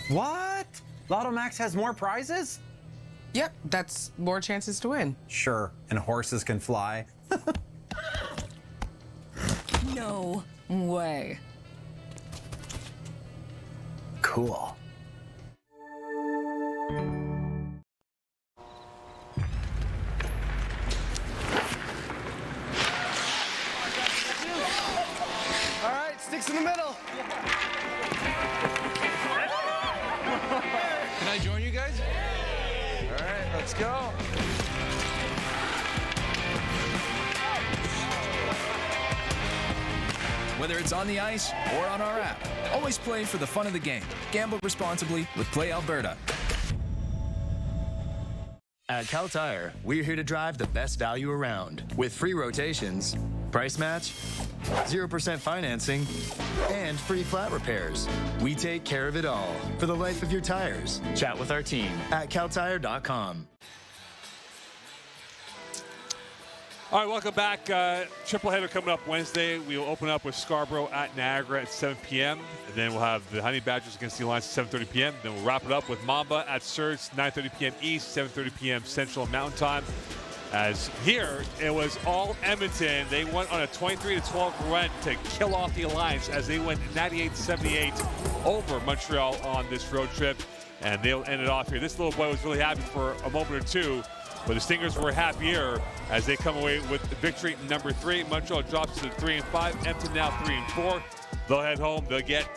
What? Lotto Max has more prizes? Yep, that's more chances to win. Sure, and horses can fly. No way. Cool. All right, sticks in the middle. Can I join you guys? All right, let's go. Whether it's on the ice or on our app, always play for the fun of the game. Gamble responsibly with Play Alberta. At Cal Tire, we're here to drive the best value around with free rotations, price match, 0% financing, and free flat repairs. We take care of it all for the life of your tires. Chat with our team at caltire.com. All right, welcome back. Triple header coming up Wednesday. We will open up with Scarborough at Niagara at 7 p.m. And then we'll have the Honey Badgers against the Alliance at 7:30 p.m. Then we'll wrap it up with Mamba at Surge, 9:30 p.m. East, 7:30 p.m. Central Mountain Time. As here, it was all Edmonton. They went on a 23-12 run to kill off the Alliance as they went 98-78 over Montreal on this road trip. And they'll end it off here. This little boy was really happy for a moment or two. But the Stingers were happier as they come away with victory number 3. Montreal drops to 3-5. Edmonton now 3-4. They'll head home. They'll get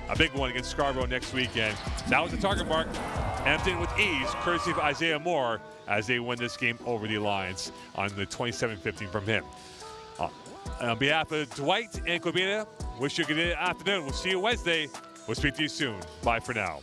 a big one against Scarborough next weekend. That was the target mark. Edmonton with ease, courtesy of Isaiah Moore, as they win this game over the Alliance on the 27-15 from him. On behalf of Dwight and Kobina, wish you a good afternoon. We'll see you Wednesday. We'll speak to you soon. Bye for now.